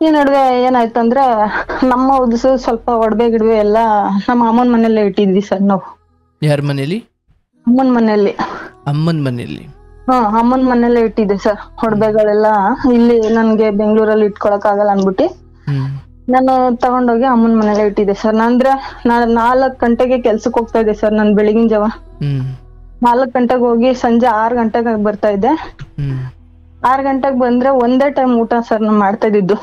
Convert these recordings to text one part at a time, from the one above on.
ಈ ನಡುವೆ ಏನಾಯ್ತು ಅಂದ್ರೆ ನಮ್ಮ ಉದ್ಸು ಸ್ವಲ್ಪ ಒಡವೆ ಗಿಡವೆ ಎಲ್ಲ ನಮ್ಮ ಅಮ್ಮನ ಮನೆಯಲ್ಲೇ ಇಟ್ಟಿದ್ವಿ ಸರ್ ನಾವು. ಯಾರ ಮನೇಲಿ? ಅಮ್ಮನ ಮನೆಯಲ್ಲಿ. ಅಮ್ಮನ ಮನೆಯಲ್ಲಿ? ಅಮ್ಮನ ಮನೆಯಲ್ಲೇ ಇಟ್ಟಿದ್ದೆ ಸರ್. ಒಡವೆಗಳೆಲ್ಲ ಇಲ್ಲಿ ನನ್ಗೆ ಬೆಂಗಳೂರಲ್ಲಿ ಇಟ್ಕೊಳಕ್ ಆಗಲ್ಲ ಅನ್ಬಿಟ್ಟು ನಾನು ತಗೊಂಡೋಗಿ ಅಮ್ಮನ ಮನೆಯಲ್ಲೇ ಇಟ್ಟಿದ್ದೆ ಸರ್. ನಾನು 4 ಗಂಟೆಗೆ ಕೆಲ್ಸಕ್ಕೆ ಹೋಗ್ತಾ ಇದ್ದೆ ಸರ್. ನಾನು ಬೆಳಗಿನ ಜಾವ 4 ಗಂಟೆಗೆ ಹೋಗಿ ಸಂಜೆ 6 ಗಂಟೆಗೆ ಬರ್ತಾ ಇದ್ದೆ. 6 ಗಂಟೆಗೆ ಬಂದ್ರೆ ಒಂದೇ ಟೈಮ್ ಊಟ ಸರ್ ನಾನು ಮಾಡ್ತಾ ಇದ್ದಿದ್ದು.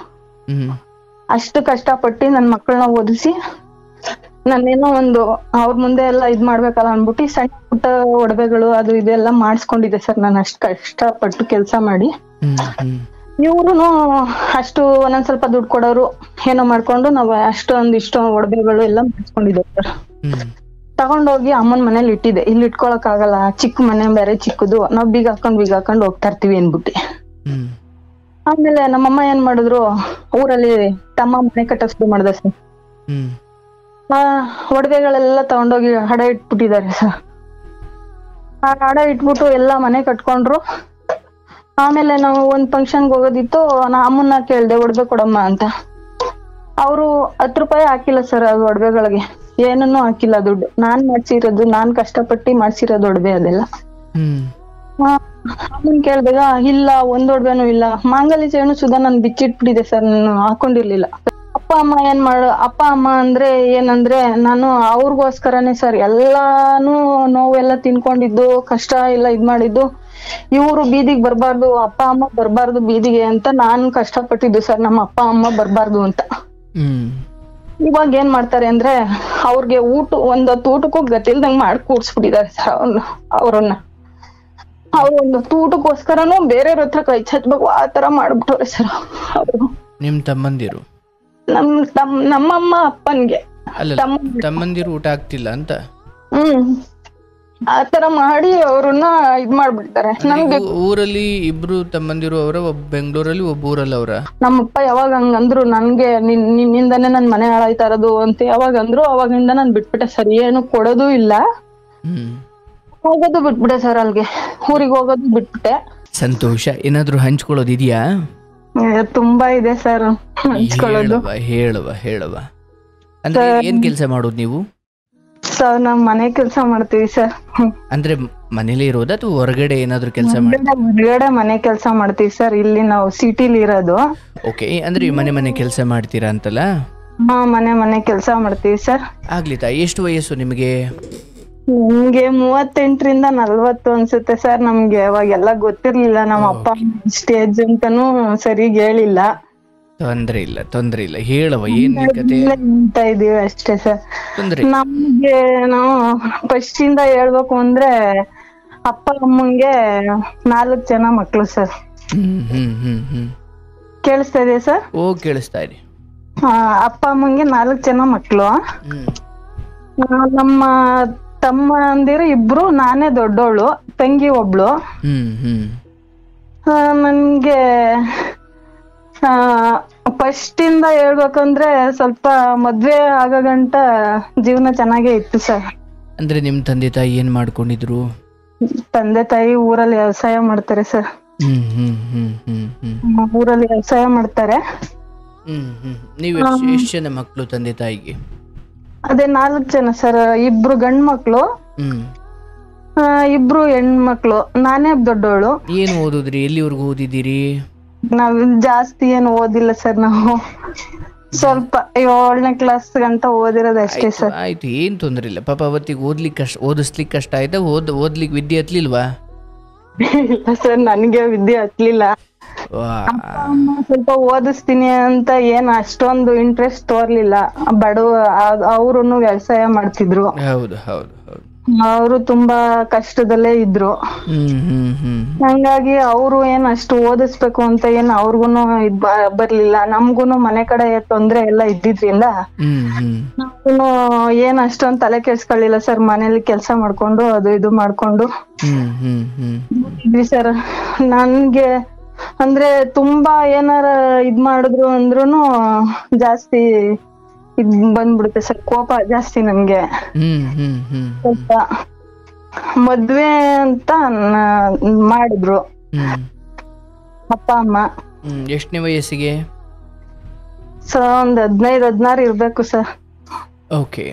ಅಷ್ಟು ಕಷ್ಟಪಟ್ಟು ನನ್ ಮಕ್ಕಳನ್ನ ಓದಿಸಿ ನಾನೇನೋ ಒಂದು ಅವ್ರ ಮುಂದೆ ಎಲ್ಲ ಇದ್ ಮಾಡ್ಬೇಕಲ್ಲ ಅನ್ಬಿಟ್ಟು ಸಣ್ಣ ಪುಟ್ಟ ಒಡವೆಗಳು ಅದು ಇದೆಲ್ಲ ಮಾಡಿಸ್ಕೊಂಡಿದ್ದೆ ಸರ್. ನಾನು ಅಷ್ಟು ಕಷ್ಟಪಟ್ಟು ಕೆಲ್ಸ ಮಾಡಿ. ಇವ್ರುನು ಅಷ್ಟು ಒಂದೊಂದ್ ಸ್ವಲ್ಪ ದುಡ್ಡು ಕೊಡೋರು ಏನೋ ಮಾಡ್ಕೊಂಡು ನಾವು ಇಷ್ಟು ಒಡವೆಗಳು ಎಲ್ಲ ಮಾಡಿಸ್ಕೊಂಡಿದ್ದೆ ಸರ್. ತಗೊಂಡೋಗಿ ಅಮ್ಮನ ಮನೇಲಿ ಇಟ್ಟಿದ್ದೆ. ಇಲ್ಲಿ ಇಟ್ಕೊಳಕ್ ಆಗಲ್ಲ, ಚಿಕ್ಕ ಮನೆ ಬೇರೆ ಚಿಕ್ಕದು, ನಾವ್ ಬೀಗ ಹಾಕೊಂಡ್ ಹೋಗ್ತಾ ಇರ್ತೀವಿ ಅನ್ಬಿಟ್ಟು. ಆಮೇಲೆ ನಮ್ಮಮ್ಮ ಏನ್ ಮಾಡಿದ್ರು, ಊರಲ್ಲಿ ತಮ್ಮ ಮನೆ ಕಟ್ಟಕ್ ಶುರು ಮಾಡ್ದ ಸರ್. ಒಡವೆಗಳೆಲ್ಲ ತಗೊಂಡೋಗಿ ಹಡ ಇಟ್ಬಿಟ್ಟಿದ್ದಾರೆ ಸರ್. ಆ ಹಡ ಇಟ್ಬಿಟ್ಟು ಎಲ್ಲಾ ಮನೆ ಕಟ್ಕೊಂಡ್ರು. ಆಮೇಲೆ ನಾವು ಒಂದ್ ಫಂಕ್ಷನ್ಗೆ ಹೋಗೋದಿತ್ತು. ನಾ ಅಮ್ಮನ್ನ ಕೇಳ್ದೆ ಒಡವೆ ಕೊಡಮ್ಮ ಅಂತ. ಅವರು 10 ರೂಪಾಯಿ ಹಾಕಿಲ್ಲ ಸರ್ ಅದು ಒಡವೆಗಳಿಗೆ. ಏನನ್ನೂ ಹಾಕಿಲ್ಲ ದುಡ್ಡು. ನಾನ್ ಮಾಡ್ಸಿರೋದು, ನಾನ್ ಕಷ್ಟಪಟ್ಟು ಮಾಡ್ಸಿರೋದು ಒಡವೆ ಅದೆಲ್ಲ. ಅಮ್ಮನ್ ಕೇಳ್ದಾಗ ಇಲ್ಲ ಒಂದ್ ಒಡವೆನೂ ಇಲ್ಲ. ಮಾಂಗಲ್ಯ ಚೈನು ಸುಧಾ ನಾನು ಬಿಚ್ಚಿಟ್ಬಿಟ್ಟಿದೆ ಸರ್, ನಾನು ಹಾಕೊಂಡಿರ್ಲಿಲ್ಲ. ಅಪ್ಪ ಅಮ್ಮ ಅಂದ್ರೆ ಏನಂದ್ರೆ ನಾನು ಅವ್ರಿಗೋಸ್ಕರನೇ ಸರ್ ಎಲ್ಲಾನು ನೋವೆಲ್ಲ ತಿನ್ಕೊಂಡಿದ್ದು, ಕಷ್ಟ ಎಲ್ಲ ಇದ್ ಮಾಡಿದ್ದು. ಇವ್ರು ಬೀದಿಗೆ ಬರ್ಬಾರ್ದು, ಅಪ್ಪ ಅಮ್ಮ ಬರ್ಬಾರ್ದು ಬೀದಿಗೆ ಅಂತ ನಾನು ಕಷ್ಟಪಟ್ಟಿದ್ದು ಸರ್. ನಮ್ಮ ಅಪ್ಪ ಅಮ್ಮ ಬರ್ಬಾರ್ದು ಅಂತ. ಇವಾಗ ಏನ್ ಮಾಡ್ತಾರೆ ಅಂದ್ರೆ ಅವ್ರಿಗೆ ಒಂದೊತ್ತು ಊಟಕ್ಕೂ ಗತಿಲ್ದಂಗ್ ಮಾಡಿ ಕೂಡ್ಸ್ಬಿಟ್ಟಿದ್ದಾರೆ ಸರ್ ಅವ್ರನ್ನ. ಅವ್ರು ಒಂದೊತ್ತು ಊಟಕ್ಕೋಸ್ಕರನು ಬೇರೆಯವ್ರ ಹತ್ರ ಕೈ ಚಾಚ್ಬೇಕು ಆ ತರ ಮಾಡ್ಬಿಟ್ಟವ್ರೆ ಸರ್ ಅವರು. ನಿಮ್ ತಮ್ಮಂದಿರು? ನಮ್ಮಮ್ಮ ಅಪ್ಪನ್ಗೆ ತಮ್ಮಂದಿರು ಊಟ ಆಗ್ತಿಲ್ಲ ಅಂತ ಆ ತರ ಮಾಡಿ ಅವ್ರನ್ನ ಇದ್ ಮಾಡ್ಬಿಡ್ತಾರೆ. ನಮ್ಗೆ ಊರಲ್ಲಿ ಇಬ್ರು ತಮ್ಮಂದಿರು ಅವರ, ಒಬ್ಬ ಬೆಂಗಳೂರಲ್ಲಿ ಒಬ್ಬ ಊರಲ್ಲಿ ಅವರ. ನಮ್ಮಪ್ಪ ಯಾವಾಗ ಹಂಗಂದ್ರು ನನ್ಗೆ ನಿನ್ನಿಂದಾನೆ ನನ್ ಮನೆ ಹಾಳಾಯ್ತಾ ಇರೋದು ಅಂತ ಯಾವಾಗ ಅಂದ್ರು ಅವಾಗಿಂದ ನಾನ್ ಬಿಟ್ಬಿಟ್ಟೆ ಸರ್. ಏನು ಕೊಡೋದು ಇಲ್ಲ, ಹೋಗೋದು ಬಿಟ್ಬಿಟ್ಟೆ ಸರ್. ಅಲ್ಗೆ ಊರಿಗೆ ಹೋಗೋದು ಬಿಟ್ಬಿಟ್ಟೆ. ಸಂತೋಷ. ಏನಾದ್ರು ಹಂಚ್ಕೊಳ್ಳೋದಿದ್ಯಾ? ತುಂಬಾ ಇದೆ ಸರ್ ಹಂಚ್ಕೊಳ್ಳೋದು. ಹೇಳುವ ಅಂದ್ರೆ ಏನ್ ಕೆಲ್ಸ ಮಾಡೋದು ನೀವು? ಸರ್ ನಾವ್ ಮನೆ ಕೆಲ್ಸ ಮಾಡ್ತೀವಿ ಸರ್. ಅಂದ್ರೆ ಮನೇಲಿ ಇರೋದು ಅಥವಾ ಹೊರಗಡೆ ಏನಾದ್ರು ಕೆಲಸ ಹೊರಗಡೆ ಮನೆ ಕೆಲ್ಸ ಮಾಡ್ತೀವಿ ಸರ್. ಇಲ್ಲಿ ನಾವು ಸಿಟಿಲಿ ಇರೋದು. ಓಕೆ, ಅಂದ್ರೆ ಮನೆ ಕೆಲಸ ಮಾಡ್ತೀರಾ ಅಂತಲ್ಲ? ಮನೆ ಕೆಲ್ಸ ಮಾಡ್ತೀವಿ ಸರ್. ಆಗ್ಲಿ ತಾಯಿ, ಎಷ್ಟು ವಯಸ್ಸು ನಿಮ್ಗೆ? ನಮ್ಗೆ 38ರಿಂದ 40 ಅನ್ಸುತ್ತೆ ಸರ್. ನಮ್ಗೆ ಅವಾಗೆಲ್ಲ ಗೊತ್ತಿರ್ಲಿಲ್ಲ. ನಮ್ಮ ಅಪ್ಪ ಸ್ಟೇಜ್ ಅಂತಾನು ಸರಿಗ್ ಹೇಳಿಲ್ಲ. ತೊಂದ್ರೆ ಇಲ್ಲ ಹೇಳುವ. ಏನ್ ಕತೆ ಅಂತ ಇದೀವಿ ಅಷ್ಟೇ ಸರ್. ನಮ್ಗೆ ನಾವು ಫಸ್ಟ್ ಇಂದ ಹೇಳ್ಬೇಕು ಅಂದ್ರೆ ಅಪ್ಪ ಅಮ್ಮಂಗೆ 4 ಜನ ಮಕ್ಳು ಸರ್. ಕೇಳಿಸ್ತಾ ಇದೆಯಾ ಸರ್? ಓ ಕೇಳಿಸ್ತಾ ಇದೆ. ಅಪ್ಪ ಅಮ್ಮಂಗೆ 4 ಜನ ಮಕ್ಳು. ನಮ್ಮ ತಮ್ಮ ಅಂದಿರು 2, ನಾನೇ ದೊಡ್ಡೋಳು, ತಂಗಿ ಒಬ್ಳು. ನನ್ಗೆ ಫಸ್ಟ್ ಇಂದ ಹೇಳ್ಬೇಕಂದ್ರೆ ಸ್ವಲ್ಪ ಮದ್ವೆ ಆಗೋ ಗಂಟ ಜೀವನ ಚೆನ್ನಾಗೇ ಇತ್ತು ಸರ್. ಅಂದ್ರೆ ನಿಮ್ ತಂದೆ ತಾಯಿ ಏನ್ ಮಾಡ್ಕೊಂಡಿದ್ರು? ತಂದೆ ತಾಯಿ ಊರಲ್ಲಿ ವ್ಯವಸಾಯ ಮಾಡ್ತಾರೆ ಸರ್. ಊರಲ್ಲಿ ವ್ಯವಸಾಯ ಮಾಡ್ತಾರೆ. ನೀವು ಎಷ್ಟು ಜನ ಮಕ್ಕಳು ತಂದೆ ತಾಯಿಗೆ? ಅದೇ 4 ಜನ ಸರ್. 2 ಗಂಡ್ ಮಕ್ಳು, 2 ಹೆಣ್ಮಕ್ಳು. ನಾನೇ ದೊಡ್ಡೋಳು. ಏನ್ ಓದಿದ್ರಿ? ಎಲ್ಲಿವರೆಗೂ ಓದಿದ್ದೀರಿ? ನಾವ್ ಜಾಸ್ತಿ ಏನು ಓದಿಲ್ಲ ಸರ್. ನಾವು ಸ್ವಲ್ಪ 7ನೇ ಕ್ಲಾಸ್ ಗಂಟ ಓದಿರೋದು ಅಷ್ಟೇ ಸರ್. ಆಯ್ತು, ಏನ್ ತೊಂದ್ರೆ ಇಲ್ಲ. ಪಾಪ ಅವತ್ತಿಗೆ ಓದಿಸ್ಲಿಕ್ಕೆ ಕಷ್ಟ ಆಯ್ತಾ? ಓದ್ಲಿಕ್ಕೆ ವಿದ್ಯೆ ಹತ್ಲಿಲ್ವಾ? ಇಲ್ಲ ಸರ್, ನನ್ಗೆ ವಿದ್ಯೆ ಹತ್ಲಿಲ್ಲ. ಸ್ವಲ್ಪ ಓದಿಸ್ತೀನಿ ಅಂತ ಏನ್ ಅಷ್ಟೊಂದು ಇಂಟ್ರೆಸ್ಟ್ ತೋರ್ಲಿಲ್ಲ. ಬಡವ ಅವ್ರುನು ವ್ಯವಸಾಯ ಮಾಡ್ತಿದ್ರು. ಹೌದು. ಅವರು ತುಂಬಾ ಕಷ್ಟದಲ್ಲೇ ಇದ್ರು. ಹಂಗಾಗಿ ಅವ್ರು ಏನ್ ಅಷ್ಟು ಓದಿಸ್ಬೇಕು ಅಂತ ಏನ್ ಅವ್ರಿಗೂನು ಬರ್ಲಿಲ್ಲ. ನಮ್ಗೂನು ಮನೆ ಕಡೆ ತೊಂದ್ರೆ ಎಲ್ಲ ಇದ್ದಿದ್ರಿಂದ ನಾವುನು ಏನ್ ಅಷ್ಟೊಂದ್ ತಲೆ ಕೆಡ್ಸ್ಕೊಳ್ಳಿಲ್ಲ ಸರ್. ಮನೇಲಿ ಕೆಲ್ಸ ಮಾಡ್ಕೊಂಡು ಅದು ಇದು ಮಾಡ್ಕೊಂಡು ಇದ್ವಿ ಸರ್. ನನ್ಗೆ ಅಂದ್ರೆ ತುಂಬಾ ಏನಾರ ಇದ್ ಮಾಡಿದ್ರು ಅಂದ್ರೂನು ಜಾಸ್ತಿ ಇದ್ ಬಂದ್ಬಿಡುತ್ತೆ ಸರ್. ಕೋಪ ಜಾಸ್ತಿ ನನ್ಗೆ. ಸ್ವಲ್ಪ ಮದ್ವೆ ಅಂತ ಮಾಡಿದ್ರು ಅಪ್ಪ ಅಮ್ಮ. ಎಷ್ಟನೇ ವಯಸ್ಸಿಗೆ? ಸರ್ ಒಂದ್ 15-16 ಇರ್ಬೇಕು ಸರ್. ಓಕೆ.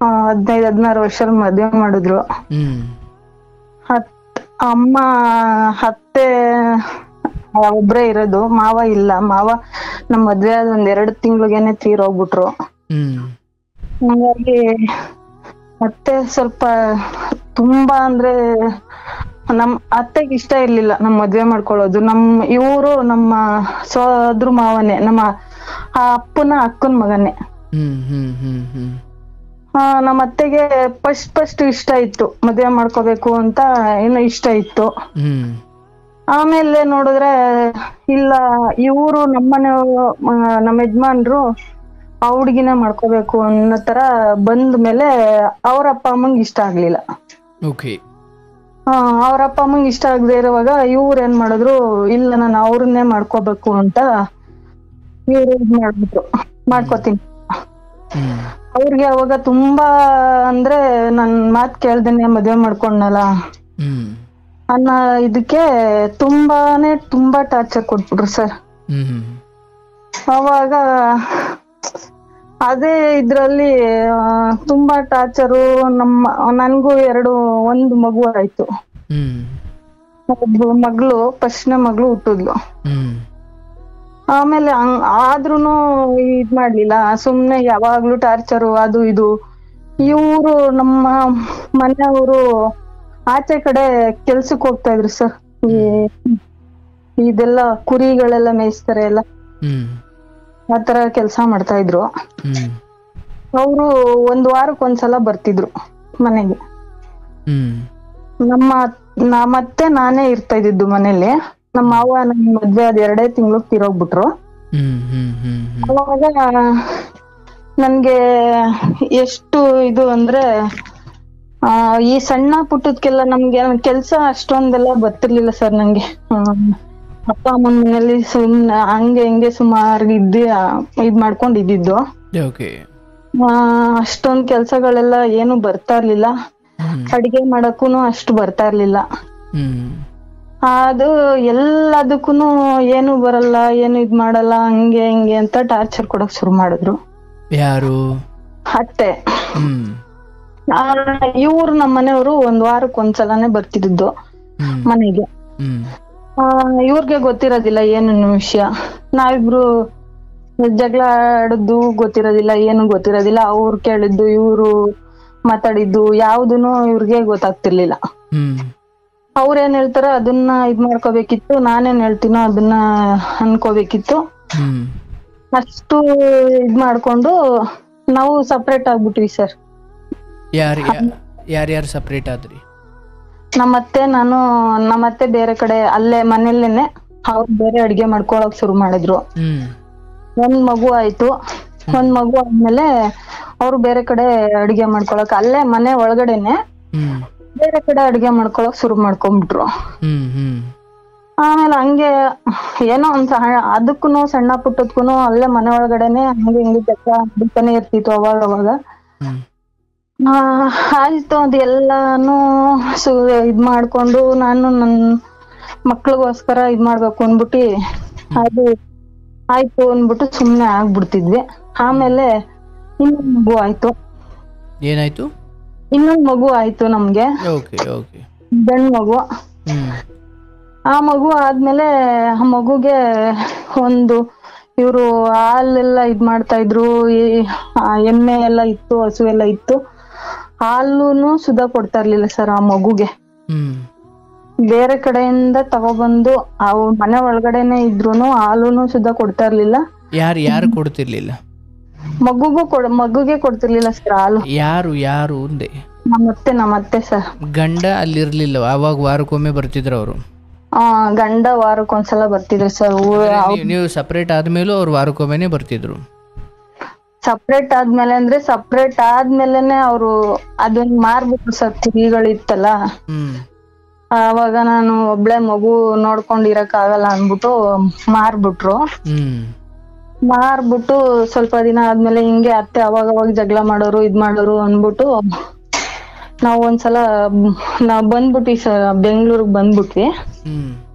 15-16 ವರ್ಷದಲ್ಲಿ ಮದ್ವೆ ಮಾಡಿದ್ರು. ಅಮ್ಮ ಅತ್ತೆ ಒಬ್ರೇ ಇರೋದು, ಮಾವ ಇಲ್ಲ. ಮಾವ ನಮ್ ಮದ್ವೆ ಆದ 1-2 ತಿಂಗ್ಳಿಗೆನೆ ತೀರೋಗ್ಬಿಟ್ರು. ಹಂಗಾಗಿ ಅತ್ತೆ ಸ್ವಲ್ಪ ತುಂಬಾ ಅಂದ್ರೆ ನಮ್ ಅತ್ತೆಗೆ ಇಷ್ಟ ಇರ್ಲಿಲ್ಲ ನಮ್ ಮದ್ವೆ ಮಾಡ್ಕೊಳ್ಳೋದು. ಇವ್ರು ನಮ್ಮ ಸೋದ್ರ ಮಾವನೇ, ನಮ್ಮ ಅಪ್ಪನ ಅಕ್ಕನ ಮಗನೇ. ನಮ್ಮ ಅತ್ತೆಗೆ ಫಸ್ಟ್ ಇಷ್ಟ ಇತ್ತು, ಮದ್ವೆ ಮಾಡ್ಕೋಬೇಕು ಅಂತ ಏನೋ ಇಷ್ಟ ಇತ್ತು. ಆಮೇಲೆ ನೋಡಿದ್ರೆ ಇಲ್ಲ, ಇವ್ರು ನಮ್ಮನೆಯವರು ನಮ್ಮ ಯಜಮಾನ್ರು ಆ ಹುಡ್ಗಿನ ಮಾಡ್ಕೋಬೇಕು ಅನ್ನೋ ತರ ಬಂದ ಮೇಲೆ ಅವ್ರ ಅಪ್ಪ ಅಮ್ಮಂಗ್ ಇಷ್ಟ ಆಗ್ಲಿಲ್ಲ. ಅವ್ರ ಅಪ್ಪ ಅಮ್ಮಂಗ್ ಇಷ್ಟ ಆಗದೆ ಇರುವಾಗ ಇವ್ರು ಏನ್ ಮಾಡಿದ್ರು, ಇಲ್ಲ ನಾನು ಅವ್ರನ್ನೇ ಮಾಡ್ಕೋಬೇಕು ಅಂತ ಇವ್ರು ಮಾಡ್ಬಿಟ್ರು, ಮಾಡ್ಕೋತೀನಿ. ಅವ್ರಿಗೆ ಅವಾಗ ತುಂಬಾ ಅಂದ್ರೆ ನನ್ ಮಾತ್ ಕೇಳ್ದೇನೆ ಮದ್ವೆ ಮಾಡ್ಕೊಂಡಲ್ಲ ಅನ್ನೋ ಇದಕ್ಕೆ ತುಂಬಾ ಟಾರ್ಚರ್ ಕೊಟ್ಬಿಟ್ರು ಸರ್. ಅವಾಗ ಅದೇ ಇದ್ರಲ್ಲಿ ತುಂಬಾ ಟಾರ್ಚರು. ನನ್ಗೂ ಒಂದು ಮಗು ಆಯ್ತು. ಮಗಳು ಫಸ್ಟ್ನೇ ಮಗಳು ಹುಟ್ಟಿದ್ಲು. ಆಮೇಲೆ ಆದ್ರೂನು ಇದ್ ಮಾಡ್ಲಿಲ್ಲ, ಸುಮ್ನೆ ಯಾವಾಗ್ಲೂ ಟಾರ್ಚರು ಅದು ಇದು. ಇವ್ರು ನಮ್ಮ ಮನೆಯವರು ಆಚೆ ಕಡೆ ಕೆಲ್ಸಕ್ ಹೋಗ್ತಾ ಇದ್ರು ಸರ್. ಇದೆಲ್ಲ ಕುರಿಗಳೆಲ್ಲ ಮೇಯಿಸ್ತಾರೆ ಎಲ್ಲ, ಆತರ ಕೆಲ್ಸ ಮಾಡ್ತಾ ಇದ್ರು. ಅವರು 1 ವಾರಕ್ಕೊಂದ್ಸಲ ಬರ್ತಿದ್ರು ಮನೆಗೆ. ಮತ್ತೆ ನಾನೇ ಇರ್ತಾ ಇದ್ದಿದ್ದು ಮನೇಲಿ. ನಮ್ಮ ಮಾವ ನನ್ ಮದ್ವೆ ಅದ್ 2 ತಿಂಗಳು ತೀರೋಗ್ಬಿಟ್ರು. ಅವಾಗ ನನ್ಗೆ ಎಷ್ಟು ಇದು ಅಂದ್ರೆ ಈ ಸಣ್ಣ ಪುಟ್ಟದ್ಕೆಲ್ಲ ನಮ್ಗೆ ಕೆಲ್ಸ ಅಷ್ಟೊಂದೆಲ್ಲ ಬರ್ತಿರ್ಲಿಲ್ಲ ಸರ್ ನಂಗೆ. ಅಪ್ಪ ಅಮ್ಮನ ಮನೇಲಿ ಸುಮ್ನೆ ಹಂಗೆ ಹಿಂಗೆ ಸುಮಾರು ಇದ್ ಮಾಡ್ಕೊಂಡ್ ಇದ್ದಿದ್ದು. ಅಷ್ಟೊಂದ್ ಕೆಲ್ಸಗಳೆಲ್ಲ ಏನು ಬರ್ತಾ ಇರ್ಲಿಲ್ಲ. ಅಡಿಗೆ ಮಾಡಕ್ಕೂನು ಅಷ್ಟು ಬರ್ತಾ ಇರ್ಲಿಲ್ಲ. ಅದು ಎಲ್ಲದಕ್ಕೂನು ಏನು ಬರಲ್ಲ, ಏನು ಇದ್ ಮಾಡಲ್ಲ, ಹಂಗೆ ಹಿಂಗೆ ಅಂತ ಟಾರ್ಚರ್ ಕೊಡಕ್ ಶುರು ಮಾಡಿದ್ರು. ಯಾರು? ಅತ್ತೆ. ಇವ್ರು ನಮ್ಮ ಮನೆಯವರು 1 ವಾರಕ್ಕೊಂದ್ಸಲನೇ ಬರ್ತಿದ್ದು ಮನೆಗೆ. ಇವ್ರಿಗೆ ಗೊತ್ತಿರೋದಿಲ್ಲ ಏನು ವಿಷಯ. ನಾವಿಬ್ರು ಜಗಳ ಆಡದ್ದು ಗೊತ್ತಿರೋದಿಲ್ಲ, ಏನು ಗೊತ್ತಿರೋದಿಲ್ಲ. ಅವ್ರು ಕೇಳಿದ್ದು ಇವ್ರು ಮಾತಾಡಿದ್ದು ಯಾವ್ದುನು ಇವ್ರಿಗೆ ಗೊತ್ತಾಗ್ತಿರ್ಲಿಲ್ಲ. ಅವ್ರೇನ್ ಹೇಳ್ತಾರ ಅದನ್ನ ಇದ್ ಮಾಡ್ಕೋಬೇಕಿತ್ತು, ನಾನೇನ್ ಹೇಳ್ತೀನೋ ಅದನ್ನ ಅನ್ಕೋಬೇಕಿತ್ತು. ಅಷ್ಟು ಇದ್ ಮಾಡ್ಕೊಂಡು ನಾವು ಸಪ್ರೇಟ್ ಆಗ್ಬಿಟ್ವಿ ಸರ್. ಯಾರ್ಯಾರು ಸಪ್ರೇಟ್ ಆದ್ರಿ? ನಮ್ಮತ್ತೆ ನಮ್ಮತ್ತೆ ಬೇರೆ ಕಡೆ ಅಲ್ಲೇ ಮನೇಲೇನೆ ಅವ್ರು ಬೇರೆ ಅಡ್ಗೆ ಮಾಡ್ಕೊಳಕ್ ಶುರು ಮಾಡಿದ್ರು. 1 ಮಗು ಆಯ್ತು. 1 ಮಗು ಆದ್ಮೇಲೆ ಅವ್ರು ಬೇರೆ ಕಡೆ ಅಡ್ಗೆ ಮಾಡ್ಕೊಳಕ್ ಅಲ್ಲೇ ಮನೆ ಒಳಗಡೆನೆ ಬೇರೆ ಕಡೆ ಅಡ್ಗೆ ಮಾಡ್ಕೊಳಕ್ ಶುರು ಮಾಡ್ಕೊಂಡ್ಬಿಟ್ರು. ಆಮೇಲೆ ಹಂಗೆ ಏನೋ ಅದಕ್ಕೂನು ಸಣ್ಣ ಪುಟ್ಟದ್ಕೂನು ಅಲ್ಲೇ ಮನೆ ಒಳಗಡೆನೆ ಹಂಗೆ ಹಿಂಗೆ ಜಗಳ ನಡೀತಾನೆ ಇರ್ತಿತ್ತು ಅವಾಗ. ಆಯ್ತು, ಅದು ಎಲ್ಲಾನು ಇದ್ ಮಾಡ್ಕೊಂಡು ನಾನು ನನ್ ಮಕ್ಳಿಗೋಸ್ಕರ ಇದ್ ಮಾಡ್ಬೇಕು ಅನ್ಬಿಟ್ಟು ಅದು ಆಯ್ತು ಅನ್ಬಿಟ್ಟು ಸುಮ್ನೆ ಆಗ್ಬಿಡ್ತಿದ್ವಿ. ಆಮೇಲೆ ಇನ್ನೊಂದ್ ಮಗು ಆಯ್ತು. ಏನಾಯ್ತು? ಇನ್ನೊಂದ್ ಮಗು ಆಯ್ತು ನಮ್ಗೆ, ಗಂಡ್ ಮಗು. ಆ ಮಗು ಆದ್ಮೇಲೆ ಆ ಮಗುಗೆ ಇವ್ರು ಹಾಲೆಲ್ಲ ಇದ್ ಮಾಡ್ತಾ ಇದ್ರು. ಎಮ್ಮೆ ಎಲ್ಲ ಇತ್ತು, ಹಸು ಎಲ್ಲ ಇತ್ತು. ಹಾಲೂನು ಸುಧಾ ಕೊಡ್ತಾ ಇರ್ಲಿಲ್ಲ ಸರ್ ಆ ಮಗುಗೆ. ಬೇರೆ ಕಡೆಯಿಂದ ತಗೊಬಂದು ಅವ್ರ ಮನೆ ಒಳಗಡೆನೆ ಇದ್ರುನು ಹಾಲೂನು ಸುಧಾ ಕೊಡ್ತಾ ಇರ್ಲಿಲ್ಲ. ಯಾರು ಕೊಡ್ತಿರ್ಲಿಲ್ಲ? ಮಗುಗೆ ಕೊಡ್ತಿರ್ಲಿಲ್ಲ ಸರ್ ಹಾಲು. ಯಾರು ಅಂದೆ? ನಮ್ಮತ್ತೆ ಸರ್. ಗಂಡ ಅಲ್ಲಿರ್ಲಿಲ್ಲ? ಅವಾಗ ವಾರಕ್ಕೊಮ್ಮೆ ಬರ್ತಿದ್ರು ಅವರು? ಗಂಡ ವಾರಕ್ಕೊಂದ್ಸಲ ಬರ್ತಿದ್ರು ಸರ್. ನೀವು ಸಪ್ರೇಟ್ ಆದ್ಮೇಲೂ ಅವ್ರು ವಾರಕ್ಕೊಮ್ಮೆನೆ ಬರ್ತಿದ್ರು? ಸಪ್ರೇಟ್ ಆದ್ಮೇಲೆ ಅಂದ್ರೆ ಸಪ್ರೇಟ್ ಆದ್ಮೇಲೆನೆ ಅವ್ರು ಅದನ್ನ ಮಾರ್ಬಿಟ್ರು ಸರ್. ಕುರಿಗಳಿತ್ತಲ್ಲ, ಅವಾಗ ನಾನು ಒಬ್ಳೆ ಮಗು ನೋಡ್ಕೊಂಡಿರಕ್ ಆಗಲ್ಲ ಅನ್ಬಿಟ್ಟು ಮಾರ್ಬಿಟ್ಟು ಸ್ವಲ್ಪ ದಿನ ಆದ್ಮೇಲೆ ಹಿಂಗೆ ಅತ್ತೆ ಅವಾಗ ಜಗಳ ಮಾಡೋರು ಇದ್ ಮಾಡೋರು ಅನ್ಬಿಟ್ಟು ನಾವ್ ಒಂದ್ಸಲ ಬಂದ್ಬಿಟ್ವಿ ಸರ್, ಬೆಂಗ್ಳೂರ್ಗ್ ಬಂದ್ಬಿಟ್ವಿ.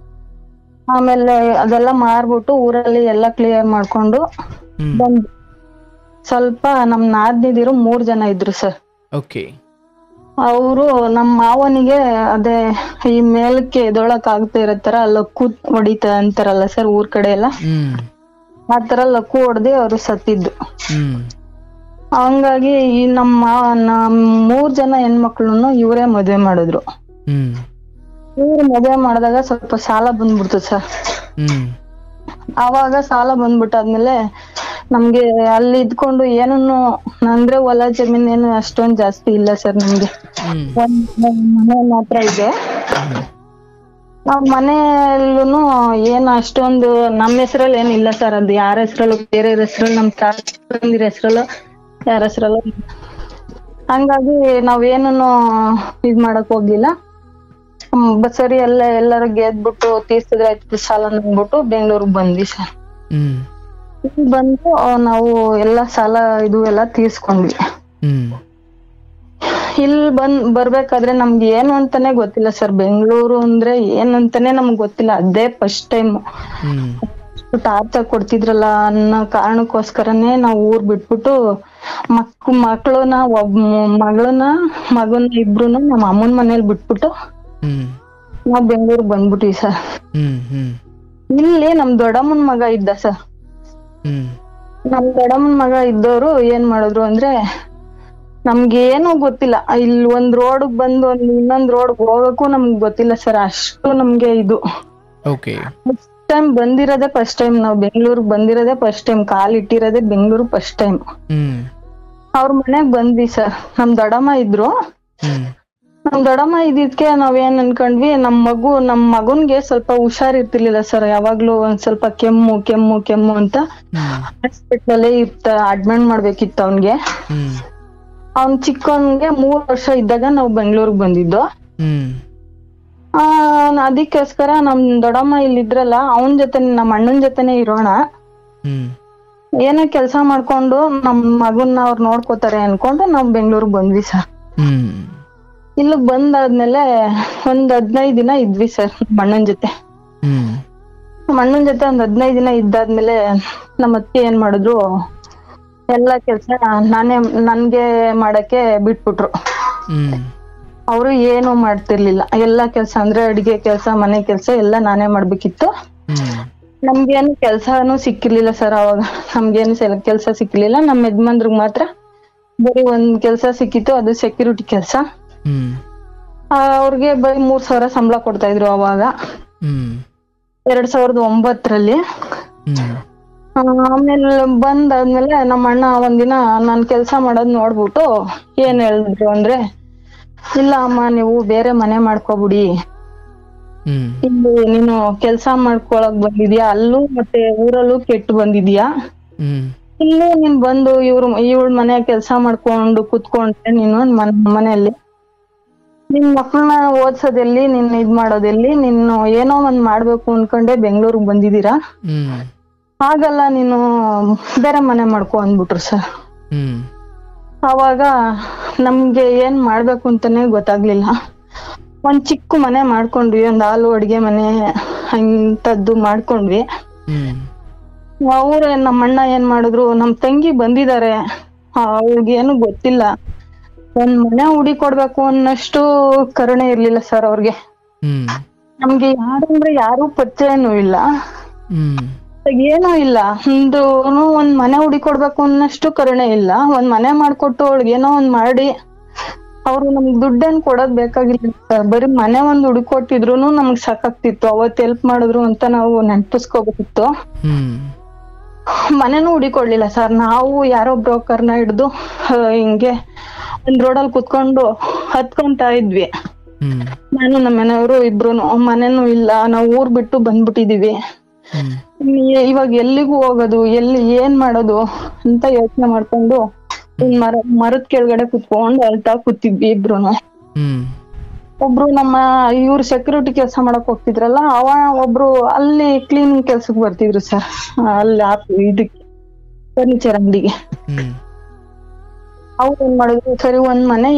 ಆಮೇಲೆ ಅದೆಲ್ಲ ಮಾರ್ಬಿಟ್ಟು ಊರಲ್ಲಿ ಎಲ್ಲ ಕ್ಲಿಯರ್ ಮಾಡ್ಕೊಂಡು ಬಂದ್ ಸ್ವಲ್ಪ ನಮ್ ನಾದ್ನಿದಿರು 3 ಜನ ಇದ್ರು ಸರ್. ಓಕೆ. ಅವರು ನಮ್ಮ ಮಾವನಿಗೆ ಅದೇ ಈ ಮೇಲಕ್ಕೆ ಎದೊಳಕ್ ಆಗ್ತಾ ಇರತ್ತಾರ ಲಕ್ಕು ಹೊಡಿತ ಅಂತಾರಲ್ಲ ಸರ್ ಊರ್ ಕಡೆ ಎಲ್ಲ, ಆತರ ಲಕ್ಕು ಹೊಡ್ದಿ ಅವ್ರು ಸತ್ತಿದ್ದು. ಹಂಗಾಗಿ ಈ ನಮ್ಮ 3 ಜನ ಹೆಣ್ಮಕ್ಳನ್ನು ಇವರೇ ಮದ್ವೆ ಮಾಡಿದ್ರು. ಇವ್ರು ಮದ್ವೆ ಮಾಡಿದಾಗ ಸ್ವಲ್ಪ ಸಾಲ ಬಂದ್ಬಿಡ್ತು ಸರ್. ಅವಾಗ ಸಾಲ ಬಂದ್ಬಿಟ್ಟಾದ್ಮೇಲೆ ನಮ್ಗೆ ಅಲ್ಲಿ ಇದ್ಕೊಂಡು ಏನನ್ನು ಅಂದ್ರೆ ಹೊಲ ಜಮೀನ್ ಏನು ಅಷ್ಟೊಂದ್ ಜಾಸ್ತಿ ಇಲ್ಲ ಸರ್ ನಮ್ಗೆ. ಮನೆ ಮಾತ್ರ ಇದೆ. ನಾವ್ ಮನೆಯಲ್ಲೂ ಏನು ಅಷ್ಟೊಂದು ನಮ್ಮ ಹೆಸರಲ್ಲಿ ಏನಿಲ್ಲ ಸರ್, ಅದು ಯಾರ ಹೆಸರಲ್ಲೂ ಬೇರೆ ಹೆಸರಲ್ಲಿ ನಮ್ ತಾತಂದಿರ ಹೆಸರಲ್ಲೂ ಯಾರ ಹೆಸರಲ್ಲೂ. ಹಂಗಾಗಿ ನಾವೇನು ಇದ್ ಮಾಡಕ್ ಹೋಗ್ಲಿಲ್ಲ. ಸರಿ ಎಲ್ಲಾರು ಗೆದ್ಬಿಟ್ಟು ತೀರ್ಸಿದ್ರೆ ಆಯ್ತು ಸಾಲ ಅಂದ್ಬಿಟ್ಟು ಬೆಂಗ್ಳೂರ್ಗ್ ಬಂದ್ವಿ ಸರ್. ಬಂದು ನಾವು ಎಲ್ಲಾ ಸಾಲ ಇದು ಎಲ್ಲ ತೀರ್ಸ್ಕೊಂಡ್ವಿ. ಇಲ್ಲಿ ಬರ್ಬೇಕಾದ್ರೆ ನಮ್ಗೆ ಏನು ಅಂತಾನೆ ಗೊತ್ತಿಲ್ಲ ಸರ್. ಬೆಂಗಳೂರು ಅಂದ್ರೆ ಏನಂತಾನೆ ನಮ್ಗೆ ಗೊತ್ತಿಲ್ಲ. ಅದೇ ಫಸ್ಟ್ ಟೈಮ್ ಟಾರ್ಚರ್ ಕೊಡ್ತಿದ್ರಲ್ಲ ಅನ್ನೋ ಕಾರಣಕ್ಕೋಸ್ಕರನೇ ನಾವು ಊರ್ ಬಿಟ್ಬಿಟ್ಟು ಮಕ್ಕಳನ್ನ ಮಗನ ಇಬ್ರುನು ನಮ್ಮ ಅಮ್ಮನ ಮನೇಲಿ ಬಿಟ್ಬಿಟ್ಟು ನಾವ್ ಬೆಂಗಳೂರಿಗೆ ಬಂದ್ಬಿಟ್ವಿ ಸರ್. ಇಲ್ಲಿ ನಮ್ ದೊಡ್ಡಮ್ಮನ್ ಮಗ ಇದ್ದ ಸರ್. ನಮ್ ದೊಡ್ಡಮ್ಮನ್ ಮಗ ಇದ್ದವ್ರು ಏನ್ ಮಾಡಿದ್ರು ಅಂದ್ರೆ ನಮ್ಗೆ ಏನು ಗೊತ್ತಿಲ್ಲ. ಇಲ್ಲಿ ಒಂದ್ ರೋಡ್ ಬಂದು ಇನ್ನೊಂದ್ ರೋಡ್ ಹೋಗಕ್ಕೂ ನಮ್ಗೆ ಗೊತ್ತಿಲ್ಲ ಸರ್. ಅಷ್ಟು ನಮ್ಗೆ ಇದು ಫಸ್ಟ್ ಟೈಮ್ ಬಂದಿರೋದೇ ಫಸ್ಟ್ ಟೈಮ್. ನಾವ್ ಬೆಂಗ್ಳೂರ್ಗ್ ಬಂದಿರೋದೇ ಫಸ್ಟ್ ಟೈಮ್, ಕಾಲ್ ಇಟ್ಟಿರೋದೇ ಬೆಂಗ್ಳೂರ್ ಫಸ್ಟ್ ಟೈಮ್. ಅವ್ರ ಮನೆಗ್ ಬಂದ್ವಿ ಸರ್. ನಮ್ ದೊಡ್ಡಮ್ಮ ಇದ್ರು. ನಮ್ ದೊಡ್ಡಮ್ಮ ಇದ್ದಿದ್ಕೆ ನಾವೇನ್ ಅನ್ಕೊಂಡ್ವಿ, ನಮ್ ಮಗುನ್ಗೆ ಸ್ವಲ್ಪ ಹುಷಾರ್ ಇರ್ತಿರ್ಲಿಲ್ಲ ಸರ್. ಯಾವಾಗ್ಲೂ ಒಂದ್ ಸ್ವಲ್ಪ ಕೆಮ್ಮು ಅಂತ ಹಾಸ್ಪಿಟಲ್ ಅಡ್ಮಿಟ್ ಮಾಡ್ಬೇಕಿತ್ತು ಅವ್ನ್ಗೆ. ಅವ್ನ್ ಚಿಕ್ಕವನ್ಗೆ 3 ವರ್ಷ ಇದ್ದಾಗ ನಾವು ಬೆಂಗ್ಳೂರ್ಗ್ ಬಂದಿದ್ದು. ಅದಕ್ಕೋಸ್ಕರ ನಮ್ ದೊಡ್ಡಮ್ಮ ಇಲ್ಲಿದ್ರಲ್ಲ ಅವನ್ ಜೊತೆ ನಮ್ಮ ಅಣ್ಣನ್ ಜೊತೆನೆ ಇರೋಣ, ಏನೋ ಕೆಲ್ಸ ಮಾಡ್ಕೊಂಡು ನಮ್ ಮಗನ್ನ ಅವ್ರು ನೋಡ್ಕೋತಾರೆ ಅನ್ಕೊಂಡು ನಾವ್ ಬೆಂಗ್ಳೂರ್ಗ್ ಬಂದ್ವಿ ಸರ್. ಇಲ್ಲಿ ಬಂದಾದ್ಮೇಲೆ ಒಂದ್ 15 ದಿನ ಇದ್ವಿ ಸರ್ ಅಣ್ಣನ್ ಜೊತೆ. ಅಣ್ಣನ್ ಜೊತೆ ಒಂದ್ 15 ದಿನ ಇದ್ದಾದ್ಮೇಲೆ ನಮ್ಮ ಅತ್ತೆ ಏನ್ ಮಾಡಿದ್ರು, ಎಲ್ಲಾ ಕೆಲ್ಸ ನನ್ಗೆ ಮಾಡಕ್ಕೆ ಬಿಟ್ಬಿಟ್ರು. ಅವರು ಏನು ಮಾಡ್ತಿರ್ಲಿಲ್ಲ. ಎಲ್ಲಾ ಕೆಲ್ಸ ಅಂದ್ರೆ ಅಡಿಗೆ ಕೆಲ್ಸ, ಮನೆ ಕೆಲ್ಸ ಎಲ್ಲ ನಾನೇ ಮಾಡ್ಬೇಕಿತ್ತು. ನಮ್ಗೇನು ಕೆಲ್ಸಾನು ಸಿಕ್ಕಿರ್ಲಿಲ್ಲ ಸರ್ ಅವಾಗ. ನಮ್ಗೇನು ಕೆಲ್ಸ ಸಿಕ್ಕಿರ್ಲಿಲ್ಲ. ನಮ್ಮ ಯಜಮಾನ್ರಿಗೆ ಮಾತ್ರ ಬರೀ ಒಂದ್ ಕೆಲ್ಸ ಸಿಕ್ಕಿತ್ತು, ಅದು ಸೆಕ್ಯೂರಿಟಿ ಕೆಲ್ಸ. ಅವ್ರಿಗೆ ಬರೀ 3,000 ಸಂಬಳ ಕೊಡ್ತಾ ಇದ್ರು ಅವಾಗ, 2009ರಲ್ಲಿ. ಆಮೇಲೆ ಬಂದಾದ್ಮೇಲೆ ನಮ್ಮ ಅಣ್ಣ ಒಂದಿನ ನಾನ್ ಕೆಲ್ಸ ಮಾಡೋದ್ ನೋಡ್ಬಿಟ್ಟು ಏನ್ ಹೇಳಿದ್ರು ಅಂದ್ರೆ, ಇಲ್ಲ ಅಮ್ಮ ನೀವು ಬೇರೆ ಮನೆ ಮಾಡ್ಕೊಬಿಡಿ, ಇಲ್ಲಿ ನೀನು ಕೆಲ್ಸ ಮಾಡ್ಕೊಳಕ್ ಬಂದಿದ್ಯಾ, ಅಲ್ಲೂ ಮತ್ತೆ ಊರಲ್ಲೂ ಕೆಟ್ಟು ಬಂದಿದ್ಯಾ, ಇಲ್ಲೂ ನೀನ್ ಬಂದು ಇವಳ ಮನೆ ಕೆಲ್ಸ ಮಾಡ್ಕೊಂಡು ಕುತ್ಕೊಂಡ್ರೆ ನೀನು ಮನೆಯಲ್ಲಿ ನಿನ್ ಮಕ್ಳನ್ನ ಓದ್ಸೋದೆಲ್ಲಿ, ನಿನ್ ಇದ್ ಮಾಡೋದೆಲ್ಲಿ, ನೀನು ಏನೋ ಒಂದ್ ಮಾಡ್ಬೇಕು ಅನ್ಕೊಂಡೆ ಬೆಂಗ್ಳೂರ್ಗ್ ಬಂದಿದೀರಾ, ಹಾಗಲ್ಲ ನೀನು ಬೇರೆ ಮನೆ ಮಾಡ್ಕೊ ಅಂದ್ಬಿಟ್ರು ಸರ್. ಅವಾಗ ನಮ್ಗೆ ಏನ್ ಮಾಡ್ಬೇಕು ಅಂತಾನೆ ಗೊತ್ತಾಗ್ಲಿಲ್ಲ. ಒಂದ್ ಚಿಕ್ಕ ಮನೆ ಮಾಡ್ಕೊಂಡ್ವಿ, ಒಂದ್ ಹಾಲು ಅಡ್ಗೆ ಮನೆ ಅಂತದ್ದು ಮಾಡ್ಕೊಂಡ್ವಿ. ಅವ್ರ ನಮ್ಮ ಅಣ್ಣ ಏನ್ ಮಾಡಿದ್ರು, ನಮ್ ತಂಗಿ ಬಂದಿದ್ದಾರೆ, ಅವ್ರಿಗೇನು ಗೊತ್ತಿಲ್ಲ, ಒಂದ್ ಮನೆ ಹುಡಿ ಕೊಡ್ಬೇಕು ಅನ್ನಷ್ಟು ಕರುಣೆ ಇರ್ಲಿಲ್ಲ ಸರ್ ಅವ್ರಿಗೆ. ನಮ್ಗೆ ಯಾರಂದ್ರೆ ಯಾರು ಪರಿಚಯನೂ ಇಲ್ಲ, ಏನೂ ಇಲ್ಲ. ಒಂದ್ ಮನೆ ಹುಡಿ ಕೊಡ್ಬೇಕು ಅನ್ನಷ್ಟು ಕರುಣೆ ಇಲ್ಲ. ಒಂದ್ ಮನೆ ಮಾಡ್ಕೊಟ್ಟು ಅವಳಿಗೇನೋ ಒಂದ್ ಮಾಡಿ, ಅವ್ರು ನಮ್ಗ್ ದುಡ್ಡೇನ್ ಕೊಡೋದ್ ಬೇಕಾಗಿಲ್ಲ ಸರ್, ಬರೀ ಮನೆ ಒಂದ್ ಹುಡುಕೊಟ್ಟಿದ್ರು ನಮ್ಗ್ ಸಾಕಾಗ್ತಿತ್ತು. ಅವತ್ ಹೆಲ್ಪ್ ಮಾಡಿದ್ರು ಅಂತ ನಾವು ನೆನ್ಪಿಸ್ಕೋಬೇಕಿತ್ತು. ಮನೆನೂ ಹುಡಿಕೊಡ್ಲಿಲ್ಲ ಸರ್. ನಾವು ಯಾರೋ ಬ್ರೋಕರ್ನ ಹಿಡ್ದು ಹಿಂಗೆ ಒಂದ್ ರೋಡಲ್ಲಿ ಕುತ್ಕೊಂಡು ಹತ್ಕೊಂತ ಇದ್ವಿ. ನಾನು ನಮ್ಮ ಮನೆಯವರು ಇಬ್ರುನು. ಮನೆನೂ ಇಲ್ಲ, ನಾವು ಊರ್ ಬಿಟ್ಟು ಬಂದ್ಬಿಟ್ಟಿದೀವಿ. ಇವಾಗ ಎಲ್ಲಿಗೂ ಹೋಗೋದು, ಏನ್ ಮಾಡೋದು ಅಂತ ಯೋಚನೆ ಮಾಡ್ಕೊಂಡು ಮರದ ಕೆಳಗಡೆ ಕುತ್ಕೊಂಡು ಅಳ್ತಾ ಕೂತಿದ್ವಿ ಇಬ್ರುನು. ಒಬ್ರು ನಮ್ಮ ಇವ್ರು ಸೆಕ್ಯೂರಿಟಿ ಕೆಲಸ ಮಾಡಕ್ ಹೋಗ್ತಿದ್ರಲ್ಲ, ಒಬ್ರು ಅಲ್ಲಿ ಕ್ಲೀನಿಂಗ್ ಕೆಲ್ಸಕ್ ಬರ್ತಿದ್ರು ಸರ್, ಅಲ್ಲಿ ಇದಕ್ಕೆ ಫರ್ನಿಚರ್ ಅಂಗಡಿಗೆ. ಅವ್ರು ಏನ್ ಮಾಡಿದ್ರು, ಸರಿ ಒಂದ್ ಮನೆ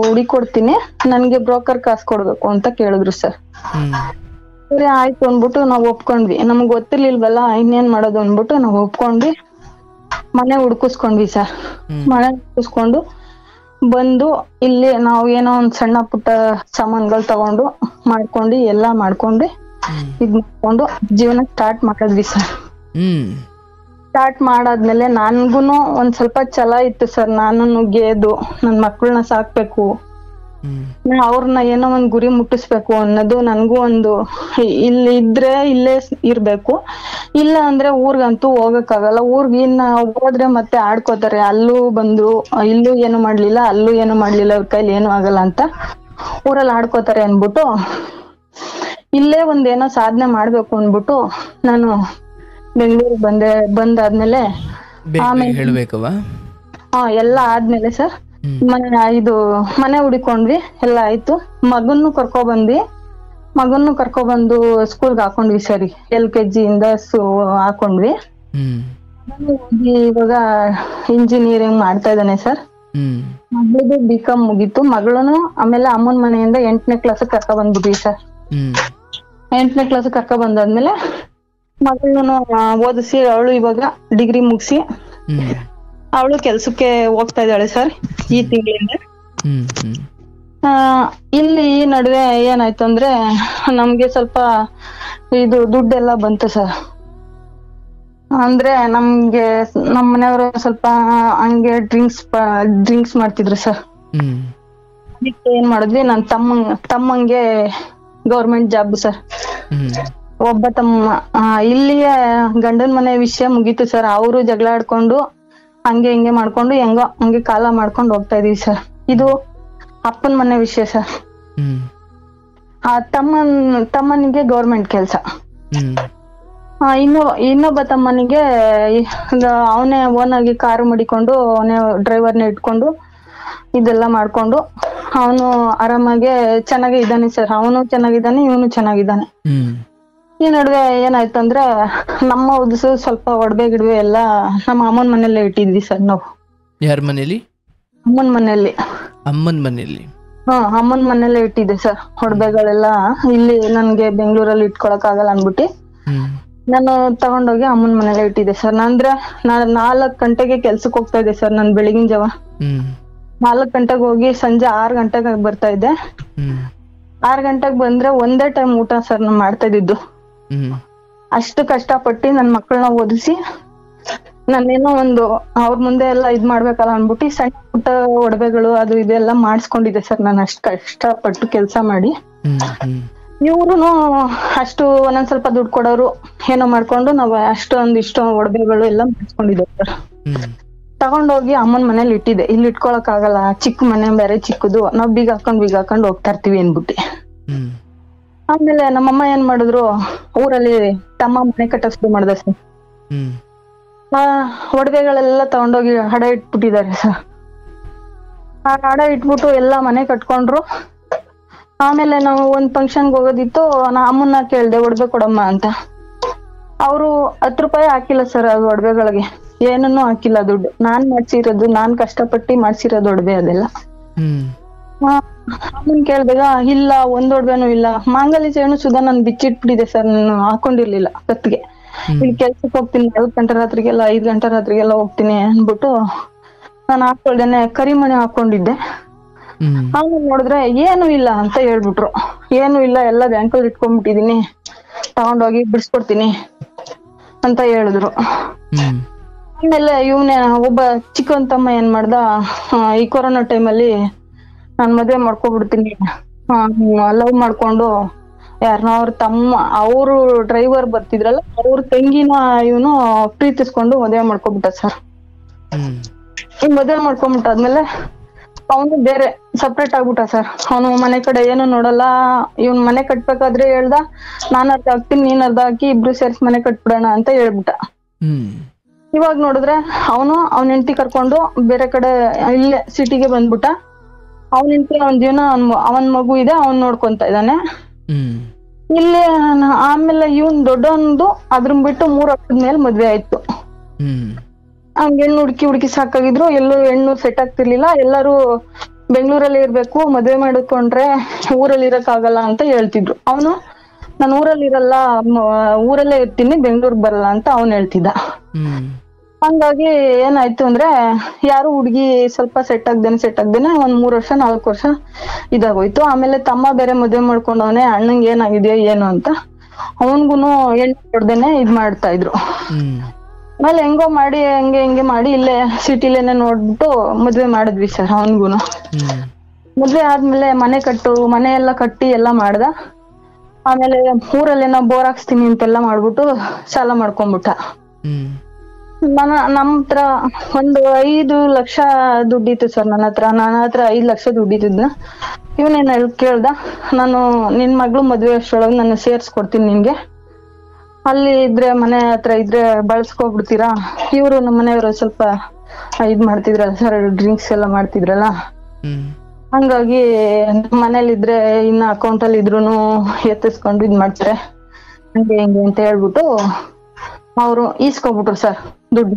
ಹುಡಿಕೊಡ್ತೀನಿ, ನನ್ಗೆ ಬ್ರೋಕರ್ ಕಾಸು ಕೊಡ್ಬೇಕು ಅಂತ ಕೇಳಿದ್ರು ಸರ್. ಸರಿ ಆಯ್ತು ಅಂದ್ಬಿಟ್ಟು ನಾವ್ ಒಪ್ಕೊಂಡ್ವಿ. ನಮ್ಗ್ ಗೊತ್ತಿರ್ಲಿಲ್ವಲ್ಲ ಇನ್ನೇನ್ ಮಾಡೋದು ಅಂದ್ಬಿಟ್ಟು ನಾವ್ ಒಪ್ಕೊಂಡ್ವಿ. ಮನೆ ಹುಡ್ಕಿಸ್ಕೊಂಡ್ವಿ ಸರ್. ಮನೆ ಹುಡ್ಕಿಸ್ಕೊಂಡು ಬಂದು ಇಲ್ಲಿ ನಾವು ಏನೋ ಒಂದ್ ಸಣ್ಣ ಪುಟ್ಟ ಸಾಮಾನ್ಗಳು ತಗೊಂಡು ಮಾಡ್ಕೊಂಡು ಎಲ್ಲಾ ಮಾಡ್ಕೊಂಡು ಇದ್ ಮಾಡ್ಕೊಂಡು ಜೀವನ ಸ್ಟಾರ್ಟ್ ಮಾಡಿದ್ವಿ ಸರ್. ಸ್ಟಾರ್ಟ್ ಮಾಡಾದ್ಮೇಲೆ ನನ್ಗುನು ಒಂದ್ ಸ್ವಲ್ಪ ಛಲ ಇತ್ತು ಸರ್. ನಾನು ಗೆದ್ದು ನನ್ ಮಕ್ಕಳನ್ನ ಸಾಕ್ಬೇಕು, ಅವ್ರನ್ನ ಏನೋ ಒಂದ್ ಗುರಿ ಮುಟ್ಟಿಸ್ಬೇಕು ಅನ್ನೋದು ನನ್ಗೂ ಒಂದು. ಇಲ್ಲಿ ಇದ್ರೆ ಇಲ್ಲೇ ಇರ್ಬೇಕು, ಇಲ್ಲ ಅಂದ್ರೆ ಊರ್ಗಂತೂ ಹೋಗಕ್ಕಾಗಲ್ಲ. ಊರ್ಗ್ ಇನ್ನ ಹೋದ್ರೆ ಮತ್ತೆ ಆಡ್ಕೋತಾರೆ, ಅಲ್ಲೂ ಬಂದ್ರು ಇಲ್ಲೂ ಏನು ಮಾಡ್ಲಿಲ್ಲ ಅಲ್ಲೂ ಏನು ಮಾಡ್ಲಿಲ್ಲ, ಅವ್ರ ಕೈಲಿ ಏನು ಆಗಲ್ಲ ಅಂತ ಊರಲ್ಲಿ ಆಡ್ಕೋತಾರೆ ಅನ್ಬಿಟ್ಟು ಇಲ್ಲೇ ಒಂದೇನೋ ಸಾಧನೆ ಮಾಡ್ಬೇಕು ಅನ್ಬಿಟ್ಟು ನಾನು ಬೆಂಗಳೂರಿಗೆ ಬಂದಾದ್ಮೇಲೆ ಆಮೇಲೆ ಹೇಳ್ಬೇಕವಾ ಎಲ್ಲ ಆದ್ಮೇಲೆ ಸರ್ ಮನೆ ಹುಡಿಕೊಂಡ್ವಿ, ಎಲ್ಲ ಆಯ್ತು. ಮಗನ್ನು ಕರ್ಕೊಬಂದು ಸ್ಕೂಲ್ಗೆ ಹಾಕೊಂಡ್ವಿ ಸರಿ. LKG ಇಂದ ಹಾಕೊಂಡ್ವಿ. ಇವಾಗ ಇಂಜಿನಿಯರಿಂಗ್ ಮಾಡ್ತಾ ಇದ್ದಾನೆ ಸರ್. ಮಗಳದು BCom ಮುಗೀತು. ಮಗಳನ್ನು ಆಮೇಲೆ ಅಮ್ಮನ ಮನೆಯಿಂದ 8ನೇ ಕ್ಲಾಸ್ ಕರ್ಕೊ ಬಂದ್ಬಿಟ್ವಿ ಸರ್. 8ನೇ ಕ್ಲಾಸ್ ಕರ್ಕೊ ಬಂದಾದ್ಮೇಲೆ ಮಗಳನ್ನ ಓದಿಸಿ ಅವಳು ಇವಾಗ ಡಿಗ್ರಿ ಮುಗಿಸಿ ಅವಳು ಕೆಲ್ಸಕ್ಕೆ ಹೋಗ್ತಾ ಇದ್ದಾಳೆ ಸರ್ ಈ ತಿಂಗಳಿಂದ. ಇಲ್ಲಿ ಈ ನಡುವೆ ಏನಾಯ್ತು ಅಂದ್ರೆ ನಮ್ಗೆ ಸ್ವಲ್ಪ ಇದು ದುಡ್ಡೆಲ್ಲ ಬಂತು ಸರ್. ಅಂದ್ರೆ ನಮ್ಗೆ ನಮ್ಮ ಮನೆಯವರು ಸ್ವಲ್ಪ ಹಂಗೆ ಡ್ರಿಂಕ್ಸ್ ಮಾಡ್ತಿದ್ರು ಸರ್. ಅದಕ್ಕೆ ಏನ್ ಮಾಡಿದ್ವಿ, ನನ್ ತಮ್ಮಂಗೆ ಗೌರ್ಮೆಂಟ್ ಜಾಬ್ ಸರ್. ಒಬ್ಬ ತಮ್ಮ ಇಲ್ಲಿಯ ಗಂಡನ ಮನೆ ವಿಷಯ ಮುಗೀತು ಸರ್. ಅವರು ಜಗಳ ಆಡ್ಕೊಂಡು ಹಂಗೆ ಹಿಂಗೆ ಮಾಡ್ಕೊಂಡು ಹೆಂಗೋ ಹಂಗೆ ಕಾಲ ಮಾಡ್ಕೊಂಡು ಹೋಗ್ತಾ ಇದೀವಿ ಸರ್. ಇದು ಅಪ್ಪನ ಮನೆ ವಿಷಯ ಸರ್. ಆ ತಮ್ಮನಿಗೆ ಗೌರ್ಮೆಂಟ್ ಕೆಲ್ಸ. ಇನ್ನೊಬ್ಬ ತಮ್ಮನಿಗೆ ಅವನೇ ಓನ್ ಆಗಿ ಕಾರು ಮಡಿಕೊಂಡು ಅವನೇ ಡ್ರೈವರ್ನ ಇಟ್ಕೊಂಡು ಇದೆಲ್ಲ ಮಾಡ್ಕೊಂಡು ಅವನು ಆರಾಮಾಗೆ ಚೆನ್ನಾಗೇ ಇದ್ದಾನೆ ಸರ್. ಅವನು ಚೆನ್ನಾಗಿದ್ದಾನೆ, ಇವನು ಚೆನ್ನಾಗಿದ್ದಾನೆ. ಈ ನಡುವೆ ಏನಾಯ್ತಂದ್ರೆ ನಮ್ಮ ಉದ್ಸು ಸ್ವಲ್ಪ ಒಡವೆ ಗಿಡವೆ ಎಲ್ಲ ನಮ್ಮ ಅಮ್ಮನ ಮನೆಯಲ್ಲೇ ಇಟ್ಟಿದ್ವಿ ಸರ್ ನಾವು. ಯಾರ ಮನೇಲಿ? ಅಮ್ಮನ ಮನೆಯಲ್ಲಿ. ಅಮ್ಮನ ಮನೆಯಲ್ಲೇ ಇಟ್ಟಿದ್ದೆ ಸರ್. ಒಡವೆಗಳೆಲ್ಲ ಇಲ್ಲಿ ನನ್ಗೆ ಬೆಂಗಳೂರಲ್ಲಿ ಇಟ್ಕೊಳಕ್ ಆಗಲ್ಲ ಅನ್ಬಿಟ್ಟು ನಾನು ತಗೊಂಡೋಗಿ ಅಮ್ಮನ ಮನೆಯಲ್ಲೇ ಇಟ್ಟಿದ್ದೆ ಸರ್. ನಾನು 4 ಗಂಟೆಗೆ ಕೆಲ್ಸಕ್ಕೆ ಹೋಗ್ತಾ ಇದ್ದೆ ಸರ್. ನಾನು ಬೆಳಗಿನ ಜಾವ 4 ಗಂಟೆಗೆ ಹೋಗಿ ಸಂಜೆ 6 ಗಂಟೆಗೆ ಬರ್ತಾ ಇದ್ದೆ. 6 ಗಂಟೆಗೆ ಬಂದ್ರೆ ಒಂದೇ ಟೈಮ್ ಊಟ ಸರ್ ನಾನು ಮಾಡ್ತಾ ಇದ್ದಿದ್ದು. ಅಷ್ಟು ಕಷ್ಟಪಟ್ಟು ನನ್ ಮಕ್ಕಳನ್ನ ಓದಿಸಿ ನಾನೇನೋ ಒಂದು ಅವ್ರ ಮುಂದೆ ಎಲ್ಲ ಇದ್ ಮಾಡ್ಬೇಕಲ್ಲ ಅನ್ಬಿಟ್ಟು ಸಣ್ಣ ಪುಟ್ಟ ಒಡವೆಗಳು ಅದು ಇದೆಲ್ಲ ಮಾಡಿಸ್ಕೊಂಡಿದ್ದೆ ಸರ್. ನಾನು ಅಷ್ಟು ಕಷ್ಟಪಟ್ಟು ಕೆಲ್ಸ ಮಾಡಿ ಇವ್ರುನು ಅಷ್ಟು ಒಂದೊಂದ್ ಸ್ವಲ್ಪ ದುಡ್ಡು ಕೊಡೋರು ಏನೋ ಮಾಡ್ಕೊಂಡು ನಾವು ಇಷ್ಟು ಒಡವೆಗಳು ಎಲ್ಲ ಮಾಡಿಸ್ಕೊಂಡಿದ್ದೆ ಸರ್. ತಗೊಂಡೋಗಿ ಅಮ್ಮನ ಮನೇಲಿ ಇಟ್ಟಿದ್ದೆ. ಇಲ್ಲಿ ಇಟ್ಕೊಳಕ್ ಆಗಲ್ಲ, ಚಿಕ್ಕ ಮನೆ ಬೇರೆ ಚಿಕ್ಕದು, ನಾವ್ ಬೀಗ ಹಾಕೊಂಡ್ ಹೋಗ್ತಾ ಇರ್ತೀವಿ ಅನ್ಬಿಟ್ಟು. ಆಮೇಲೆ ನಮ್ಮಮ್ಮ ಏನ್ ಮಾಡಿದ್ರು, ಊರಲ್ಲಿ ತಮ್ಮ ಮನೆ ಕಟ್ಟಕ್ ಶುರು ಮಾಡ್ದ ಸರ್. ಒಡವೆಗಳೆಲ್ಲ ತಗೊಂಡೋಗಿ ಹಡ ಇಟ್ಬಿಟ್ಟಿದ್ದಾರೆ ಸರ್. ಆ ಹಡ ಇಟ್ಬಿಟ್ಟು ಎಲ್ಲಾ ಮನೆ ಕಟ್ಕೊಂಡ್ರು. ಆಮೇಲೆ ನಾವು ಒಂದ್ ಫಂಕ್ಷನ್ಗೆ ಹೋಗೋದಿತ್ತು. ನಾ ಅಮ್ಮನ್ನ ಕೇಳ್ದೆ ಒಡವೆ ಕೊಡಮ್ಮ ಅಂತ. ಅವರು 10 ರೂಪಾಯಿ ಹಾಕಿಲ್ಲ ಸರ್ ಅದು ಒಡವೆಗಳಿಗೆ, ಏನನ್ನೂ ಹಾಕಿಲ್ಲ ದುಡ್ಡು. ನಾನ್ ಮಾಡ್ಸಿರೋದು, ನಾನ್ ಕಷ್ಟಪಟ್ಟು ಮಾಡ್ಸಿರೋದು ಒಡವೆ ಅದೆಲ್ಲ. ಅಮ್ಮನ್ ಕೇಳ್ದಾಗ ಇಲ್ಲ ಒಂದ್ ಒಡವೆನೂ ಇಲ್ಲ. ಮಾಂಗಲ್ಯ ಚೈನು ಸುಧಾ ನಾನು ಬಿಚ್ಚಿಟ್ಬಿಟ್ಟಿದೆ ಸರ್, ನಾನು ಹಾಕೊಂಡಿರ್ಲಿಲ್ಲ ಕತ್ತಿಗೆ. ಇಲ್ಲಿ ಕೆಲ್ಸಕ್ಕೆ ಹೋಗ್ತೀನಿ 4 ಗಂಟೆ ರಾತ್ರಿಗೆಲ್ಲ 5 ಗಂಟೆ ರಾತ್ರಿಗೆಲ್ಲ ಹೋಗ್ತೀನಿ ಅನ್ಬಿಟ್ಟು ನಾನು ಹಾಕೊಳ್ದೇನೆ ಕರಿಮಣಿ ಹಾಕೊಂಡಿದ್ದೆ. ಆಮೇಲೆ ನೋಡಿದ್ರೆ ಏನು ಇಲ್ಲ ಅಂತ ಹೇಳ್ಬಿಟ್ರು. ಏನು ಇಲ್ಲ, ಎಲ್ಲ ಬ್ಯಾಂಕಲ್ಲಿ ಇಟ್ಕೊಂಡ್ಬಿಟ್ಟಿದೀನಿ, ತಗೊಂಡೋಗಿ ಬಿಡಿಸ್ಕೊಡ್ತೀನಿ ಅಂತ ಹೇಳಿದ್ರು. ಆಮೇಲೆ ಇವನೇ ಒಬ್ಬ ಚಿಕ್ಕನ್ ತಮ್ಮ ಏನ್ ಮಾಡ್ದ, ಈ ಕೊರೋನಾ ಟೈಮಲ್ಲಿ ನಾನ್ ಮದ್ವೆ ಮಾಡ್ಕೊಬಿಡ್ತೀನಿ, ಲವ್ ಮಾಡ್ಕೊಂಡು ಯಾರನ್ನ ಅವ್ರ ತಮ್ಮ, ಅವರು ಡ್ರೈವರ್ ಬರ್ತಿದ್ರಲ್ಲ ಅವ್ರ ತಂಗಿನ ಇವನು ಪ್ರೀತಿಸ್ಕೊಂಡು ಮದ್ವೆ ಮಾಡ್ಕೊಬಿಟ್ಟ ಸರ್. ಈ ಮದ್ವೆ ಮಾಡ್ಕೊಂಬಿಟ್ಟಾದ್ಮೇಲೆ ಅವನು ಬೇರೆ ಸಪ್ರೇಟ್ ಆಗ್ಬಿಟ್ಟ ಸರ್. ಅವನು ಮನೆ ಕಡೆ ಏನು ನೋಡಲ್ಲ. ಇವ್ನ್ ಮನೆ ಕಟ್ಬೇಕಾದ್ರೆ ಹೇಳ್ದ, ನಾನ್ ಅರ್ಧ ಹಾಕ್ತೀನಿ ನೀನ್ ಅರ್ಧ ಹಾಕಿ ಇಬ್ರು ಸೇರ್ಸಿ ಮನೆ ಕಟ್ಬಿಡೋಣ ಅಂತ ಹೇಳ್ಬಿಟ್ಟ. ಇವಾಗ ನೋಡಿದ್ರೆ ಅವನ ಹೆಂಡತಿ ಕರ್ಕೊಂಡು ಬೇರೆ ಕಡೆ ಇಲ್ಲೇ ಸಿಟಿಗೆ ಬಂದ್ಬಿಟ್ಟ. ಅವನ ಹೆಂಡತಿ ಅವನ್ ಜೀವನ, ಅವನ್ ಮಗು ಇದೆ, ಅವನ್ ನೋಡ್ಕೊಂತ ಇದ್ದಾನೆ ಇಲ್ಲಿ. ಆಮೇಲೆ ಇವನ್ ದೊಡ್ಡವನ್ದು ಅದ್ರನ್ ಬಿಟ್ಟು 3 ವರ್ಷದ ಮೇಲೆ ಮದ್ವೆ ಆಯ್ತು. ಹಂಗ ಹೆಣ್ಣು ಹುಡುಕಿ ಸಾಕಾಗಿದ್ರು. ಎಲ್ಲೂ ಹೆಣ್ಣು ಸೆಟ್ ಆಗ್ತಿರ್ಲಿಲ್ಲ. ಎಲ್ಲರೂ ಬೆಂಗಳೂರಲ್ಲಿ ಇರ್ಬೇಕು, ಮದ್ವೆ ಮಾಡಿಕೊಂಡ್ರೆ ಊರಲ್ಲಿ ಇರಕ್ ಆಗಲ್ಲ ಅಂತ ಹೇಳ್ತಿದ್ರು. ಅವನು ನಾನು ಊರಲ್ಲಿ ಇರಲ್ಲ, ಊರಲ್ಲೇ ಇರ್ತೀನಿ, ಬೆಂಗಳೂರಿಗೆ ಬರಲ್ಲ ಅಂತ ಅವನ್ ಹೇಳ್ತಿದ್ದ. ಹಂಗಾಗಿ ಏನಾಯ್ತು ಅಂದ್ರೆ ಯಾರು ಹುಡ್ಗಿ ಸ್ವಲ್ಪ ಸೆಟ್ ಆಗ್ದೇನೆ ಒಂದ್ 3 ವರ್ಷ 4 ವರ್ಷ ಇದಾಗೋಯ್ತು. ಆಮೇಲೆ ತಮ್ಮ ಬೇರೆ ಮದ್ವೆ ಮಾಡ್ಕೊಂಡವನೆ, ಅಣ್ಣಂಗೆ ಏನಾಗಿದೆಯೋ ಏನು ಅಂತ ಅವನ್ಗುನು ಹೆಣ್ಣು ಕೊಡ್ದೇನೆ ಇದ್ ಮಾಡ್ತಾ ಇದ್ರು. ಆಮೇಲೆ ಹೆಂಗೋ ಮಾಡಿ ಹಿಂಗೆ ಮಾಡಿ ಇಲ್ಲೇ ಸಿಟಿಲೇನೆ ನೋಡ್ಬಿಟ್ಟು ಮದ್ವೆ ಮಾಡಿದ್ವಿ ಸರ್. ಅವನ್ಗುನು ಮದ್ವೆ ಆದ್ಮೇಲೆ ಮನೆ ಎಲ್ಲ ಕಟ್ಟಿ ಎಲ್ಲ ಮಾಡ್ದ. ಆಮೇಲೆ ಊರಲ್ಲೇನೋ ಬೋರ್ ಹಾಕ್ಸ್ತೀನಿ ಅಂತೆಲ್ಲ ಮಾಡ್ಬಿಟ್ಟು ಸಾಲ ಮಾಡ್ಕೊಂಡ್ಬಿಟ್ಟ. ನಮ್ಮ ಹತ್ರ ಒಂದು 5 ಲಕ್ಷ ದುಡ್ಡಿತ್ತು ಸರ್. ನನ್ನ ಹತ್ರ 5 ಲಕ್ಷ ದುಡ್ಡಿದ್ದ. ಇವನೇನ ಕೇಳ್ದ, ನಾನು ನಿನ್ ಮಗಳು ಮದ್ವೆ ಅಷ್ಟರೊಳಗೆ ನಾನು ಸೇರ್ಸ್ಕೊಡ್ತೀನಿ ನಿನ್ಗೆ, ಅಲ್ಲಿ ಇದ್ರೆ ಮನೆ ಹತ್ರ ಇದ್ರೆ ಬಳಸ್ಕೊಬಿಡ್ತೀರಾ. ಇವ್ರು ನಮ್ಮ ಮನೆಯವರು ಸ್ವಲ್ಪ ಇದ್ ಮಾಡ್ತಿದ್ರಲ್ಲ ಸರ್, ಡ್ರಿಂಕ್ಸ್ ಎಲ್ಲ ಮಾಡ್ತಿದ್ರಲ್ಲ, ಹಂಗಾಗಿ ಮನೇಲಿ ಇದ್ರೆ ಇನ್ನ ಅಕೌಂಟ್ ಅಲ್ಲಿ ಇದ್ರುನು ಎತ್ತಿಸ್ಕೊಂಡು ಇದ್ ಮಾಡ್ತಾರೆ ಹಂಗೆ ಹಿಂಗೆ ಅಂತ ಹೇಳ್ಬಿಟ್ಟು ಅವ್ರು ಈಸ್ಕೊಬಿಟ್ರು ಸರ್ ದುಡ್ಡು.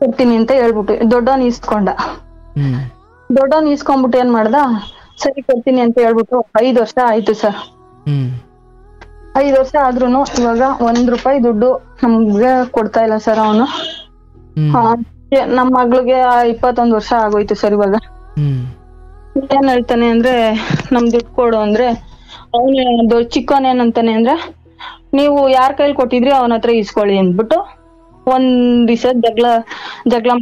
ಕೊಡ್ತೀನಿ ಅಂತ ಹೇಳ್ಬಿಟ್ಟು ದೊಡ್ಡವನ್ ಈಸ್ಕೊಂಡ್ಬಿಟ್ಟು ಏನ್ ಮಾಡ್ದ, ಸರಿ ಕೊಡ್ತೀನಿ ಅಂತ ಹೇಳ್ಬಿಟ್ಟು 5 ವರ್ಷ ಆಯ್ತು ಸರ್. 5 ವರ್ಷ ಆದ್ರೂನು ಇವಾಗ 1 ರೂಪಾಯಿ ದುಡ್ಡು ನಮ್ಗೆ ಕೊಡ್ತಾ ಇಲ್ಲ ಸರ್ ಅವನು. ನಮ್ ಮಗ್ಳಿಗೆ 21 ವರ್ಷ ಆಗೋಯ್ತು ಸರ್. ಇವಾಗ ಏನ್ ಹೇಳ್ತಾನೆ ಅಂದ್ರೆ, ನಮ್ ದುಡ್ಡು ಕೊಡು ಅಂದ್ರೆ ಅವನು ಚಿಕ್ಕವನ್ ಏನಂತಾನೆ ಅಂದ್ರೆ, ನೀವು ಯಾರ್ ಕೈಲಿ ಕೊಟ್ಟಿದ್ರಿ ಅವನ ಹತ್ರ ಇಸ್ಕೊಳ್ಳಿ ಅಂದ್ಬಿಟ್ಟು ಒಂದ್ ದಿವಸ ಜಗಳ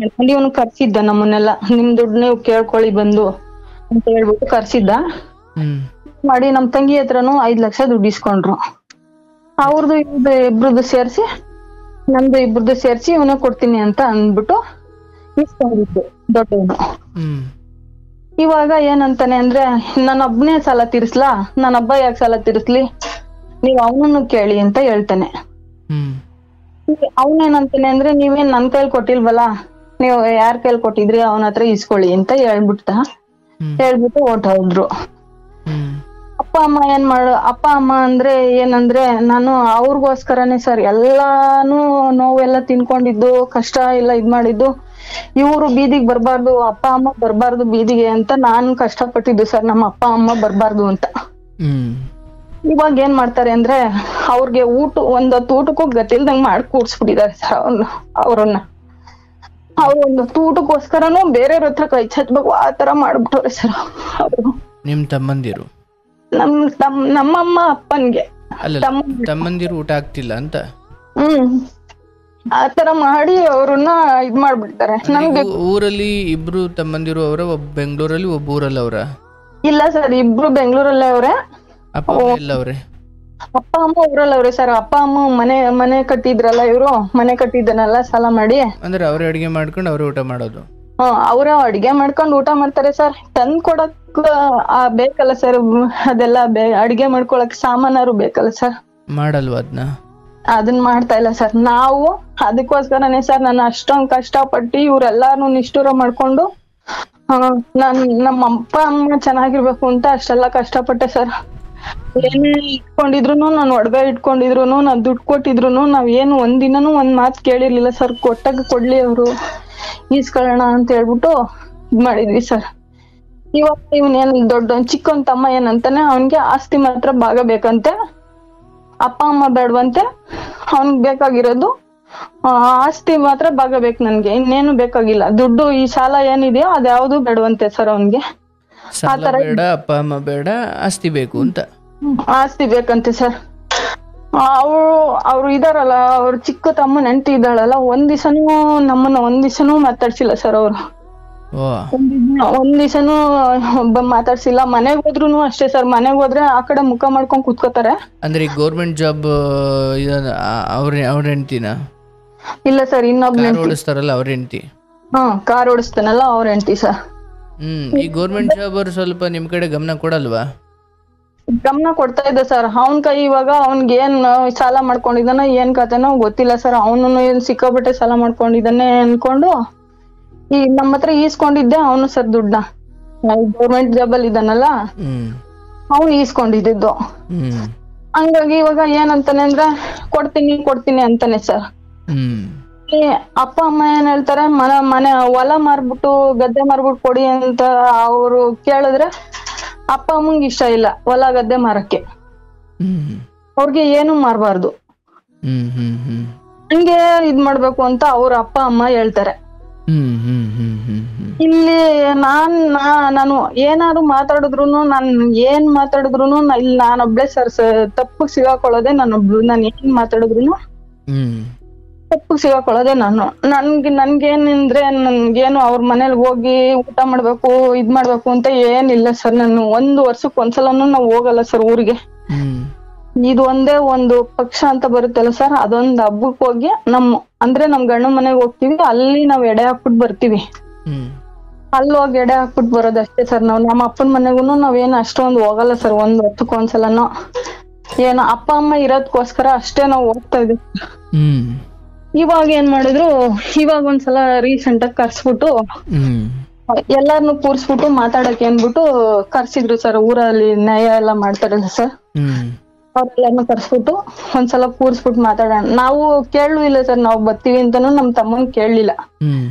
ಮಾಡ್ಕೊಂಡು ಇವನು ಕರ್ಸಿದ್ದ ನಮ್ಮನ್ನೆಲ್ಲ, ನಿಮ್ ದುಡ್ಡು ನೀವು ಕೇಳ್ಕೊಳ್ಳಿ ಬಂದು ಅಂತ ಹೇಳ್ಬಿಟ್ಟು ಕರ್ಸಿದ್ದ. ಮಾಡಿ ನಮ್ ತಂಗಿ ಹತ್ರನು 5 ಲಕ್ಷ ದುಡ್ಡು ಇಸ್ಕೊಂಡ್ರು. ಅವ್ರದ್ದು ಇಬ್ರದ್ದು ಸೇರ್ಸಿ ನಮ್ದು ಇಬ್ರದ್ದು ಸೇರ್ಸಿ ಇವನೇ ಕೊಡ್ತೀನಿ ಅಂತ ಅಂದ್ಬಿಟ್ಟು ಇಸ್ಕೊಂಡಿದ್ದು ದೊಡ್ಡವನು. ಇವಾಗ ಏನಂತಾನೆ ಅಂದ್ರೆ, ನಾನೊಬ್ನೇ ಸಾಲ ತೀರ್ಸ್ಲಾ, ನಾನೊಬ್ಬ ಯಾಕೆ ಸಾಲ ತೀರ್ಸ್ಲಿ, ನೀವ್ ಅವನನ್ನು ಕೇಳಿ ಅಂತ ಹೇಳ್ತಾನೆ. ಅವನೇನಂತಾನೆ ಅಂದ್ರೆ, ನೀವೇನ್ ನನ್ ಕೈಲಿ ಕೊಟ್ಟಿಲ್ವಲ್ಲ, ನೀವು ಯಾರ್ ಕೈಲಿ ಕೊಟ್ಟಿದ್ರಿ ಅವನ ಹತ್ರ ಇಸ್ಕೊಳ್ಳಿ ಅಂತ ಹೇಳ್ಬಿಟ್ಟು ಹೊರ್ಟೋದ್ರು. ಅಪ್ಪ ಅಮ್ಮ ಅಂದ್ರೆ ಏನಂದ್ರೆ, ನಾನು ಅವ್ರಿಗೋಸ್ಕರನೇ ಸರ್ ಎಲ್ಲಾನು ನೋವೆಲ್ಲ ತಿನ್ಕೊಂಡಿದ್ದು, ಕಷ್ಟ ಎಲ್ಲ ಇದ್ ಮಾಡಿದ್ದು. ಇವ್ರು ಬೀದಿಗೆ ಬರ್ಬಾರ್ದು, ಅಪ್ಪ ಅಮ್ಮ ಬರ್ಬಾರ್ದು ಬೀದಿಗೆ ಅಂತ ನಾನು ಕಷ್ಟಪಟ್ಟಿದ್ದು ಸರ್, ನಮ್ಮ ಅಪ್ಪ ಅಮ್ಮ ಬರ್ಬಾರ್ದು ಅಂತ. ಇವಾಗ ಏನ್ ಮಾಡ್ತಾರೆ ಅಂದ್ರೆ, ಅವ್ರಿಗೆ ಒಂದೊತ್ತು ಊಟಕ್ಕೂ ಗತಿಲ್ದಂಗ್ ಮಾಡಿ ಕೂಡ್ಸ್ಬಿಟ್ಟಿದ್ದಾರೆ ಸರ್ ಅವ್ರನ್ನ. ಒಂದೊತ್ತು ಊಟಕ್ಕೋಸ್ಕರನು ಬೇರೆಯವ್ರ ಹತ್ರ ಕೈ ಚಾಚ್ಬೇಕು ಆ ತರ ಮಾಡ್ಬಿಟ್ಟವ್ರೆ ಸರ್ ಅವರು. ನಿಮ್ ತಮ್ಮಂದಿರು? ನಮ್ಮಮ್ಮ ಅಪ್ಪನ್ಗೆ ತಮ್ಮಂದಿರು ಊಟ ಆಗ್ತಿಲ್ಲ ಅಂತ ಆತರ ಮಾಡಿ ಅವ್ರನ್ನ ಇದ್ ಮಾಡ್ಬಿಡ್ತಾರೆ. ನಮ್ಗೆ ಊರಲ್ಲಿ ಇಬ್ರು ತಮ್ಮಂದಿರು ಅವ್ರ, ಒಬ್ಬ ಬೆಂಗಳೂರಲ್ಲಿ ಒಬ್ಬ ಊರಲ್ಲಿ ಅವ್ರ? ಇಲ್ಲ ಸರ್, ಇಬ್ರು ಬೆಂಗಳೂರಲ್ಲೇ ಅವ್ರೆ. ಅಪ್ಪ ಅಮ್ಮ ಊರಲ್ಲವ್ರೆ ಸರ್. ಅಪ್ಪ ಅಮ್ಮ ಮನೆ ಕಟ್ಟಿದ್ರಲ್ಲ, ಇವ್ರು ಮನೆ ಕಟ್ಟಿದ್ದನ್ನೆಲ್ಲ ಸಾಲ ಮಾಡಿ. ಅಂದ್ರೆ ಅವ್ರೇ ಅಡಿಗೆ ಮಾಡ್ಕೊಂಡು ಅವ್ರೇ ಊಟ ಮಾಡೋದು? ಅವ್ರ ಅಡಿಗೆ ಮಾಡ್ಕೊಂಡು ಊಟ ಮಾಡ್ತಾರೆ ಸರ್. ತಂದ್ ಕೊಡಕ್ ಬೇಕಲ್ಲ ಸರ್, ಅದೆಲ್ಲ ಅಡಿಗೆ ಮಾಡ್ಕೊಳಕ್ ಸಾಮಾನಾರು ಬೇಕಲ್ಲ ಸರ್. ಮಾಡಲ್ವಾ ಅದನ್ನ ಮಾಡ್ತಾ ಇಲ್ಲ ಸರ್ ನಾವು. ಅದಕ್ಕೋಸ್ಕರನೇ ಸರ್ ನಾನು ಅಷ್ಟೊಂದ್ ಕಷ್ಟಪಟ್ಟು ಇವ್ರೆಲ್ಲಾರು ನಿಷ್ಠೂರ ಮಾಡ್ಕೊಂಡು ನಮ್ಮ ಅಪ್ಪ ಅಮ್ಮ ಚೆನ್ನಾಗಿರ್ಬೇಕು ಅಂತ ಅಷ್ಟೆಲ್ಲ ಕಷ್ಟಪಟ್ಟೆ ಸರ್. ಏನೇ ಇಟ್ಕೊಂಡಿದ್ರು, ನಾನು ಒಡವೆ ಇಟ್ಕೊಂಡಿದ್ರು, ನಾನ್ ದುಡ್ಡು ಕೊಟ್ಟಿದ್ರು, ನಾವ್ ಏನು ಒಂದಿನನೂ ಒಂದ್ ಮಾತ್ ಕೇಳಿರ್ಲಿಲ್ಲ ಸರ್. ಕೊಟ್ಟಾಗ ಕೊಡ್ಲಿ ಅವ್ರು, ಈಸ್ಕೊಳ್ಳೋಣ ಅಂತ ಹೇಳ್ಬಿಟ್ಟು ಇದ್ ಮಾಡಿದ್ವಿ ಸರ್. ಇವಾಗ ಇವನ್ ಚಿಕ್ಕವನ್ ತಮ್ಮ ಏನಂತಾನೆ, ಅವನ್ಗೆ ಆಸ್ತಿ ಮಾತ್ರ ಭಾಗ ಬೇಕಂತೆ, ಅಪ್ಪ ಅಮ್ಮ ಬೇಡವಂತೆ. ಅವನ್ಗ್ ಬೇಕಾಗಿರೋದು ಆಸ್ತಿ ಮಾತ್ರ ಭಾಗ ಬೇಕು, ನನ್ಗೆ ಇನ್ನೇನು ಬೇಕಾಗಿಲ್ಲ. ದುಡ್ಡು ಈ ಸಾಲ ಏನಿದೆಯೋ ಅದ್ಯಾವ್ದು ಬೇಡವಂತೆ ಸರ್ ಅವನ್ಗೆ. ಆತರ ಅಪ್ಪ ಅಮ್ಮ ಬೇಡ, ಆಸ್ತಿ ಬೇಕು ಅಂತ. ಆಸ್ತಿ ಬೇಕಂತೆ ಸರ್. ಅವ್ರು ಇದಾರಲ್ಲ, ಅವ್ರ ಚಿಕ್ಕ ತಮ್ಮನ ಹೆಂಡತಿ ಇದ್ದಾಳಲ್ಲ, ಒಂದ್ ದಿವಸನೂ ಮಾತಾಡ್ಸಿಲ್ಲ ಸರ್ ಅವ್ರು. ಒಂದ್ ದಿವಸನೂ ಮಾತಾಡ್ಸಿಲ್ಲ. ಮನೆಗ್ ಹೋದ್ರು ಅಷ್ಟೇ ಸರ್, ಮನೆಗ್ ಹೋದ್ರೆ ಆ ಕಡೆ ಮುಖ ಮಾಡ್ಕೊಂಡ್ ಕೂತ್ಕೋತಾರೆ. ಅಂದ್ರೆ ಗೌರ್ಮೆಂಟ್ ಜಾಬ್ ಅವ್ರ ಹೆಂಡತಿನ? ಇಲ್ಲ ಸರ್, ಇನ್ನೊಬ್ಬ ಓಡಿಸ್ತಾರಲ್ಲ ಅವ್ರ ಹೆಂಡತಿ. ಕಾರ್ ಓಡಿಸ್ತಾನಲ್ಲ ಅವ್ರ ಹೆಂಡತಿ ಸರ್. ಈ ಗೌರ್ಮೆಂಟ್ ಜಾಬ್ ಅವ್ರು ಸ್ವಲ್ಪ ನಿಮ್ ಕಡೆ ಗಮನ ಕೊಡಲ್ವಾ? ಗಮನ ಕೊಡ್ತಾ ಇದ್ದ ಸರ್. ಅವನ್ ಕೈ ಇವಾಗ ಅವ್ನ್ಗೆ ಏನ್ ಸಾಲ ಮಾಡ್ಕೊಂಡಿದ್ದಾನ ಏನ್ ಕತೆನೋ ಗೊತ್ತಿಲ್ಲ ಸರ್. ಅವನು ಏನ್ ಸಿಕ್ಕಾಪಟ್ಟೆ ಸಾಲ ಮಾಡ್ಕೊಂಡಿದ್ದಾನೆ ಅನ್ಕೊಂಡು ಈ ನಮ್ಮ ಹತ್ರ ಈಸ್ಕೊಂಡಿದ್ದೆ ಅವನು ಸರ್ ದುಡ್ಡನ್ನ. ಗೌರ್ಮೆಂಟ್ ಜಾಬ್ ಅಲ್ಲಿ ಇದ್ದಾನಲ್ಲ, ಅವ್ನು ಈಸ್ಕೊಂಡಿದ್ದು. ಹಂಗಾಗಿ ಇವಾಗ ಏನಂತಾನೆ ಅಂದ್ರೆ, ಕೊಡ್ತೀನಿ ಅಂತಾನೆ ಸರ್. ಅಪ್ಪ ಅಮ್ಮ ಏನ್ ಹೇಳ್ತಾರೆ, ಹೊಲ ಮಾರ್ಬಿಟ್ಟು ಗದ್ದೆ ಮಾರ್ಬಿಟ್ಟು ಕೊಡಿ ಅಂತ ಅವ್ರು ಕೇಳಿದ್ರೆ ಅಪ್ಪ ಅಮ್ಮಂಗ್ ಇಷ್ಟ ಇಲ್ಲ ಹೊಲ ಗದ್ದೆ ಮಾರಕ್ಕೆ. ಅವ್ರಿಗೆ ಏನು ಮಾರ್ಬಾರ್ದು. ನನ್ಗೆ ಇದ್ ಮಾಡ್ಬೇಕು ಅಂತ ಅವ್ರ ಅಪ್ಪ ಅಮ್ಮ ಹೇಳ್ತಾರೆ. ಇಲ್ಲಿ ನಾನು ಏನಾದ್ರು ಮಾತಾಡಿದ್ರುನು ನಾನ್ ಏನ್ ಮಾತಾಡಿದ್ರುನು ಇಲ್ಲಿ ನಾನೊಬ್ಳೆ ಸರ್ ತಪ್ಪು ಸಿಗಾಕೊಳ್ಳೋದೆ ನಾನೊಬ್ಳು. ನಾನು ಏನ್ ಮಾತಾಡಿದ್ರುನು ತಪ್ಪು ಸಿಗಾಕೊಳ್ಳೋದೆ ನಾನು. ನನ್ಗೇನಂದ್ರೆ ನನ್ಗೇನು ಅವ್ರ ಮನೇಲಿ ಹೋಗಿ ಊಟ ಮಾಡ್ಬೇಕು ಇದ್ ಮಾಡ್ಬೇಕು ಅಂತ ಏನಿಲ್ಲ ಸರ್. ನಾನು 1 ವರ್ಷಕ್ಕೆ ಒಂದ್ಸಲನು ನಾವ್ ಹೋಗಲ್ಲ ಸರ್ ಊರಿಗೆ. ಇದು ಒಂದೇ ಒಂದು ಪಕ್ಷ ಅಂತ ಬರುತ್ತಲ್ಲ ಸರ್, ಅದೊಂದ್ ಹಬ್ಬಕ್ ಹೋಗಿ ಅಂದ್ರೆ ನಮ್ ಗಂಡ ಮನೆಗ್ ಹೋಗ್ತಿವಿ, ಅಲ್ಲಿ ನಾವ್ ಎಡೆ ಹಾಕ್ಬಿಟ್ಟು ಬರ್ತೀವಿ. ಅಲ್ಲಿ ಹೋಗಿ ಎಡೆ ಹಾಕ್ಬಿಟ್ಟು ಬರೋದಷ್ಟೇ ಸರ್. ನಾವ್ ನಮ್ಮ ಅಪ್ಪನ ಮನೆಗೂನು ನಾವೇನು ಅಷ್ಟೊಂದು ಹೋಗಲ್ಲ ಸರ್. 1 ವರ್ಷಕ್ಕೆ ಒಂದ್ಸಲನೋ ಏನೋ ಅಪ್ಪ ಅಮ್ಮ ಇರೋದಕ್ಕೋಸ್ಕರ ಅಷ್ಟೇ ನಾವ್ ಹೋಗ್ತಾ ಇದೀವಿ. ಇವಾಗ ಏನ್ ಮಾಡಿದ್ರು, ಇವಾಗ ಒಂದ್ಸಲ ರೀಸೆಂಟ್ ಆಗಿ ಕರ್ಸ್ಬಿಟ್ಟು ಎಲ್ಲಾರ್ನು ಕೂರ್ಸ್ಬಿಟ್ಟು ಮಾತಾಡಕ್ಕೆ ಅನ್ಬಿಟ್ಟು ಕರ್ಸಿದ್ರು ಸರ್. ಊರಲ್ಲಿ ನ್ಯಾಯ ಎಲ್ಲ ಮಾಡ್ತಾರಲ್ಲ ಸರ್, ಅವ್ರೆಲ್ಲಾರ್ನು ಕರ್ಸ್ಬಿಟ್ಟು ಒಂದ್ಸಲ ಕೂರ್ಸ್ಬಿಟ್ಟು ಮಾತಾಡೋಣ. ನಾವು ಕೇಳೂ ಇಲ್ಲ ಸರ್, ನಾವ್ ಬರ್ತೀವಿ ಅಂತಾನು ನಮ್ ತಮ್ಮನ್ ಕೇಳಲಿಲ್ಲ.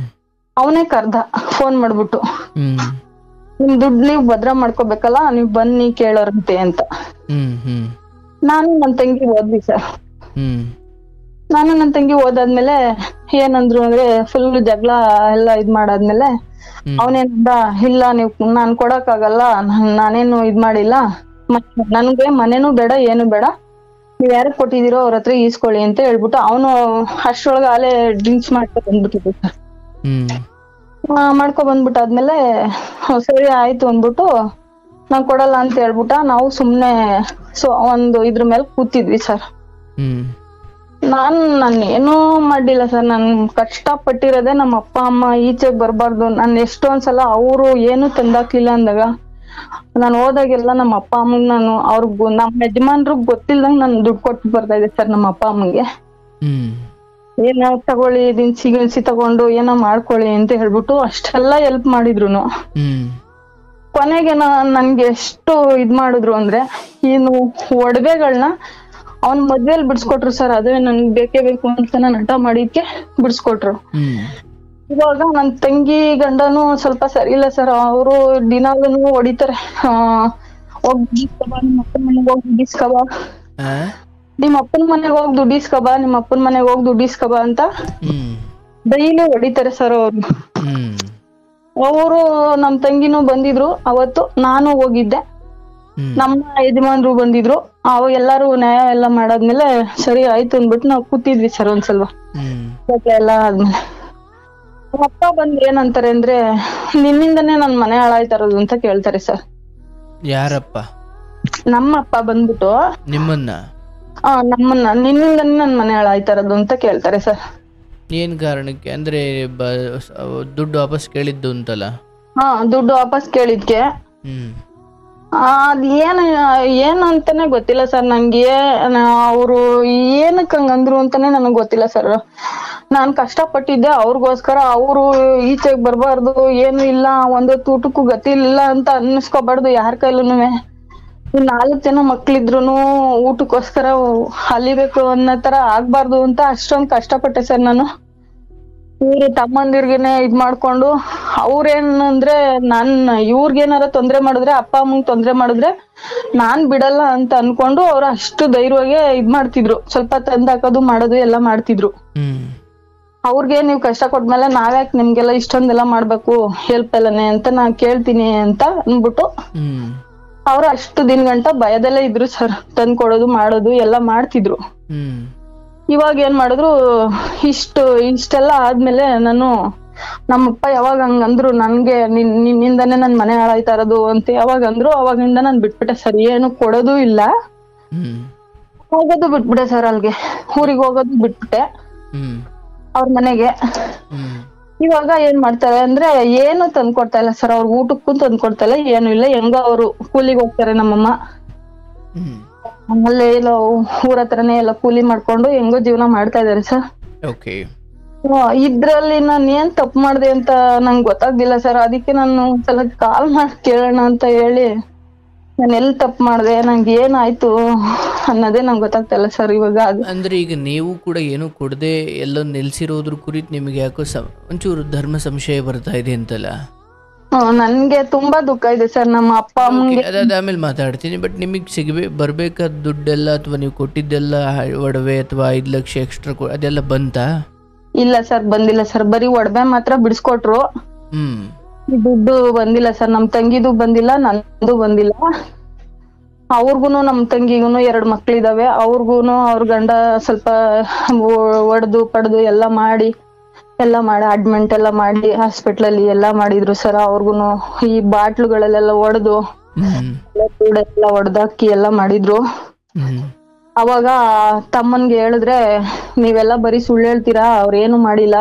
ಅವನೇ ಕರ್ದ ಫೋನ್ ಮಾಡ್ಬಿಟ್ಟು, ನಿಮ್ ದುಡ್ಡು ನೀವ್ ಭದ್ರ ಮಾಡ್ಕೋಬೇಕಲ್ಲ, ನೀವ್ ಬನ್ನಿ ಕೇಳೋರಂತೆ ಅಂತ. ನಾನು ನನ್ ತಂಗಿ ಓದ್ವಿ ಸರ್. ನಾನು ನನ್ ತಂಗಿ ಓದಾದ್ಮೇಲೆ ಏನಂದ್ರು ಅಂದ್ರೆ ಫುಲ್ ಜಗಳ ಎಲ್ಲ ಇದ್ ಮಾಡಾದ್ಮೇಲೆ ಅವನೇನ್ದ, ಇಲ್ಲ ನಾನ್ ಕೊಡಕ್ ಆಗಲ್ಲ, ನಾನೇನು ಇದ್ ಮಾಡಿಲ್ಲ, ನನ್ಗೆ ಮನೇನು ಬೇಡ ಏನು ಬೇಡ, ನೀವ್ ಯಾರಕ್ ಕೊಟ್ಟಿದೀರೋ ಅವ್ರ ಹತ್ರ ಈಸ್ಕೊಳ್ಳಿ ಅಂತ ಹೇಳ್ಬಿಟ್ಟು ಅವನು ಅಷ್ಟ್ರೊಳಗ ಆಲೆ ಡ್ರಿಂಕ್ಸ್ ಮಾಡ್ಕೊ ಬಂದ್ಬಿಟ್ಟಿದ್ದೆ ಸರ್. ಮಾಡ್ಕೊ ಬಂದ್ಬಿಟ್ಟಾದ್ಮೇಲೆ ಸರಿ ಆಯ್ತು ಅಂದ್ಬಿಟ್ಟು ನಾನ್ ಕೊಡಲ್ಲ ಅಂತ ಹೇಳ್ಬಿಟ್ಟ. ನಾವು ಸುಮ್ನೆ ಒಂದು ಇದ್ರ ಮೇಲೆ ಕೂತಿದ್ವಿ ಸರ್. ನಾನೇನೂ ಮಾಡಿಲ್ಲ ಸರ್. ನಾನ್ ಕಷ್ಟ ಪಟ್ಟಿರೋದೇ ನಮ್ಮ ಅಪ್ಪ ಅಮ್ಮ ಈಚೆಗ್ ಬರ್ಬಾರ್ದು. ನಾನ್ ಎಷ್ಟೊಂದ್ಸಲ ಅವ್ರು ಏನು ತಂದಾಕ್ಲಿಲ್ಲ ಅಂದಾಗ ನಾನು ಹೋದಾಗೆಲ್ಲ ನಮ್ಮ ಅಪ್ಪ ಅಮ್ಮಗ್ ನಾನು ನಮ್ಮ ಯಜಮಾನ್ರಿಗೆ ಗೊತ್ತಿಲ್ದಂಗ್ ನಾನು ದುಡ್ಡು ಕೊಟ್ಟು ಬರ್ತಾ ಇದ್ದೆ ಸರ್ ನಮ್ಮ ಅಪ್ಪ ಅಮ್ಮಂಗೆ. ಏನೋ ತಗೊಳ್ಳಿ ದಿನಸಿ ಗಿನ್ಸಿ ತಗೊಂಡು ಏನೋ ಮಾಡ್ಕೊಳ್ಳಿ ಅಂತ ಹೇಳ್ಬಿಟ್ಟು ಅಷ್ಟೆಲ್ಲ ಹೆಲ್ಪ್ ಮಾಡಿದ್ರುನು ಕೊನೆಗೆ ನನ್ಗೆ ಎಷ್ಟು ಇದ್ ಮಾಡಿದ್ರು ಅಂದ್ರೆ, ಇನ್ನು ಒಡವೆಗಳನ್ನ ಅವ್ನ್ ಮದ್ವೆಲ್ ಬಿಡ್ಸ್ಕೊಟ್ರು ಸರ್. ಅದೇ ನನ್ಗೆ ಬೇಕೇ ಬೇಕು ಅಂತ ನಾನು ಹಠ ಮಾಡಿದ್ಕೆ ಬಿಡ್ಸ್ಕೊಟ್ರು. ಇವಾಗ ನನ್ ತಂಗಿ ಗಂಡನು ಸ್ವಲ್ಪ ಸರಿ ಇಲ್ಲ ಸರ್. ಅವರು ದಿನಾಲೂ ಹೊಡಿತಾರೆ, ನಿಮ್ಮ ಅಪ್ಪನ ಮನೆಗ್ ಹೋಗಿ ದುಡ್ಡಿಸ್ಕಬಾ, ನಿಮ್ಮ ಅಪ್ಪನ ಮನೆಗ್ ಹೋಗಿ ದುಡ್ಡಿಸ್ಕಬಾ, ನಿಮ್ಮ ಅಪ್ಪನ ಮನೆಗ್ ಹೋಗಿ ದುಡ್ಡಿಸ್ಕಬಾ ಅಂತ ಡೈಲಿ ಹೊಡಿತಾರೆ ಸರ್ ಅವ್ರು. ಅವರು ನಮ್ ತಂಗಿನೂ ಬಂದಿದ್ರು ಅವತ್ತು, ನಾನು ಹೋಗಿದ್ದೆ, ನಮ್ಮ ಯಜಮಾನ್ರು ಬಂದಿದ್ರು. ಅವಾಗ ಎಲ್ಲಾರು ನ್ಯಾಯ ಎಲ್ಲ ಮಾಡಾದ್ಮೇಲೆ ಸರಿ ಆಯ್ತು ಅಂದ್ಬಿಟ್ಟು ನಾವ್ ಕೂತಿದ್ವಿ ಸರ್ ಒಂದ್ಸಲ ಎಲ್ಲ ಆದ್ಮೇಲೆ. ಅಪ್ಪ ಬಂದ್ ಏನಂತಾರೆ ಅಂದ್ರೆ, ನಿನ್ನಿಂದನೇ ನನ್ ಮನೆ ಹಾಳಾಯ್ತಾ ಇರೋದು ಅಂತ ಕೇಳ್ತಾರೆ ಸರ್. ಯಾರಪ್ಪ? ನಮ್ಮ ಅಪ್ಪ ಬಂದ್ಬಿಟ್ಟು ನಿಮ್ಮನ್ನ ನಿನ್ನಿಂದನೇ ನನ್ ಮನೆ ಹಾಳಾಯ್ತಾ ಇರೋದು ಅಂತ ಕೇಳ್ತಾರೆ ಸರ್. ಏನ್ ಕಾರಣಕ್ಕೆ ಅಂದ್ರೆ ದುಡ್ಡು ವಾಪಸ್ ಕೇಳಿದ್ದು ಅಂತಲ್ಲ? ದುಡ್ಡು ವಾಪಸ್ ಕೇಳಿದ್ಕೆ ಅದ್ ಏನು ಅಂತಾನೆ ಗೊತ್ತಿಲ್ಲ ಸರ್ ನಂಗೆ. ಅವ್ರು ಏನಕ್ ಹಂಗಂದ್ರು ಅಂತಾನೆ ನನಗ್ ಗೊತ್ತಿಲ್ಲ ಸರ್. ನಾನ್ ಕಷ್ಟ ಪಟ್ಟಿದ್ದೆ ಅವ್ರಿಗೋಸ್ಕರ. ಅವ್ರು ಈಚೆಗ್ ಬರ್ಬಾರ್ದು, ಏನು ಇಲ್ಲ, ಒಂದೊತ್ತು ಊಟಕ್ಕೂ ಗತಿ ಇಲ್ಲ ಅಂತ ಅನ್ನಿಸ್ಕೋಬಾರ್ದು ಯಾರ ಕೈಲೂನುವೆ. 4 ಜನ ಮಕ್ಳಿದ್ರುನು ಊಟಕ್ಕೋಸ್ಕರ ಅಲಿಬೇಕು ಅನ್ನೋ ತರ ಆಗ್ಬಾರ್ದು ಅಂತ ಅಷ್ಟೊಂದ್ ಕಷ್ಟಪಟ್ಟೆ ಸರ್ ನಾನು. ಇವ್ರು ತಮ್ಮಂದಿರ್ಗೆನೆ ಇದ್ ಮಾಡ್ಕೊಂಡು ಅವ್ರೇನಂದ್ರೆ ಇವ್ರಿಗೇನಾರ ತೊಂದ್ರೆ ಮಾಡಿದ್ರೆ, ಅಪ್ಪ ಅಮ್ಮಂಗ್ ತೊಂದ್ರೆ ಮಾಡಿದ್ರೆ ನಾನ್ ಬಿಡಲ್ಲ ಅಂತ ಅನ್ಕೊಂಡು ಅವ್ರು ಅಷ್ಟು ಧೈರ್ಯವಾಗಿ ಇದ್ ಮಾಡ್ತಿದ್ರು. ಸ್ವಲ್ಪ ತಂದಾಕೋದು ಮಾಡೋದು ಎಲ್ಲ ಮಾಡ್ತಿದ್ರು. ಅವ್ರಿಗೆ ನೀವ್ ಕಷ್ಟ ಕೊಟ್ಮೇಲೆ ನಾವ್ಯಾಕೆ ನಿಮ್ಗೆಲ್ಲ ಇಷ್ಟೊಂದೆಲ್ಲ ಮಾಡ್ಬೇಕು ಹೆಲ್ಪ್ ಎಲ್ಲನೇ ಅಂತ ನಾನ್ ಕೇಳ್ತೀನಿ ಅಂತ ಅನ್ಬಿಟ್ಟು ಅವ್ರು ಅಷ್ಟು ದಿನಗಂಟ ಭಯದಲ್ಲೇ ಇದ್ರು ಸರ್. ತಂದ್ ಕೊಡೋದು ಮಾಡೋದು ಎಲ್ಲ ಮಾಡ್ತಿದ್ರು. ಇವಾಗ ಏನ್ ಮಾಡಿದ್ರು, ಇಷ್ಟೆಲ್ಲ ಆದ್ಮೇಲೆ ನಮ್ಮಪ್ಪ ಯಾವಾಗ ಹಂಗಂದ್ರು ನನ್ಗೆ, ನಿನ್ನಿಂದಾನೇ ನನ್ ಮನೆ ಹಾಳಾಯ್ತಾ ಇರೋದು ಅಂತ ಯಾವಾಗ ಅಂದ್ರು ಅವಾಗಿಂದ ನಾನ್ ಬಿಟ್ಬಿಟ್ಟೆ ಸರ್. ಏನು ಕೊಡೋದು ಇಲ್ಲ, ಹೋಗೋದು ಬಿಟ್ಬಿಟ್ಟೆ ಸರ್. ಅಲ್ಗೆ ಊರಿಗೆ ಹೋಗೋದು ಬಿಟ್ಬಿಟ್ಟೆ ಅವ್ರ ಮನೆಗೆ. ಇವಾಗ ಏನ್ ಮಾಡ್ತಾರೆ ಅಂದ್ರೆ ಏನು ತಂದ್ಕೊಡ್ತಾ ಇಲ್ಲ ಸರ್. ಅವ್ರ ಊಟಕ್ಕೂ ತಂದ್ಕೊಡ್ತಾ ಇಲ್ಲ, ಏನು ಇಲ್ಲ. ಹೆಂಗ ಅವ್ರು ಕೂಲಿಗೆ ಹೋಗ್ತಾರೆ ನಮ್ಮಮ್ಮ, ಆಮೇಲೆ ಎಲ್ಲ ಊರ ಹತ್ರನೇ ಎಲ್ಲ ಕೂಲಿ ಮಾಡ್ಕೊಂಡು ಹೆಂಗೋ ಜೀವನ ಮಾಡ್ತಾ ಇದಾರೆ ಸರ್. ಇದ್ರಲ್ಲಿ ನಾನ್ ಏನ್ ತಪ್ಪು ಮಾಡ್ದೆ ಅಂತ ನಂಗೆ ಗೊತ್ತಾಗ್ಲಿಲ್ಲ ಸರ್. ಅದಕ್ಕೆ ನಾನು ಒಂದ್ಸಲ ಕಾಲ್ ಮಾಡಿ ಕೇಳೋಣ ಅಂತ ಹೇಳಿ, ನಾನು ಎಲ್ಲಿ ತಪ್ಪು ಮಾಡ್ದೆ, ನಂಗೆ ಏನಾಯ್ತು ಅನ್ನೋದೇ ನಂಗೆ ಗೊತ್ತಾಗ್ತಾ ಇಲ್ಲ ಸರ್ ಇವಾಗ. ಅಂದ್ರೆ ಈಗ ನೀವು ಕೂಡ ಏನು ಕೊಡದೆ ಎಲ್ಲ ನಿಲ್ಸಿರೋದ್ರ ಕುರಿತು ನಿಮಗೆ ಯಾಕೋ ಒಂಚೂರು ಧರ್ಮ ಸಂಶಯ ಬರ್ತಾ ಇದೆ ಅಂತಲ್ಲ? ನನ್ಗೆ ತುಂಬಾ ದುಃಖ ಇದೆ ಸರ್. ನಮ್ಮ ಅಪ್ಪ ಅಮ್ಮಂಗೆ ಅದಾದ ಆಮೇಲೆ ಮಾತಾಡ್ತೀನಿ. ಬಟ್ ನಿಮಗೆ ಬರ್ಬೇಕಾದ ದುಡ್ಡೆಲ್ಲ ಅಥವಾ ನೀವು ಕೊಟ್ಟಿದ್ದೆಲ್ಲ ಒಡವೆ ಅಥವಾ 5 ಲಕ್ಷ ಎಕ್ಸ್ಟ್ರಾ ಅದೆಲ್ಲ ಬಂತಾ? ಇಲ್ಲ ಸರ್, ಬಂದಿಲ್ಲ ಸರ್. ಬರೀ ಒಡವೆ ಮಾತ್ರ ಬಿಡಿಸ್ಕೊಟ್ರು. ದುಡ್ಡು ಬಂದಿಲ್ಲ ಸರ್. ನಮ್ ತಂಗಿದು ಬಂದಿಲ್ಲ, ನಂದು ಬಂದಿಲ್ಲ. ಅವ್ರಿಗೂನು ನಮ್ ತಂಗಿಗೂನು 2 ಮಕ್ಳಿದಾವೆ. ಅವ್ರಿಗೂನು ಅವ್ರ ಗಂಡ ಸ್ವಲ್ಪ ಒಡ್ದು ಪಡ್ದು ಎಲ್ಲ ಮಾಡಿ ಅಡ್ಮಿಂಟ್ ಎಲ್ಲ ಮಾಡಿ ಹಾಸ್ಪಿಟ್ಲಲ್ಲಿ ಎಲ್ಲ ಮಾಡಿದ್ರು ಸರ್. ಅವ್ರಿಗೂನು ಈ ಬಾಟ್ಲುಗಳಲ್ಲೆಲ್ಲ ಒಡೆದು ಎಲ್ಲ ಒಡ್ದಾಕಿ ಎಲ್ಲ ಮಾಡಿದ್ರು. ಅವಾಗ ತಮ್ಮನ್ಗೆ ಹೇಳಿದ್ರೆ ನೀವೆಲ್ಲ ಬರೀ ಸುಳ್ಳು ಹೇಳ್ತೀರಾ, ಅವ್ರೇನು ಮಾಡಿಲ್ಲ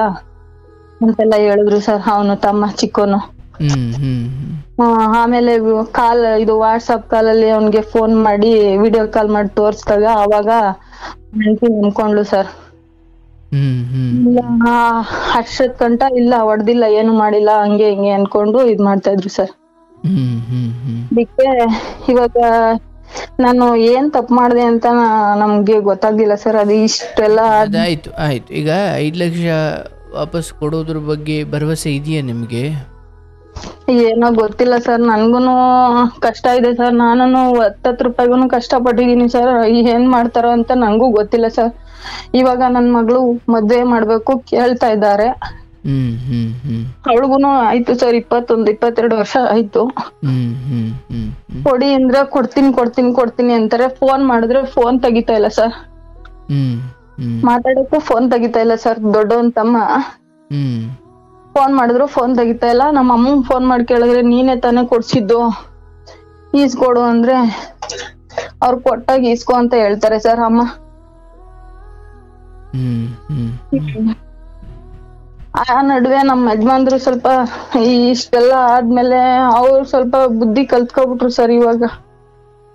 ಅಂತೆಲ್ಲ ಹೇಳಿದ್ರು ಸರ್. ಅವನು ತಮ್ಮ ಚಿಕ್ಕೋನು. ಆಮೇಲೆ ಇದು ವಾಟ್ಸಪ್ ಕಾಲಲ್ಲಿ ಅವನ್ಗೆ ಫೋನ್ ಮಾಡಿ ವಿಡಿಯೋ ಕಾಲ್ ಮಾಡಿ ತೋರ್ಸ್ದಾಗ ಅವಾಗ ಅನ್ಕೊಂಡ್ಲು ಸರ್. ಅಷ್ಟೊತ್ ಗಂಟ ಇಲ್ಲ ಹೊಡ್ದಿಲ್ಲ, ಏನು ಮಾಡಿಲ್ಲ, ಹಂಗೆ ಹಿಂಗೆ ಅನ್ಕೊಂಡು ಇದ್ ಮಾಡ್ತಾ ಇದ್ರು ಸರ್. ಅದಕ್ಕೆ ಇವಾಗ ನಾನು ಏನ್ ತಪ್ಪು ಮಾಡಿದೆ ಅಂತ ನಮ್ಗೆ ಗೊತ್ತಾಗ್ಲಿಲ್ಲ ಸರ್. ಅದು ಇಷ್ಟೆಲ್ಲ ಆಯ್ತು. ಈಗ 5 ಲಕ್ಷ ವಾಪಸ್ ಕೊಡೋದ್ರ ಬಗ್ಗೆ ಭರವಸೆ ಇದೆಯಾ ನಿಮ್ಗೆ? ಏನೋ ಗೊತ್ತಿಲ್ಲ ಸರ್. ನನ್ಗೂನು ಕಷ್ಟ ಇದೆ ಸರ್. ನಾನು 10 ರೂಪಾಯಿಗೂ ಕಷ್ಟ ಪಟ್ಟಿದೀನಿ ಸರ್. ಏನ್ ಮಾಡ್ತಾರೋ ಅಂತ ನಂಗೂ ಗೊತ್ತಿಲ್ಲ ಸರ್. ಇವಾಗ ನನ್ ಮಗಳು ಮದ್ವೆ ಮಾಡ್ಬೇಕು ಕೇಳ್ತಾ ಇದ್ದಾರೆ. ಅವಳಿಗೂನು ಆಯ್ತು ಸರ್, 21-22 ವರ್ಷ ಆಯ್ತು. ಕೊಡಿ ಅಂದ್ರೆ ಕೊಡ್ತೀನಿ ಅಂತಾರೆ. ಫೋನ್ ಮಾಡಿದ್ರೆ ಫೋನ್ ತೆಗಿತಾ ಇಲ್ಲ ಸರ್. ಮಾತಾಡಕ್ಕೂ ಫೋನ್ ತೆಗಿತಾ ಇಲ್ಲ ಸರ್. ದೊಡ್ಡವನ್ ತಮ್ಮ ಫೋನ್ ಮಾಡಿದ್ರು ಫೋನ್ ತೆಗಿತಾ ಇಲ್ಲ. ನಮ್ಮ ಅಮ್ಮಂಗ್ ಫೋನ್ ಮಾಡಿ ಕೇಳಿದ್ರೆ ನೀನೇ ತಾನೇ ಕೊಡ್ಸಿದ್ದು, ಈಸ್ಕೊಡು ಅಂದ್ರೆ ಅವ್ರು ಕೊಟ್ಟಾಗ ಈಸ್ಕೊ ಅಂತ ಹೇಳ್ತಾರೆ ಸರ್ ಅಮ್ಮ. ಆ ನಡುವೆ ನಮ್ಮ ಯಜಮಾನ್ರು ಸ್ವಲ್ಪ ಇಷ್ಟೆಲ್ಲ ಆದ್ಮೇಲೆ ಅವ್ರು ಸ್ವಲ್ಪ ಬುದ್ಧಿ ಕಲ್ತ್ಕೊಬಿಟ್ರು ಸರ್. ಇವಾಗ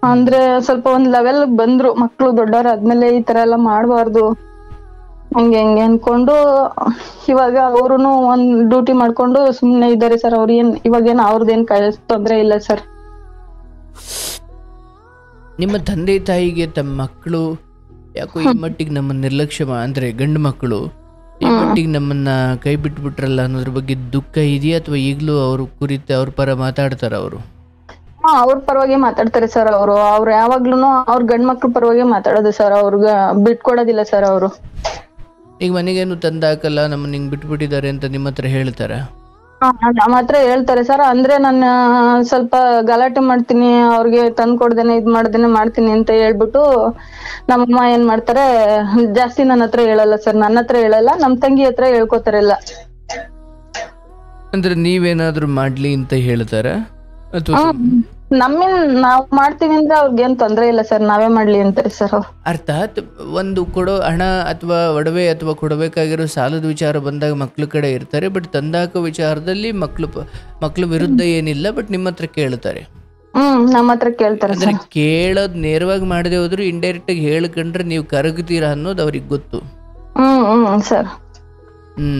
ಅಂದ್ರೆ ಸ್ವಲ್ಪ ಒಂದ್ ಲೆವೆಲ್ ಬಂದ್ರು. ಮಕ್ಳು ದೊಡ್ಡವರಾದ್ಮೇಲೆ ಈ ತರ ಎಲ್ಲ ಮಾಡ್ಬಾರ್ದು ಹಂಗೆ ಅನ್ಕೊಂಡು ಇವಾಗ ಅವ್ರುನು ಒಂದ್ ಡ್ಯೂಟಿ ಮಾಡ್ಕೊಂಡು ಸುಮ್ನೆ ಇದ್ದಾರೆ ಸರ್. ಇವಾಗೇನ್ ಅವ್ರದ್ದೇನ್ ತೊಂದ್ರೆ ಇಲ್ಲ ಸರ್. ನಿಮ್ಮ ತಂದೆ ತಾಯಿಗೆ ತಮ್ಮ ಮಕ್ಕಳು ಯಾಕೋ ಈ ಮಟ್ಟಿಗೆ ನಮ್ಮ ನಿರ್ಲಕ್ಷ್ಯ ಅಂದ್ರೆ ಗಂಡು ಮಕ್ಕಳು ಈ ಮಟ್ಟಿಗೆ ನಮ್ಮನ್ನ ಕೈ ಬಿಟ್ಬಿಟ್ರಲ್ಲ ಅನ್ನೋದ್ರ ಬಗ್ಗೆ ದುಃಖ ಇದೆಯಾ ಅಥವಾ ಈಗಲೂ ಅವ್ರ ಕುರಿತು ಅವ್ರ ಪರ ಮಾತಾಡ್ತಾರ? ಅವರು ಅವ್ರ ಪರವಾಗಿ ಮಾತಾಡ್ತಾರೆ ಸರ್. ಅವ್ರು ಯಾವಾಗ್ಲೂನು ಅವ್ರ ಗಂಡ್ ಮಕ್ಳ ಪರವಾಗಿ ಮಾತಾಡೋದು ಸರ್. ಅವ್ರಿಗೆ ಬಿಟ್ಕೊಡೋದಿಲ್ಲ ಸರ್ ಅವರು. ಈಗ ಮನೆಗೇನು ತಂದಾಕಲ್ಲ, ನಮ್ಮನ್ನ ಹಿಂಗ್ ಬಿಟ್ಬಿಟ್ಟಿದ್ದಾರೆ ಅಂತ ನಿಮ್ಮ ಹತ್ರ ಹೇಳ್ತಾರ? ನಮ್ಮ ಹತ್ರ ಹೇಳ್ತಾರೆ ಸರ್. ಅಂದ್ರೆ ನಾನು ಸ್ವಲ್ಪ ಗಲಾಟೆ ಮಾಡ್ತೀನಿ, ಅವ್ರಿಗೆ ತಂದ್ ಕೊಡ್ದೇನೆ ಇದ್ ಮಾಡ್ದೇನೆ ಮಾಡ್ತೀನಿ ಅಂತ ಹೇಳ್ಬಿಟ್ಟು ನಮ್ಮಮ್ಮ ಏನ್ ಮಾಡ್ತಾರೆ, ಜಾಸ್ತಿ ನನ್ನ ಹತ್ರ ಹೇಳಲ್ಲ ಸರ್. ನನ್ನ ಹತ್ರ ಹೇಳಲ್ಲ, ನಮ್ ತಂಗಿ ಹತ್ರ ಹೇಳ್ಕೊತಾರೆ ಎಲ್ಲ. ಅಂದ್ರೆ ನೀವೇನಾದ್ರೂ ಮಾಡ್ಲಿ ಅಂತ ಹೇಳ್ತಾರ ಅಥವಾ ನಾವ್ ಮಾಡ್ತೀವಿ ಅಂದ್ರೆ ಅವ್ರಿಗೇನ್ ತೊಂದ್ರೆ ಇಲ್ಲ ಸರ್. ನಾವೇ ಮಾಡ್ಲಿ ಅಂತಾರೆ ಸರ್ ಅವ್ರು. ಅರ್ಥಾತ್ ಒಂದು ಕೊಡೋ ಹಣ ಅಥವಾ ಒಡವೆ ಅಥವಾ ಕೊಡಬೇಕಾಗಿರೋ ಸಾಲದ ವಿಚಾರ ಬಂದಾಗ ಮಕ್ಳ ಕಡೆ ಇರ್ತಾರೆ. ಬಟ್ ತಂದಾಕೋ ವಿಚಾರದಲ್ಲಿ ಮಕ್ಳು ವಿರುದ್ಧ ಏನಿಲ್ಲ, ಬಟ್ ನಿಮ್ಮ ಹತ್ರ ಕೇಳ್ತಾರೆ. ನಮ್ಮ ಹತ್ರ ಕೇಳ್ತಾರೆ. ಅಂದ್ರೆ ಕೇಳೋದ್ ನೇರವಾಗಿ ಮಾಡದೆ ಹೋದ್ರು ಇಂಡೈರೆಕ್ಟ್ ಆಗಿ ಹೇಳ್ಕೊಂಡ್ರೆ ನೀವು ಕರಗುತ್ತೀರಾ ಅನ್ನೋದು ಅವ್ರಿಗೆ ಗೊತ್ತು. ಸರ್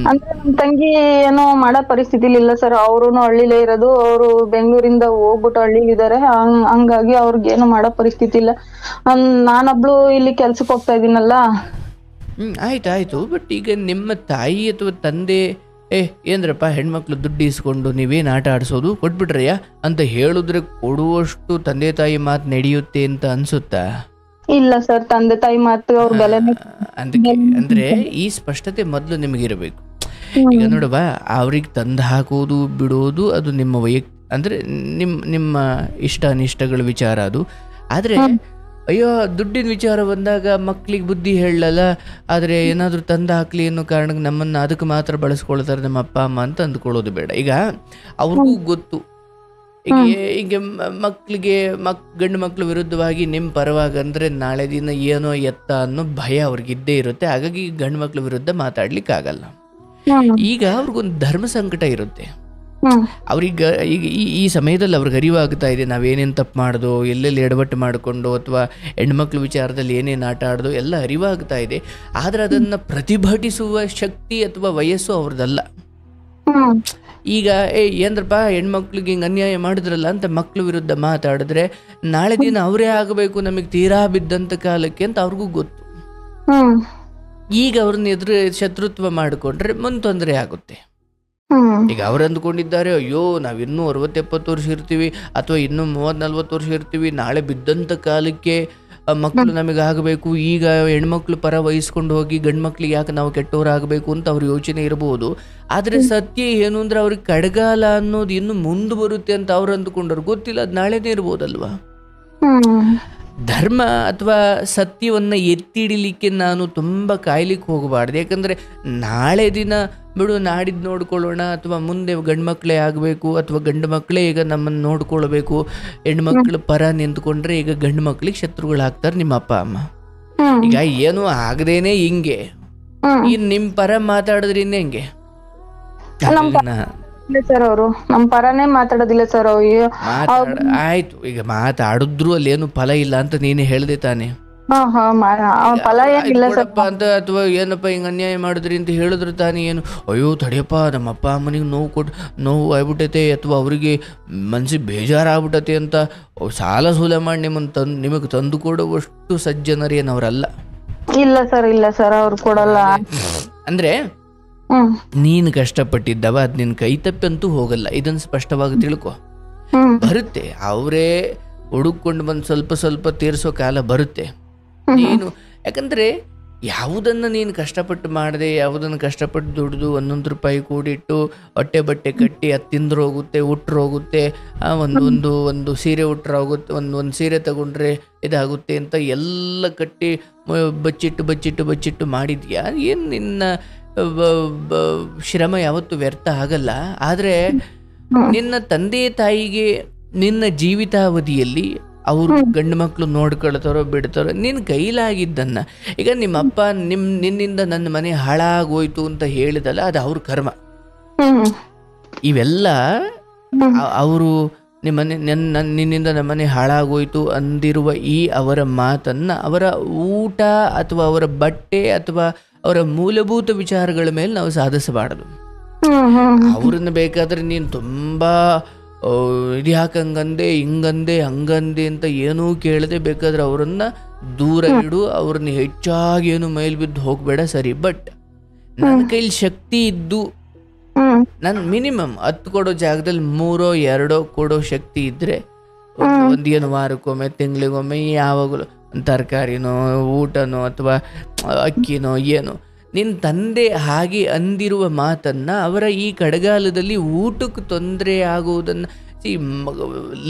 ಅಂದ್ರೆ ನಮ್ ತಂಗಿ ಏನೋ ಮಾಡೋ ಪರಿಸ್ಥಿತಿಲಿ ಇಲ್ಲ ಸರ್. ಅವ್ರುನು ಹಳ್ಳಿಲೇ ಇರೋದು. ಅವ್ರು ಬೆಂಗಳೂರಿಂದ ಹೋಗ್ಬಿಟ್ಟು ಹಳ್ಳಿಲಿ ಇದಾರೆ. ಹಂಗಾಗಿ ಅವ್ರಿಗೇನು ಮಾಡೋ ಪರಿಸ್ಥಿತಿ ಇಲ್ಲ. ನಾನೊಬ್ಳು ಇಲ್ಲಿ ಕೆಲ್ಸಕ್ಕೆ ಹೋಗ್ತಾ ಇದೀನಲ್ಲ. ಆಯ್ತು. ಬಟ್ ಈಗ ನಿಮ್ಮ ತಾಯಿ ಅಥವಾ ತಂದೆ ಏನ್ರಪ್ಪ ಹೆಣ್ಮಕ್ಳು ದುಡ್ಡು ಇಸ್ಕೊಂಡು ನೀವೇನು ಆಟ ಆಡ್ಸೋದು ಕೊಟ್ಬಿಟ್ರಯ್ಯ ಅಂತ ಹೇಳಿದ್ರೆ ಕೊಡುವಷ್ಟು ತಂದೆ ತಾಯಿ ಮಾತು ನಡೆಯುತ್ತೆ ಅಂತ ಅನ್ಸುತ್ತಾ? ಇಲ್ಲ ಸರ್, ತಂದೆ ತಾಯಿ ಮಾತು ಅವ್ರ ಬೆಲೆನೇ. ಅಂದ್ರೆ ಈ ಸ್ಪಷ್ಟತೆ ಮೊದಲು ನಿಮಗಿರಬೇಕು. ಈಗ ನೋಡುವ, ಅವ್ರಿಗೆ ತಂದು ಹಾಕೋದು ಬಿಡೋದು ಅದು ನಿಮ್ಮ ಅಂದ್ರೆ ನಿಮ್ಮ ಇಷ್ಟ ಅನಿಷ್ಟಗಳ ವಿಚಾರ ಅದು. ಆದ್ರೆ ಅಯ್ಯೋ ದುಡ್ಡಿನ ವಿಚಾರ ಬಂದಾಗ ಮಕ್ಳಿಗೆ ಬುದ್ಧಿ ಹೇಳಲ್ಲ, ಆದರೆ ಏನಾದರೂ ತಂದು ಹಾಕ್ಲಿ ಅನ್ನೋ ಕಾರಣಕ್ಕೆ ನಮ್ಮನ್ನು ಅದಕ್ಕೆ ಮಾತ್ರ ಬಳಸ್ಕೊಳ್ತಾರೆ ನಮ್ಮ ಅಪ್ಪ ಅಮ್ಮ ಅಂತ ಅಂದ್ಕೊಳ್ಳೋದು ಬೇಡ. ಈಗ ಅವ್ರಿಗೂ ಗೊತ್ತು, ಈಗ ಮಕ್ಕಳಿಗೆ ಗಂಡು ಮಕ್ಕಳು ವಿರುದ್ಧವಾಗಿ ನಿಮ್ಮ ಪರವಾಗಿ ಅಂದರೆ ನಾಳೆ ದಿನ ಏನೋ ಎತ್ತ ಅನ್ನೋ ಭಯ ಅವ್ರಿಗಿದ್ದೇ ಇರುತ್ತೆ. ಹಾಗಾಗಿ ಗಂಡು ಮಕ್ಕಳ ವಿರುದ್ಧ ಮಾತಾಡ್ಲಿಕ್ಕಾಗಲ್ಲ. ಈಗ ಅವ್ರಿಗೊಂದು ಧರ್ಮ ಸಂಕಟ ಇರುತ್ತೆ. ಅವ್ರಿಗೆ ಈಗ ಈ ಸಮಯದಲ್ಲಿ ಅವ್ರಿಗೆ ಅರಿವಾಗ್ತಾ ಇದೆ ನಾವೇನೇನು ತಪ್ಪು ಮಾಡ್ದೋ, ಎಲ್ಲೆಲ್ಲಿ ಎಡವಟ್ಟು ಮಾಡಿಕೊಂಡು ಅಥವಾ ಹೆಣ್ಮಕ್ಳ ವಿಚಾರದಲ್ಲಿ ಏನೇನು ಆಟ ಆಡ್ದೋ ಎಲ್ಲ ಅರಿವಾಗ್ತಾ ಇದೆ. ಆದರೆ ಅದನ್ನು ಪ್ರತಿಭಟಿಸುವ ಶಕ್ತಿ ಅಥವಾ ವಯಸ್ಸು ಅವ್ರದ್ದಲ್ಲ. ಈಗ ಏನಪ್ಪ ಹೆಣ್ಮಕ್ಳಿಗೆ ಹಿಂಗೆ ಅನ್ಯಾಯ ಮಾಡಿದ್ರಲ್ಲ ಅಂತ ಮಕ್ಳ ವಿರುದ್ಧ ಮಾತಾಡಿದ್ರೆ ನಾಳೆ ದಿನ ಅವರೇ ಆಗಬೇಕು ನಮಗೆ ತೀರಾ ಬಿದ್ದಂಥ ಕಾಲಕ್ಕೆ ಅಂತ ಅವ್ರಿಗೂ ಗೊತ್ತು. ಈಗ ಅವ್ರನ್ನ ಶತ್ರುತ್ವ ಮಾಡಿಕೊಂಡ್ರೆ ಮುಂದೆ ತೊಂದರೆ ಆಗುತ್ತೆ. ಹ್ಮ್ ಈಗ ಅವ್ರು ಅಂದ್ಕೊಂಡಿದ್ದಾರೆ, ಅಯ್ಯೋ ನಾವಿನ್ನೂ 60-70 ವರ್ಷ ಇರ್ತೀವಿ ಅಥವಾ ಇನ್ನೂ 30-40 ವರ್ಷ ಇರ್ತೀವಿ, ನಾಳೆ ಬಿದ್ದಂಥ ಕಾಲಕ್ಕೆ ಮಕ್ಕಳು ನಮಗೆ ಆಗಬೇಕು, ಈಗ ಹೆಣ್ಮಕ್ಳು ಪರ ವಹಿಸ್ಕೊಂಡು ಹೋಗಿ ಗಂಡು ಮಕ್ಳಿಗೆ ಯಾಕೆ ನಾವು ಕೆಟ್ಟವರಾಗಬೇಕು ಅಂತ ಅವ್ರ ಯೋಚನೆ ಇರ್ಬೋದು. ಆದರೆ ಸತ್ಯ ಏನು ಅಂದರೆ ಅವ್ರಿಗೆ ಕಡೆಗಾಲ ಅನ್ನೋದು ಇನ್ನು ಮುಂದೆ ಬರುತ್ತೆ ಅಂತ ಅವ್ರು ಅಂದ್ಕೊಂಡವ್ರು, ಗೊತ್ತಿಲ್ಲ ಅದು ನಾಳೆನೇ ಇರ್ಬೋದಲ್ವಾ. ಹ್ಮ್ ಧರ್ಮ ಅಥವಾ ಸತ್ಯವನ್ನು ಎತ್ತಿಡಿಲಿಕ್ಕೆ ನಾನು ತುಂಬ ಕಾಯ್ಲಿಕ್ಕೆ ಹೋಗಬಾರ್ದು. ಯಾಕಂದರೆ ನಾಳೆ ದಿನ ಬಿಡು ನಾಡಿದ್ದು ನೋಡ್ಕೊಳ್ಳೋಣ, ಅಥವಾ ಮುಂದೆ ಗಂಡು ಮಕ್ಕಳೇ ಆಗಬೇಕು ಅಥವಾ ಗಂಡು ಮಕ್ಕಳೇ ಈಗ ನಮ್ಮನ್ನು ನೋಡ್ಕೊಳ್ಬೇಕು, ಹೆಣ್ಮಕ್ಳ ಪರ ನಿಂತ್ಕೊಂಡ್ರೆ ಈಗ ಗಂಡು ಮಕ್ಳಿಗೆ ಶತ್ರುಗಳಾಗ್ತಾರೆ ನಿಮ್ಮ ಅಪ್ಪ ಅಮ್ಮ. ಈಗ ಏನು ಆಗದೇನೆ ಹಿಂಗೆ ಇನ್ನು ನಿಮ್ಮ ಪರ ಮಾತಾಡಿದ್ರಿಂದ ಹೆಂಗೆ? ಸರ್ ಅವರು ನಮ್ ಪರನೇ ಮಾತಾಡೋದಿಲ್ಲ ಸರ್. ಆಯ್ತು, ಈಗ ಮಾತಾಡಿದ್ರು ಅಲ್ಲಿ ಏನು ಫಲ ಇಲ್ಲ ಅಂತ ನೀನೇ ಹೇಳ್ದೆ ತಾನೆ. ಫಲ ಏನಿಲ್ಲ ಸರ್ ಅಂತ, ಅಥವಾ ಏನಪ್ಪ ಹಿಂಗ ಅನ್ಯಾಯ ಮಾಡಿದ್ರಿ ಅಂತ ಹೇಳಿದ್ರು ತಾನೇ. ಏನು ಅಯ್ಯೋ ತಡಿಯಪ್ಪ ನಮ್ಮ ಅಪ್ಪ ಅಮ್ಮನಿಗೆ ನೋವು ಆಗ್ಬಿಟ್ಟೈತೆ ಅಥವಾ ಅವರಿಗೆ ಮನ್ಸಿಗೆ ಬೇಜಾರಾಗ್ಬಿಟ್ಟತೆ ಅಂತ ಸಾಲ ಸೂಲ ಮಾಡಿ ನಿಮಗೆ ತಂದು ಕೊಡುವಷ್ಟು ಸಜ್ಜನರೇನವರಲ್ಲ. ಇಲ್ಲ ಸರ್ ಅವ್ರು ಕೊಡಲ್ಲ. ಅಂದ್ರೆ ನೀನು ಕಷ್ಟಪಟ್ಟಿದ್ದವ ಅದ್ ನಿನ್ ಕೈ ತಪ್ಪಂತೂ ಹೋಗಲ್ಲ, ಇದನ್ನ ಸ್ಪಷ್ಟವಾಗಿ ತಿಳ್ಕೊ. ಬರುತ್ತೆ, ಅವರೇ ಹುಡುಕೊಂಡು ಬಂದು ಸ್ವಲ್ಪ ಸ್ವಲ್ಪ ತೀರ್ಸೋ ಕಾಲ ಬರುತ್ತೆ. ನೀನು ಯಾಕಂದ್ರೆ ಯಾವುದನ್ನು ನೀನು ಕಷ್ಟಪಟ್ಟು ಮಾಡದೆ, ಯಾವುದನ್ನು ಕಷ್ಟಪಟ್ಟು ದುಡ್ದು 1 ರೂಪಾಯಿ ಕೂಡಿಟ್ಟು ಹೊಟ್ಟೆ ಬಟ್ಟೆ ಕಟ್ಟಿ ಅದು ತಿಂದ್ರೆ ಹೋಗುತ್ತೆ, ಉಟ್ರು ಹೋಗುತ್ತೆ, ಒಂದು ಸೀರೆ ಉಟ್ರೆ ಹೋಗುತ್ತೆ, ಒಂದು ಸೀರೆ ತಗೊಂಡ್ರೆ ಇದಾಗುತ್ತೆ ಅಂತ ಎಲ್ಲ ಕಟ್ಟಿ ಬಚ್ಚಿಟ್ಟು ಮಾಡಿದ್ಯಾ. ಏನು ನಿನ್ನ ಶ್ರಮ ಯಾವತ್ತೂ ವ್ಯರ್ಥ ಆಗಲ್ಲ. ಆದರೆ ನಿನ್ನ ತಂದೆ ತಾಯಿಗೆ ನಿನ್ನ ಜೀವಿತಾವಧಿಯಲ್ಲಿ ಅವರು ಗಂಡು ಮಕ್ಕಳು ನೋಡ್ಕೊಳ್ತಾರೋ ಬಿಡ್ತಾರೋ ನಿನ್ನ ಕೈಲಾಗಿದ್ದನ್ನು, ಈಗ ನಿಮ್ಮಪ್ಪ ನಿನ್ನಿಂದ ನನ್ನ ಮನೆ ಹಾಳಾಗೋಯ್ತು ಅಂತ ಹೇಳಿದಲ್ಲ, ಅದು ಅವ್ರ ಕರ್ಮ. ಇವೆಲ್ಲ ಅವರು ನಿನ್ನಿಂದ ನಮ್ಮ ಮನೆ ಹಾಳಾಗೋಯ್ತು ಅಂದಿರುವ ಈ ಅವರ ಮಾತನ್ನು ಅವರ ಊಟ ಅಥವಾ ಅವರ ಬಟ್ಟೆ ಅಥವಾ ಅವರ ಮೂಲಭೂತ ವಿಚಾರಗಳ ಮೇಲೆ ನಾವು ಸಾಧಿಸಬಾರದು. ಅವ್ರನ್ನ ಬೇಕಾದ್ರೆ ನೀನು ತುಂಬಾ ಇದ್ಯಾಕೆ ಹಂಗಂದೆ ಹಿಂಗಂದೆ ಹಂಗಂದೆ ಅಂತ ಏನೂ ಕೇಳದೆ ಬೇಕಾದ್ರೆ ಅವರನ್ನ ದೂರ ಇಡು, ಅವ್ರನ್ನ ಹೆಚ್ಚಾಗಿ ಏನು ಮೇಲ್ ಬಿದ್ದು ಹೋಗ್ಬೇಡ, ಸರಿ. ಬಟ್ ನನ್ನ ಕೈಲಿ ಶಕ್ತಿ ಇದ್ದು ನಾನು ಮಿನಿಮಮ್ 10 ಕೊಡೋ ಜಾಗದಲ್ಲಿ 3-2 ಕೊಡೋ ಶಕ್ತಿ ಇದ್ರೆ ಒಂದೇನು ವಾರಕ್ಕೊಮ್ಮೆ ತಿಂಗಳಿಗೊಮ್ಮೆ ಯಾವಾಗಲೂ ತರಕಾರಿನೋ ಊಟನೋ ಅಥವಾ ಅಕ್ಕಿನೋ ಏನೋ, ನಿನ್ನ ತಂದೆ ಹಾಗೆ ಅಂದಿರುವ ಮಾತನ್ನು ಅವರ ಈ ಕಡೆಗಾಲದಲ್ಲಿ ಊಟಕ್ಕೆ ತೊಂದರೆ ಆಗುವುದನ್ನು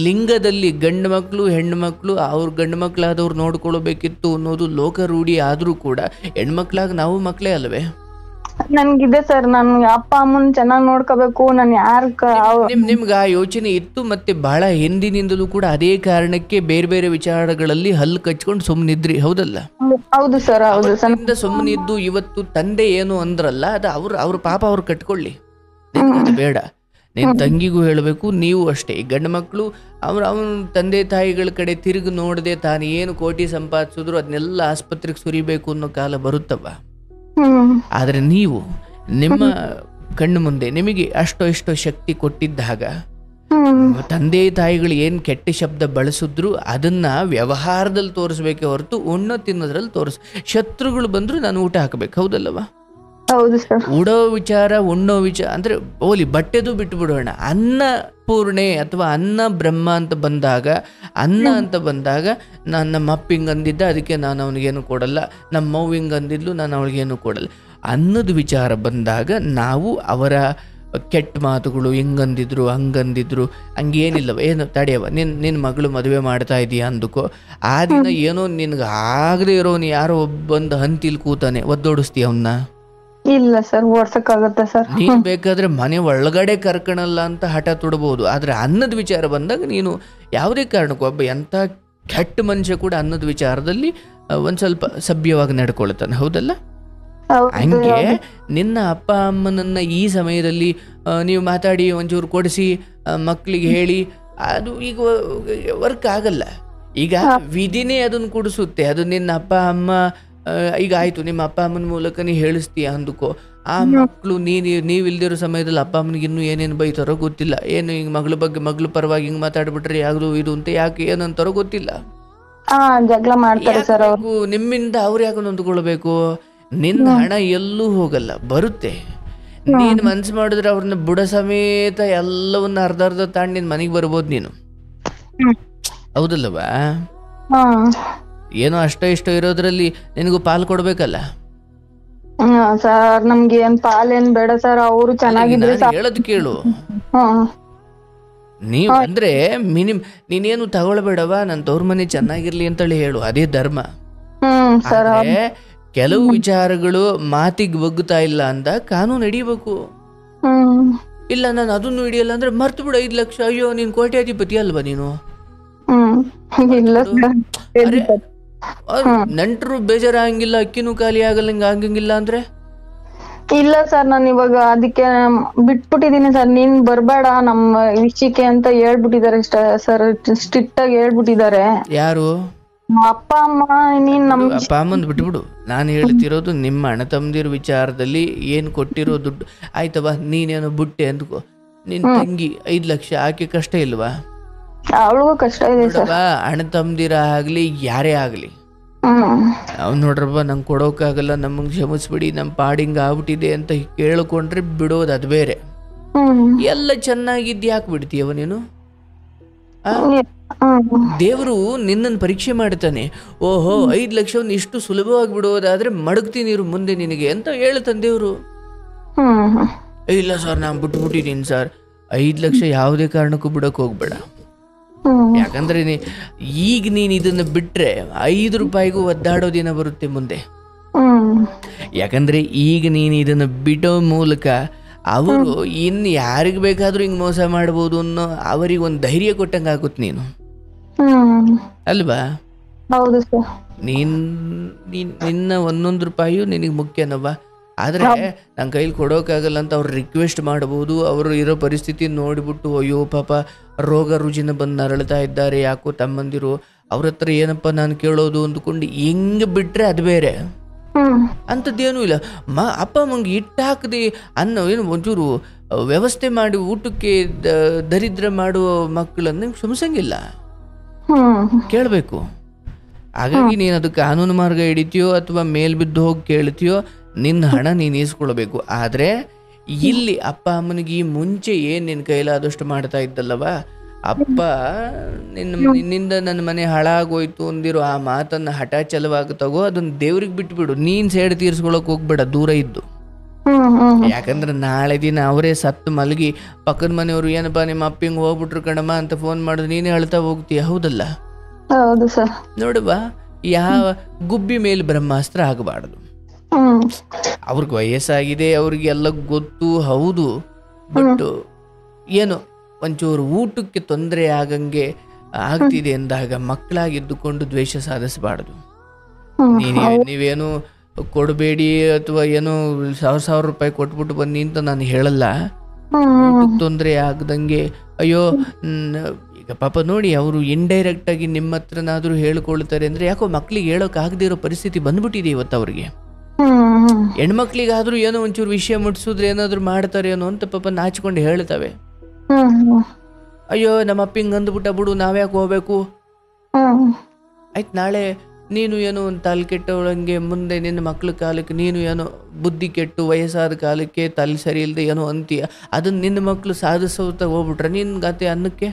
ಲಿಂಗದಲ್ಲಿ ಗಂಡು ಮಕ್ಕಳು ಹೆಣ್ಣು ಮಕ್ಕಳು ಅವ್ರ ಗಂಡು ಮಕ್ಕಳಾದವ್ರು ನೋಡ್ಕೊಳ್ಬೇಕಿತ್ತು ಅನ್ನೋದು ಲೋಕರೂಢಿ ಆದರೂ ಕೂಡ ಹೆಣ್ಮಕ್ಳಾಗ ನಾವು ಮಕ್ಕಳೇ ಅಲ್ವೇ? ನನ್ಗಿದೆ ಸರ್, ನನ್ ಅಪ್ಪ ಅಮ್ಮನ್ ಚೆನ್ನಾಗ್ ನೋಡ್ಕೋಬೇಕು, ನಾನು ನಿಮ್ಗೆ ಆ ಯೋಚನೆ ಇತ್ತು. ಮತ್ತೆ ಬಹಳ ಹಿಂದಿನಿಂದಲೂ ಕೂಡ ಅದೇ ಕಾರಣಕ್ಕೆ ಬೇರೆ ಬೇರೆ ವಿಚಾರಗಳಲ್ಲಿ ಹಲ್ಲು ಕಚ್ಕೊಂಡು ಸುಮ್ಮನಿದ್ರಿ, ಹೌದಲ್ಲ? ಹೌದು ಸರ್, ಹೌದು. ಸುಮ್ಮನಿದ್ದು ಇವತ್ತು ತಂದೆ ಏನು ಅಂದ್ರಲ್ಲ, ಅದು ಅವ್ರ ಪಾಪ ಅವ್ರು ಕಟ್ಕೊಳ್ಳಿ, ಬೇಡ. ನಿನ್ನ ತಂಗಿಗೂ ಹೇಳಬೇಕು, ನೀವು ಅಷ್ಟೇ. ಈ ಗಂಡು ಮಕ್ಕಳು ಅವನ ತಂದೆ ತಾಯಿಗಳ ಕಡೆ ತಿರುಗಿ ನೋಡದೆ ತಾನು ಏನು ಕೋಟಿ ಸಂಪಾದಿಸಿದ್ರು ಅದನ್ನೆಲ್ಲ ಆಸ್ಪತ್ರೆಗೆ ಸುರಿಬೇಕು ಅನ್ನೋ ಕಾಲ ಬರುತ್ತವ. ಆದರೆ ನೀವು ನಿಮ್ಮ ಕಣ್ಣು ಮುಂದೆ ನಿಮಗೆ ಅಷ್ಟೋ ಶಕ್ತಿ ಕೊಟ್ಟಿದ್ದಾಗ ತಂದೆ ತಾಯಿಗಳು ಏನು ಕೆಟ್ಟ ಶಬ್ದ ಬಳಸಿದ್ರು ಅದನ್ನ ವ್ಯವಹಾರದಲ್ಲಿ ತೋರಿಸ್ಬೇಕೆ ಹೊರತು ಉಣ್ಣೋ ತಿನ್ನೋದ್ರಲ್ಲಿ ಶತ್ರುಗಳು ಬಂದ್ರು ನಾನು ಊಟ ಹಾಕಬೇಕು, ಹೌದಲ್ಲವಾ? ಉಡೋ ವಿಚಾರ ಉಣ್ಣೋ ವಿಚಾರ ಅಂದ್ರೆ ಓಲಿ ಬಟ್ಟೆದು ಬಿಟ್ಟು ಬಿಡೋಣ. ಅನ್ನ ಪೂರ್ಣೆ ಅಥವಾ ಅನ್ನ ಬ್ರಹ್ಮ ಅಂತ ಬಂದಾಗ ನಮ್ಮ ಅಪ್ಪ ಹಿಂಗೆ ಅಂದಿದ್ದ ಅದಕ್ಕೆ ನಾನು ಅವನಿಗೇನು ಕೊಡಲ್ಲ, ನಮ್ಮ ಅವ್ವ ಹಿಂಗೆ ಅಂದಿದ್ಲು ನಾನು ಅವಳಿಗೇನು ಕೊಡಲ್ಲ ಅನ್ನೋದು ವಿಚಾರ ಬಂದಾಗ ನಾವು ಅವರ ಕೆಟ್ಟ ಮಾತುಗಳು ಹಿಂಗಂದಿದ್ರು ಹಂಗಂದಿದ್ರು ಹಂಗೇನಿಲ್ಲವ, ಏನು ತಡೆಯವ, ನಿನ್ನ ಮಗಳು ಮದುವೆ ಮಾಡ್ತಾ ಇದೀಯಾ ಅಂದುಕೋ, ಆ ದಿನ ಏನೋ ನಿನ್ಗೆ ಆಗದೆ ಇರೋನು ಯಾರೋ ಒಬ್ಬಂದು ಹಂತಿಲ್ ಕೂತಾನೆ, ಒದ್ದೋಡಿಸ್ತೀಯ ಅವನ್ನ? ಇಲ್ಲ ಸರ್, ಓಡ್ಸಕ್ಕಾಗತ್ತ ಸರ್? ನೀನು ಬೇಕಾದ್ರೆ ಮನೆ ಒಳಗಡೆ ಕರ್ಕಣಲ್ಲ ಅಂತ ಹಠ ತೊಡಬಹುದು. ಆದ್ರೆ ಅನ್ನದ ವಿಚಾರ ಬಂದಾಗ ನೀನು ಯಾವುದೇ ಕಾರಣಕ್ಕೂ ಒಬ್ಬ ಎಂಥ ಕೆಟ್ಟ ಮನುಷ್ಯ ಕೂಡ ಅನ್ನದ ವಿಚಾರದಲ್ಲಿ ಒಂದ್ ಸ್ವಲ್ಪ ಸಭ್ಯವಾಗಿ ನಡ್ಕೊಳ್ತಾನೆ, ಹೌದಲ್ಲ? ಹಂಗೆ ನಿನ್ನ ಅಪ್ಪ ಅಮ್ಮನನ್ನ ಈ ಸಮಯದಲ್ಲಿ ನೀವು ಮಾತಾಡಿ ಒಂಚೂರು ಕೊಡಿಸಿ ಮಕ್ಕಳಿಗೆ ಹೇಳಿ ಅದು ಈಗ ವರ್ಕ್ ಆಗಲ್ಲ. ಈಗ ವಿಧಿನೇ ಅದನ್ನು ಕೊಡಿಸುತ್ತೆ. ಅದು ನಿನ್ನ ಅಪ್ಪ ಅಮ್ಮ ಈಗ ಆಯ್ತು, ನಿಮ್ಮ ಅಪ್ಪ ಅಮ್ಮನ ಮೂಲಕ ನೀ ಹೇಳಿಸ್ತೀಯ ಅಂದುಕೋ, ಆ ಮಕ್ಕಳು ನೀವಿಲ್ದಿರೋ ಸಮಯದಲ್ಲಿ ಅಪ್ಪ ಅಮ್ಮನಿಗೆ ಇನ್ನೂ ಏನೇನು ಬೈತಾರೋ ಗೊತ್ತಿಲ್ಲ. ಏನು ಹಿಂಗೆ ಮಗಳ ಪರವಾಗಿ ಹಿಂಗೆ ಮಾತಾಡ್ಬಿಟ್ರೆ ಯಾವುದು ಇದು ಅಂತ ಯಾಕೆ ಏನಂತಾರೋ ಗೊತ್ತಿಲ್ಲ, ಜಗಳ ಮಾಡ್ತಾರೆ ಸರ್ ಅವರು. ನಿಮ್ಮಿಂದ ಅವ್ರು ಯಾಕೆ ನೊಂದ್ಕೊಳ್ಬೇಕು? ನಿನ್ನ ಹಣ ಎಲ್ಲೂ ಹೋಗಲ್ಲ, ಬರುತ್ತೆ. ನೀನ್ ಮನ್ಸು ಮಾಡಿದ್ರೆ ಅವ್ರನ್ನ ಬುಡ ಸಮೇತ ಎಲ್ಲವನ್ನ ಅರ್ಧ ತಾಂಡ್ ನಿನ್ ಮನೆಗೆ ಬರ್ಬೋದು ನೀನು. ಹೌದಲ್ಲವಾ? ಏನೋ ಅಷ್ಟೋ ಇಷ್ಟೋ ಇರೋದ್ರಲ್ಲಿ ನಿನಗೂ ಪಾಲು ಕೊಡ್ಬೇಕಲ್ಲ. ಸರ್ ನಮ್ಗೆ ಏನ್ ಪಾಲೇನ್ ಬೇಡ ಸರ್, ಅವರು ಚೆನ್ನಾಗಿದ್ರೆ ಹೇಳೋದು ಕೇಳು. ನೀವ್ ಅಂದ್ರೆ ನೀನೇನು ತಗೊಳ್ಬೇಡವಾ, ನನ್ ತವ್ರ ಮನೆ ಚೆನ್ನಾಗಿರ್ಲಿ ಅಂತೇಳಿ ಹೇಳು, ಅದೇ ಧರ್ಮ. ಆದ್ರೆ ಕೆಲವು ವಿಚಾರಗಳು ಮಾತಿಗೆ ಬಗ್ಗುತ್ತಾ ಇಲ್ಲ ಅಂದ ಕಾನೂನು ಹಿಡಿಬೇಕು. ಇಲ್ಲ ನಾನು ಅದನ್ನು ಹಿಡಿಯಲ್ಲ ಅಂದ್ರೆ ಮರ್ತು ಬಿಡು 5 ಲಕ್ಷ. ಅಯ್ಯೋ ನೀನ್ ಕೋಟ್ಯಾಧಿಪತಿ ಅಲ್ವಾ ನೀನು? ನೆಂಟರು ಬೇಜಾರಾಗಂಗಿಲ್ಲ, ಅಕ್ಕಿನೂ ಖಾಲಿ ಆಗಂಗಿಲ್ಲ ಅಂದ್ರೆ? ಇಲ್ಲ ಸರ್, ನಾನು ಇವಾಗ ಅದಕ್ಕೆ ಬಿಟ್ಬಿಟ್ಟಿದೀನಿ ಸರ್. ನೀನ್ ಬರ್ಬೇಡ ನಮ್ಮ ವಿಷಯಕ್ಕೆ ಅಂತ ಹೇಳ್ಬಿಟ್ಟಿದ್ದಾರೆ ಸರ್, ಸ್ಟ್ರಿಕ್ಟ್ ಆಗಿ ಹೇಳ್ಬಿಟ್ಟಿದ್ದಾರೆ. ಯಾರು? ಅಪ್ಪ ಅಮ್ಮ. ನೀನ್ ನಮ್ಮ ಅಪ್ಪ ಅಮ್ಮಂದ್ ಬಿಟ್ಬಿಡು. ನಾನು ಹೇಳ್ತಿರೋದು ನಿಮ್ಮ ಅಣ್ಣ ತಮ್ಮದಿರ ವಿಚಾರದಲ್ಲಿ ಏನ್ ಕೊಟ್ಟಿರೋ ದುಡ್ಡು ಆಯ್ತವಾ, ನೀನೇನೋ ಬುಟ್ಟೆ ಅಂದ್ಕೋ, ನಿನ್ ತಂಗಿ 5 ಲಕ್ಷ ಆಕೆ ಕಷ್ಟ ಇಲ್ವಾ? ಅವಳಿಗೂ ಕಷ್ಟ ಇದೆ ಸರ್. ಅಣ್ಣ ತಮ್ಮದಿರ ಆಗ್ಲಿ ಯಾರೇ ಆಗ್ಲಿ, ಅವ್ನು ನೋಡ್ರಪ್ಪ ನಂಗೆ ಕೊಡೋಕ್ಕಾಗಲ್ಲ, ನಮಗೆ ಕ್ಷಮಿಸ್ಬಿಡಿ, ನಮ್ಮ ಪಾಡಿಂಗ್ ಆಗ್ಬಿಟ್ಟಿದೆ ಅಂತ ಕೇಳ್ಕೊಂಡ್ರೆ ಬಿಡೋದು ಅದು ಬೇರೆ. ಎಲ್ಲ ಚೆನ್ನಾಗಿದ್ದು ಯಾಕೆ ಬಿಡ್ತೀಯವ ನೀನು? ದೇವರು ನಿನ್ನನ್ನು ಪರೀಕ್ಷೆ ಮಾಡ್ತಾನೆ. ಓಹೋ 5 ಲಕ್ಷವನ್ನು ಇಷ್ಟು ಸುಲಭವಾಗಿ ಬಿಡೋದಾದ್ರೆ ಮಡಗ್ತೀನಿ ಮುಂದೆ ನಿನಗೆ ಅಂತ ಹೇಳ್ತಾನೆ ದೇವ್ರು. ಇಲ್ಲ ಸರ್ ನಾನು ಬಿಟ್ಬಿಟ್ಟಿದ್ದೀನಿ ಸರ್. 5 ಲಕ್ಷ ಯಾವುದೇ ಕಾರಣಕ್ಕೂ ಬಿಡಕ್ ಹೋಗ್ಬೇಡ. ಯಾಕಂದ್ರೆ ಈಗ ನೀನ್ ಇದನ್ನ ಬಿಟ್ರೆ 5 ರೂಪಾಯಿಗೂ ಒದ್ದಾಡೋ ದಿನ ಬರುತ್ತೆ ಮುಂದೆ. ಯಾಕಂದ್ರೆ ಈಗ ನೀನು ಇದನ್ನ ಬಿಡೋ ಮೂಲಕ ಅವರು ಇನ್ನು ಯಾರಿಗ್ ಬೇಕಾದ್ರೂ ಹಿಂಗ್ ಮೋಸ ಮಾಡ್ಬೋದು ಅನ್ನೋ ಅವರಿಗೆ ಒಂದು ಧೈರ್ಯ ಕೊಟ್ಟಂಗ ಆಗುತ್ತೆ ನೀನು, ಅಲ್ವಾ? ಹೌದು ಸರ್. ನಿನ್ನ 1 ರೂಪಾಯಿ ನಿನಗೆ ಮುಖ್ಯನವ್ವ. ಆದ್ರೆ ನನ್ನ ಕೈಲಿ ಕೊಡೋಕ್ಕಾಗಲ್ಲ ಅಂತ ಅವ್ರು ರಿಕ್ವೆಸ್ಟ್ ಮಾಡ್ಬೋದು. ಅವರು ಇರೋ ಪರಿಸ್ಥಿತಿ ನೋಡಿಬಿಟ್ಟು ಅಯ್ಯೋ ಪಾಪ ರೋಗ ರುಜಿನ ಬಂದು ನರಳ್ತಾ ಇದ್ದಾರೆ, ಯಾಕೋ ತಮ್ಮಂದಿರು, ಅವ್ರ ಹತ್ರ ಏನಪ್ಪ ನಾನು ಕೇಳೋದು ಅಂದ್ಕೊಂಡು ಹೆಂಗ್ ಬಿಟ್ರೆ ಅದು ಬೇರೆ. ಅಂಥದ್ದೇನೂ ಇಲ್ಲ. ಅಪ್ಪ ಅಮ್ಮಂಗೆ ಇಟ್ಟು ಹಾಕದೆ ಅನ್ನೋ ಏನು ಒಂಚೂರು ವ್ಯವಸ್ಥೆ ಮಾಡಿ ಊಟಕ್ಕೆ ದರಿದ್ರ ಮಾಡುವ ಮಕ್ಕಳನ್ನ ಕ್ಷಮಿಸಂಗಿಲ್ಲ, ಕೇಳಬೇಕು. ಹಾಗಾಗಿ ನೀನು ಅದು ಕಾನೂನು ಮಾರ್ಗ ಹಿಡಿತೀಯೋ ಅಥವಾ ಮೇಲ್ಬಿದ್ದು ಹೋಗಿ ಕೇಳ್ತೀಯೋ, ನಿನ್ನ ಹಣ ನೀನು ಈಸ್ಕೊಳ್ಬೇಕು. ಆದರೆ ಇಲ್ಲಿ ಅಪ್ಪ ಅಮ್ಮನಿಗೆ ಈ ಮುಂಚೆ ಏನು ನಿನ್ನ ಕೈಲಾದಷ್ಟು ಮಾಡ್ತಾ ಇದ್ದಲ್ಲವ, ಅಪ್ಪ ನಿನ್ನಿಂದ ನನ್ನ ಮನೆ ಹಾಳಾಗೋಯ್ತು ಅಂದಿರೋ ಆ ಮಾತನ್ನು ಹಠಾಚಲವಾಗಿ ತಗೋ, ಅದನ್ನ ದೇವ್ರಿಗೆ ಬಿಟ್ಬಿಡು. ನೀನು ಸೇಡ್ ತೀರ್ಸ್ಕೊಳಕ್ ಹೋಗ್ಬೇಡ ದೂರ ಇದ್ದು. ಯಾಕಂದ್ರೆ ನಾಳೆ ದಿನ ಅವರೇ ಸತ್ತು ಮಲಗಿ ಪಕ್ಕದ ಮನೆಯವರು ಏನಪ್ಪಾ ನಿಮ್ಮ ಅಪ್ಪಿಂಗ್ ಹೋಗ್ಬಿಟ್ರು ಕಣಮ್ಮ ಅಂತ ಫೋನ್ ಮಾಡಿದ್ರೆ ನೀನೇ ಹೇಳ್ತಾ ಹೋಗ್ತೀಯ, ಹೌದಲ್ಲ? ಹೌದು ಸರ್. ನೋಡುವ, ಯಾವ ಗುಬ್ಬಿ ಮೇಲೆ ಬ್ರಹ್ಮಾಸ್ತ್ರ ಆಗಬಾರ್ದು. ಅವ್ರಿಗೆ ವಯಸ್ಸಾಗಿದೆ, ಅವ್ರಿಗೆ ಎಲ್ಲ ಗೊತ್ತು, ಹೌದು. ಬಟ್ ಏನು ಒಂಚೂರು ಊಟಕ್ಕೆ ತೊಂದರೆ ಆಗಂಗೆ ಆಗ್ತಿದೆ ಅಂದಾಗ ಮಕ್ಕಳಾಗಿದ್ದುಕೊಂಡು ದ್ವೇಷ ಸಾಧಿಸಬಾರ್ದು. ನೀವೇನು ಕೊಡಬೇಡಿ ಅಥವಾ ಏನೋ 1,000 ರೂಪಾಯಿ ಕೊಟ್ಬಿಟ್ಟು ಬನ್ನಿ ಅಂತ ನಾನು ಹೇಳಲ್ಲ. ಊಟಕ್ಕೆ ತೊಂದರೆ ಆಗದಂಗೆ ಅಯ್ಯೋ ಈಗ ಪಾಪ ನೋಡಿ, ಅವರು ಇಂಡೈರೆಕ್ಟ್ ಆಗಿ ನಿಮ್ಮ ಹತ್ರನಾದ್ರೂ ಹೇಳ್ಕೊಳ್ತಾರೆ ಅಂದ್ರೆ ಯಾಕೋ ಮಕ್ಳಿಗೆ ಹೇಳೋಕೆ ಆಗದೆ ಇರೋ ಪರಿಸ್ಥಿತಿ ಬಂದ್ಬಿಟ್ಟಿದೆ ಇವತ್ತು ಅವ್ರಿಗೆ. ಹೆಣ್ಮಕ್ಳಿಗಾದ್ರೂ ಏನೋ ಒಂಚೂರು ವಿಷಯ ಮುಟ್ಸಿದ್ರೆ ಏನಾದ್ರು ಮಾಡ್ತಾರೆ ಏನೋ ಅಂತ ಪಾಪ ನಾಚಿಕೊಂಡು ಹೇಳ್ತವೆ. ಅಯ್ಯೋ ನಮ್ಮ ಅಪ್ಪಿಂಗ್ ಅಂದ್ಬಿಟ್ಟ ಬಿಡು, ನಾವ್ಯಾಕೆ ಹೋಗ್ಬೇಕು? ಆಯ್ತು, ನಾಳೆ ನೀನು ಏನೋ ಒಂದು ತಲೆ ಕೆಟ್ಟವಳಂಗೆ ಮುಂದೆ ನಿನ್ನ ಮಕ್ಳ ಕಾಲಕ್ಕೆ ನೀನು ಏನೋ ಬುದ್ಧಿ ಕೆಟ್ಟು ವಯಸ್ಸಾದ ಕಾಲಕ್ಕೆ ತಲೆ ಸರಿ ಇಲ್ಲದೆ ಏನೋ ಅಂತೀಯ, ಅದನ್ನ ನಿನ್ನ ಮಕ್ಳು ಸಾಧಿಸೋತ ಹೋಗ್ಬಿಟ್ರೆ ನಿನ್ ಗತೆ ಅನ್ನಕ್ಕೆ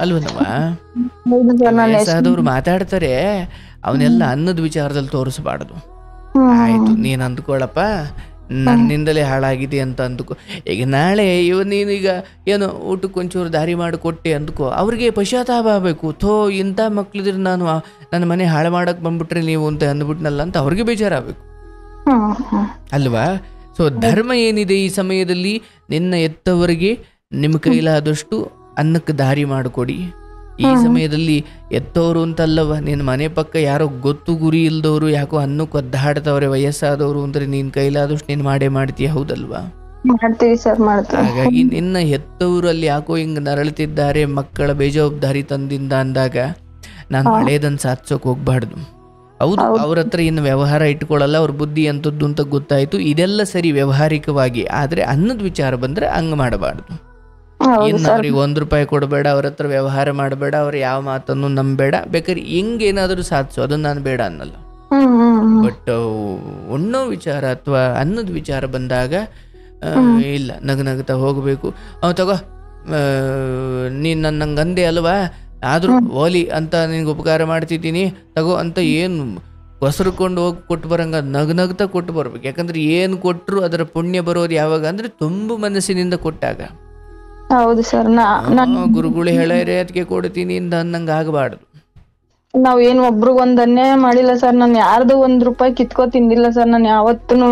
ಅಲ್ವನವ? ವಯಸ್ಸಾದವ್ರು ಮಾತಾಡ್ತಾರೆ, ಅವನ್ನೆಲ್ಲ ಅನ್ನದ ವಿಚಾರದಲ್ಲಿ ತೋರಿಸಬಾರ್ದು. ಆಯ್ತು ನೀನ್ ಅಂದ್ಕೊಳಪ್ಪ ನನ್ನಿಂದಲೇ ಹಾಳಾಗಿದೆ ಅಂತ ಅಂದ್ಕೋ. ಈಗ ನಾಳೆ ನೀನೀಗ ಏನೋ ಊಟಕ್ಕೆ ಒಂಚೂರು ದಾರಿ ಮಾಡಿ ಕೊಟ್ಟೆ ಅಂದ್ಕೋ, ಅವ್ರಿಗೆ ಪಶ್ಚಾತ್ತಾಪ ಆಗಬೇಕು. ಥೋ ಇಂಥ ಮಕ್ಳಿದ್ರೆ ನಾನು ನನ್ನ ಮನೆ ಹಾಳು ಮಾಡಕ್ಕೆ ಬಂದ್ಬಿಟ್ರೆ ನೀವು ಅಂತ ಅಂದ್ಬಿಟ್ನಲ್ಲ ಅಂತ ಅವ್ರಿಗೆ ಬೇಜಾರಾಗಬೇಕು, ಅಲ್ವಾ? ಸೊ ಧರ್ಮ ಏನಿದೆ ಈ ಸಮಯದಲ್ಲಿ, ನಿನ್ನ ಎತ್ತವರಿಗೆ ನಿಮ್ಮ ಕೈಲಾದಷ್ಟು ಅನ್ನಕ್ಕೆ ದಾರಿ ಮಾಡಿಕೊಡಿ. ಈ ಸಮಯದಲ್ಲಿ ಎತ್ತವರು ಅಂತಲ್ಲವ, ನಿನ್ನ ಮನೆ ಪಕ್ಕ ಯಾರೋ ಗೊತ್ತು ಗುರಿ ಇಲ್ದವರು ಯಾಕೋ ಅನ್ನಕ್ಕೆ ಒದ್ದಾಡ್ತವ್ರೆ ವಯಸ್ಸಾದವರು ಅಂದ್ರೆ ನೀನ್ ಕೈಲಾದಷ್ಟು ನೀನ್ ಮಾಡೇ ಮಾಡ್ತೀಯ, ಹೌದಲ್ವಾ? ಹಾಗಾಗಿ ನಿನ್ನ ಹೆತ್ತವರು ಅಲ್ಲಿ ಯಾಕೋ ಹಿಂಗ್ ನರಳುತ್ತಿದ್ದಾರೆ, ಮಕ್ಕಳ ಬೇಜವಾಬ್ದಾರಿ ತಂದಿಂದ ಅಂದಾಗ ನಾನು ಹಳೇದನ್ನ ಸಾಧಿಸೋಕೆ ಹೋಗ್ಬಾರ್ದು. ಹೌದು, ಅವ್ರ ಹತ್ರ ಇನ್ನು ವ್ಯವಹಾರ ಇಟ್ಕೊಳ್ಳಲ್ಲ, ಅವ್ರ ಬುದ್ಧಿ ಅಂತದ್ದು ಅಂತ ಗೊತ್ತಾಯ್ತು, ಇದೆಲ್ಲ ಸರಿ ವ್ಯವಹಾರಿಕವಾಗಿ. ಆದ್ರೆ ಅನ್ನದ ವಿಚಾರ ಬಂದ್ರೆ ಹಂಗ ಮಾಡಬಾರ್ದು. ಇನ್ನು ಅವ್ರಿಗೆ 1 ರೂಪಾಯಿ ಕೊಡಬೇಡ, ಅವ್ರ ಹತ್ರ ವ್ಯವಹಾರ ಮಾಡಬೇಡ, ಅವ್ರ ಯಾವ ಮಾತನ್ನು ನಂಬೇಡ. ಬೇಕಾದ್ರೆ ಹಿಂಗೇನಾದ್ರೂ ಸಾಧಿಸು, ಅದನ್ನ ನಾನು ಬೇಡ ಅನ್ನಲ್ಲ. ಬಟ್ ಉಣ್ಣೋ ವಿಚಾರ ಅಥವಾ ಅನ್ನದ ವಿಚಾರ ಬಂದಾಗ ಇಲ್ಲ, ನಗನಗ್ತಾ ಹೋಗಬೇಕು. ತಗೋ, ನೀನು ನನ್ನಂಗೆ ಅಂದೆ ಅಲ್ವಾ, ಆದರೂ ಓಲಿ ಅಂತ ನಿನಗೆ ಉಪಕಾರ ಮಾಡ್ತಿದ್ದೀನಿ ತಗೋ ಅಂತ ಏನು ಹೊಸರುಕೊಂಡು ಹೋಗಿ ಕೊಟ್ಟು ಬರಂಗ ನಗ್ನಗ್ತಾ ಕೊಟ್ಟು ಬರ್ಬೇಕು. ಯಾಕಂದ್ರೆ ಏನು ಕೊಟ್ಟರು ಅದರ ಪುಣ್ಯ ಬರೋದು ಯಾವಾಗ ಅಂದ್ರೆ ತುಂಬ ಮನಸ್ಸಿನಿಂದ ಕೊಟ್ಟಾಗ. ಹೌದು ಸರ್. ಗುರುಗಳು ಹೇಳರೆ ಅದಕ್ಕೆ ಕೊಡ್ತೀನಿ ಅಂತ ಅನ್ನಂಗೆ ಆಗಬಾರ್ದು. ನಾವ್ ಏನ್ ಒಬ್ರಿಗೊಂದ್ ಅನ್ಯಾಯ ಮಾಡಿಲ್ಲ ಸರ್. ನಾನು ಯಾರ್ದು ₹1 ಕಿತ್ಕೊ ತಿಂದಿಲ್ಲ ಸರ್. ನಾನು ಯಾವತ್ತೂ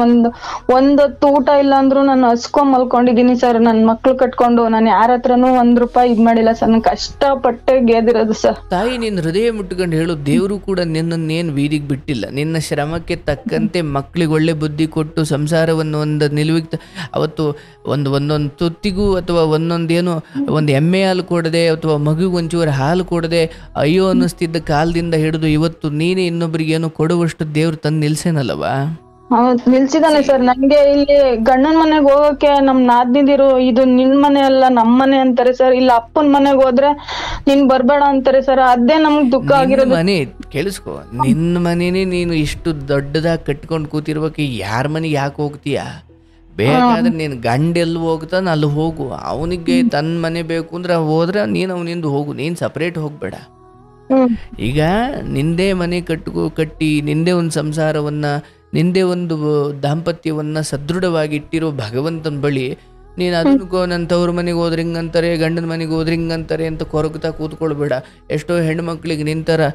ಒಂದೊತ್ತು ಊಟ ಇಲ್ಲ ಅಂದ್ರು ನಾನು ಹಸ್ಕೊಂಡ್ ಮಲ್ಕೊಂಡಿದೀನಿ ಸರ್. ನನ್ ಮಕ್ಳು ಕಟ್ಕೊಂಡು ನಾನು ಯಾರ ಹತ್ರನೂ ₹1 ಇದ್ ಮಾಡಿಲ್ಲ ಸರ್. ನಾನು ಕಷ್ಟಪಟ್ಟೆ ಗೆದಿರೋದು ಸರ್. ತಾಯಿ, ನಿನ್ನ ಹೃದಯ ಮುಟ್ಕೊಂಡು ಹೇಳು, ದೇವರು ಕೂಡ ನಿನ್ನನ್ನೇನು ಬೀದಿಗೆ ಬಿಟ್ಟಿಲ್ಲ. ನಿನ್ನ ಶ್ರಮಕ್ಕೆ ತಕ್ಕಂತೆ ಮಕ್ಳಿಗೆ ಒಳ್ಳೆ ಬುದ್ಧಿ ಕೊಟ್ಟು ಸಂಸಾರವನ್ನು ಒಂದು ನಿಲುವಿಗೆ ಅವತ್ತು ಒಂದೊಂದು ತುತ್ತಿಗೂ ಅಥವಾ ಒಂದೊಂದೇನು ಒಂದು ಎಮ್ಮೆ ಹಾಲು ಕೊಡದೆ ಅಥವಾ ಮಗುಗೆ ಒಂಚೂರು ಹಾಲು ಕೊಡದೆ ಅಯ್ಯೋ ಅನ್ನಿಸ್ತಿದ್ದ ಕಾಲದಿಂದ ಹಿಡಿದು ಇವತ್ತು ನೀನೇ ಇನ್ನೊಬ್ರಿಗೆ ಏನು ಕೊಡುವಷ್ಟು ದೇವ್ರು ತಂದು ನಿಲ್ಸೇನಲ್ಲವಾ? ಹೌದು, ನಿಲ್ಸಿದಾನೆ ಸರ್. ನನ್ಗೆ ಇಲ್ಲಿ ಗಂಡನ ಮನೆಗ್ ಹೋಗಕ್ಕೆ ನಮ್ ನಾದ್ನಿದಿರು ಇದು ನಿನ್ ಮನೆ ಅಲ್ಲ ನಮ್ ಮನೆ ಅಂತಾರೆ ಸರ್. ಇಲ್ಲ ಅಪ್ಪನ್ ಮನೆಗ್ ಹೋದ್ರೆ ನೀನ್ ಬರ್ಬೇಡ ಅಂತಾರೆ ಸರ್. ಅದೇ ನಮ್ಗ್ ದುಃಖ ಆಗಿರೋದು. ಮನೆ ಕೇಳಿಸ್ಕೊ, ನಿನ್ನ ಮನೇನೆ ನೀನು ಇಷ್ಟು ದೊಡ್ಡದಾಗಿ ಕಟ್ಕೊಂಡು ಕೂತಿರ್ಬೇಕು. ಯಾರ ಮನೆಗೆ ಯಾಕೆ ಹೋಗ್ತೀಯಾ? ಬೇಕಾದ್ರೆ ನೀನು ಗಂಡ ಎಲ್ಲಿ ಹೋಗ್ತಾನ ಅಲ್ಲಿ ಹೋಗು. ಅವನಿಗೆ ತನ್ನ ಮನೆ ಬೇಕು ಅಂದ್ರೆ ಹೋದ್ರೆ ನೀನು ಅವನಿಂದ ಹೋಗು, ನೀನು ಸಪ್ರೇಟ್ ಹೋಗ್ಬೇಡ. ಈಗ ನಿಂದೇ ಮನೆ ಕಟ್ಟಿ ನಿಂದೇ ಒಂದು ಸಂಸಾರವನ್ನ, ನಿಂದೇ ಒಂದು ದಾಂಪತ್ಯವನ್ನ ಸದೃಢವಾಗಿ ಇಟ್ಟಿರೋ ಭಗವಂತನ ಬಳಿ ನೀನು ಅದಕ್ಕೋ ನನ್ನ ತವ್ರ ಮನೆಗೆ ಹೋದ್ರೆ ಹಿಂಗಂತಾರೆ, ಗಂಡನ ಮನೆಗೆ ಹೋದ್ರೆ ಹಿಂಗಂತಾರೆ ಅಂತ ಕೊರಗ್ತಾ ಕೂತ್ಕೊಳ್ಬೇಡ. ಎಷ್ಟೋ ಹೆಣ್ಮಕ್ಳಿಗೆ ನಿಂತರ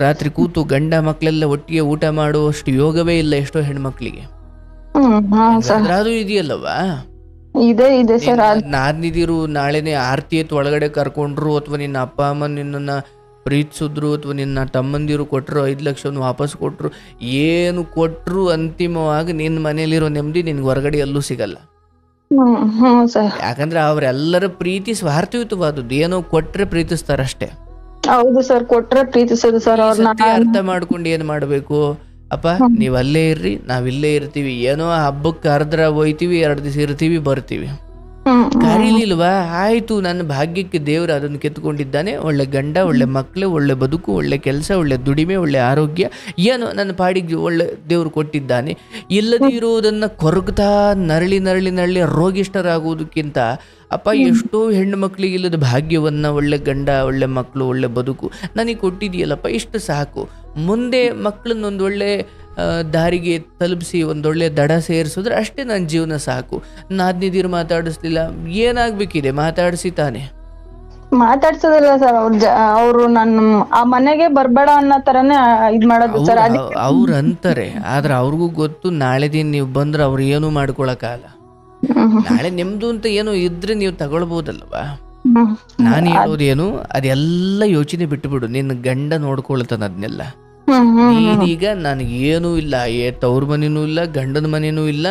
ರಾತ್ರಿ ಕೂತು ಗಂಡ ಮಕ್ಕಳೆಲ್ಲ ಒಟ್ಟಿಗೆ ಊಟ ಮಾಡುವಷ್ಟು ಯೋಗವೇ ಇಲ್ಲ ಎಷ್ಟೋ ಹೆಣ್ಮಕ್ಳಿಗೆ. ಅದು ಇದೆಯಲ್ಲವಾ? ಇದೆ ಸರ್. ನಾದ್ನಿದಿರು ನಾಳೆನೆ ಆರತಿ ಎತ್ತು ಒಳಗಡೆ ಕರ್ಕೊಂಡ್ರು ಅಥವಾ ನಿನ್ನ ಅಪ್ಪ ಅಮ್ಮ ನಿನ್ನನ್ನು ಪ್ರೀತಿಸಿದ್ರು ಅಥವಾ ನಿನ್ನ ತಮ್ಮಂದಿರು ಕೊಟ್ಟರು 5 ಲಕ್ಷವನ್ನು ವಾಪಸ್ ಕೊಟ್ಟರು, ಏನು ಕೊಟ್ಟರು ಅಂತಿಮವಾಗಿ ನಿನ್ನ ಮನೇಲಿರೋ ನೆಮ್ಮದಿ ನಿನ್ಗೆ ಹೊರಗಡೆ ಎಲ್ಲೂ ಸಿಗಲ್ಲ. ಯಾಕಂದ್ರೆ ಅವರೆಲ್ಲರ ಪ್ರೀತಿ ಸ್ವಾರ್ಥಯುತವಾದದ್ದು. ಏನೋ ಕೊಟ್ರೆ ಪ್ರೀತಿಸ್ತಾರಷ್ಟೇ. ಹೌದು ಸರ್, ಕೊಟ್ರೆ ಪ್ರೀತಿಸೋದು ಸರ್. ಅರ್ಥ ಮಾಡ್ಕೊಂಡು ಏನ್ ಮಾಡ್ಬೇಕು, ಅಪ್ಪ ನೀವ್ ಅಲ್ಲೇ ಇರ್ರಿ, ನಾವಿಲ್ಲೇ ಇರ್ತೀವಿ. ಏನೋ ಹಬ್ಬಕ್ಕೆ ಅರ್ಧರ ಹೋಯ್ತೀವಿ, 2 ದಿವಸ ಇರ್ತೀವಿ, ಬರ್ತೀವಿ. ಕರೀಲಿಲ್ವಾ? ಆಯ್ತು, ನನ್ನ ಭಾಗ್ಯಕ್ಕೆ ದೇವ್ರು ಅದನ್ನು ಕೆತ್ಕೊಂಡಿದ್ದಾನೆ. ಒಳ್ಳೆ ಗಂಡ, ಒಳ್ಳೆ ಮಕ್ಕಳು, ಒಳ್ಳೆ ಬದುಕು, ಒಳ್ಳೆ ಕೆಲಸ, ಒಳ್ಳೆ ದುಡಿಮೆ, ಒಳ್ಳೆ ಆರೋಗ್ಯ, ಏನೋ ನನ್ನ ಪಾಡಿಗೆ ಒಳ್ಳೆ ದೇವ್ರು ಕೊಟ್ಟಿದ್ದಾನೆ. ಇಲ್ಲದೇ ಇರೋದನ್ನ ಕೊರಗ್ತಾ ನರಳಿ ರೋಗಿಷ್ಠರಾಗುವುದಕ್ಕಿಂತ ಅಪ್ಪ ಎಷ್ಟೋ ಹೆಣ್ಣು ಮಕ್ಕಳಿಗೆ ಇಲ್ಲದ ಭಾಗ್ಯವನ್ನ, ಒಳ್ಳೆ ಗಂಡ, ಒಳ್ಳೆ ಮಕ್ಕಳು, ಒಳ್ಳೆ ಬದುಕು ನನಗೆ ಕೊಟ್ಟಿದೆಯಲ್ಲಪ್ಪ, ಇಷ್ಟು ಸಾಕು. ಮುಂದೆ ಮಕ್ಕಳನ್ನ ಒಂದು ಒಳ್ಳೆ ದಾರಿಗೆ ತಲುಪಿಸಿ ಒಂದೊಳ್ಳೆ ದಡ ಸೇರಿಸಿದ್ರೆ ಅಷ್ಟೇ ನನ್ನ ಜೀವನ ಸಾಕು. ನಾದ್ನಿದಿರು ಮಾತಾಡಿಸ್ಲಿಲ್ಲ, ಏನಾಗ್ಬೇಕಿದೆ? ಮಾತಾಡಿಸಿ ತಾನೆ. ಮಾತಾಡ್ಸೋದಿಲ್ಲ ಸರ್. ಅವ್ರು ನನ್ನ ಆ ಮನೆಗೆ ಬರ್ಬೇಡ ಅನ್ನೋ ತರನೇ ಇದ್ ಮಾಡೋದು ಸರ್. ಅವ್ರು ಅಂತಾರೆ, ಆದ್ರೆ ಅವ್ರಿಗೂ ಗೊತ್ತು ನಾಳೆ ದಿನ ನೀವು ಬಂದ್ರೆ ಅವ್ರು ಏನು ಮಾಡ್ಕೊಳಕ್ಕಾಗಲ್ಲ. ನಾಳೆ ನಿಮ್ದು ಅಂತ ಏನೋ ಇದ್ರೆ ನೀವು ತಗೊಳ್ಬೋದಲ್ವಾ? ನಾನು ಹೇಳೋದೇನು, ಅದೆಲ್ಲ ಯೋಚನೆ ಬಿಟ್ಟುಬಿಡು. ನಿನ್ನ ಗಂಡ ನೋಡ್ಕೊಳ್ತಾನ ಅದನ್ನೆಲ್ಲ. ನೀನೀಗ ನನಗೇನೂ ಇಲ್ಲ, ತವ್ರ ಮನೇನೂ ಇಲ್ಲ, ಗಂಡನ ಮನೇನೂ ಇಲ್ಲ,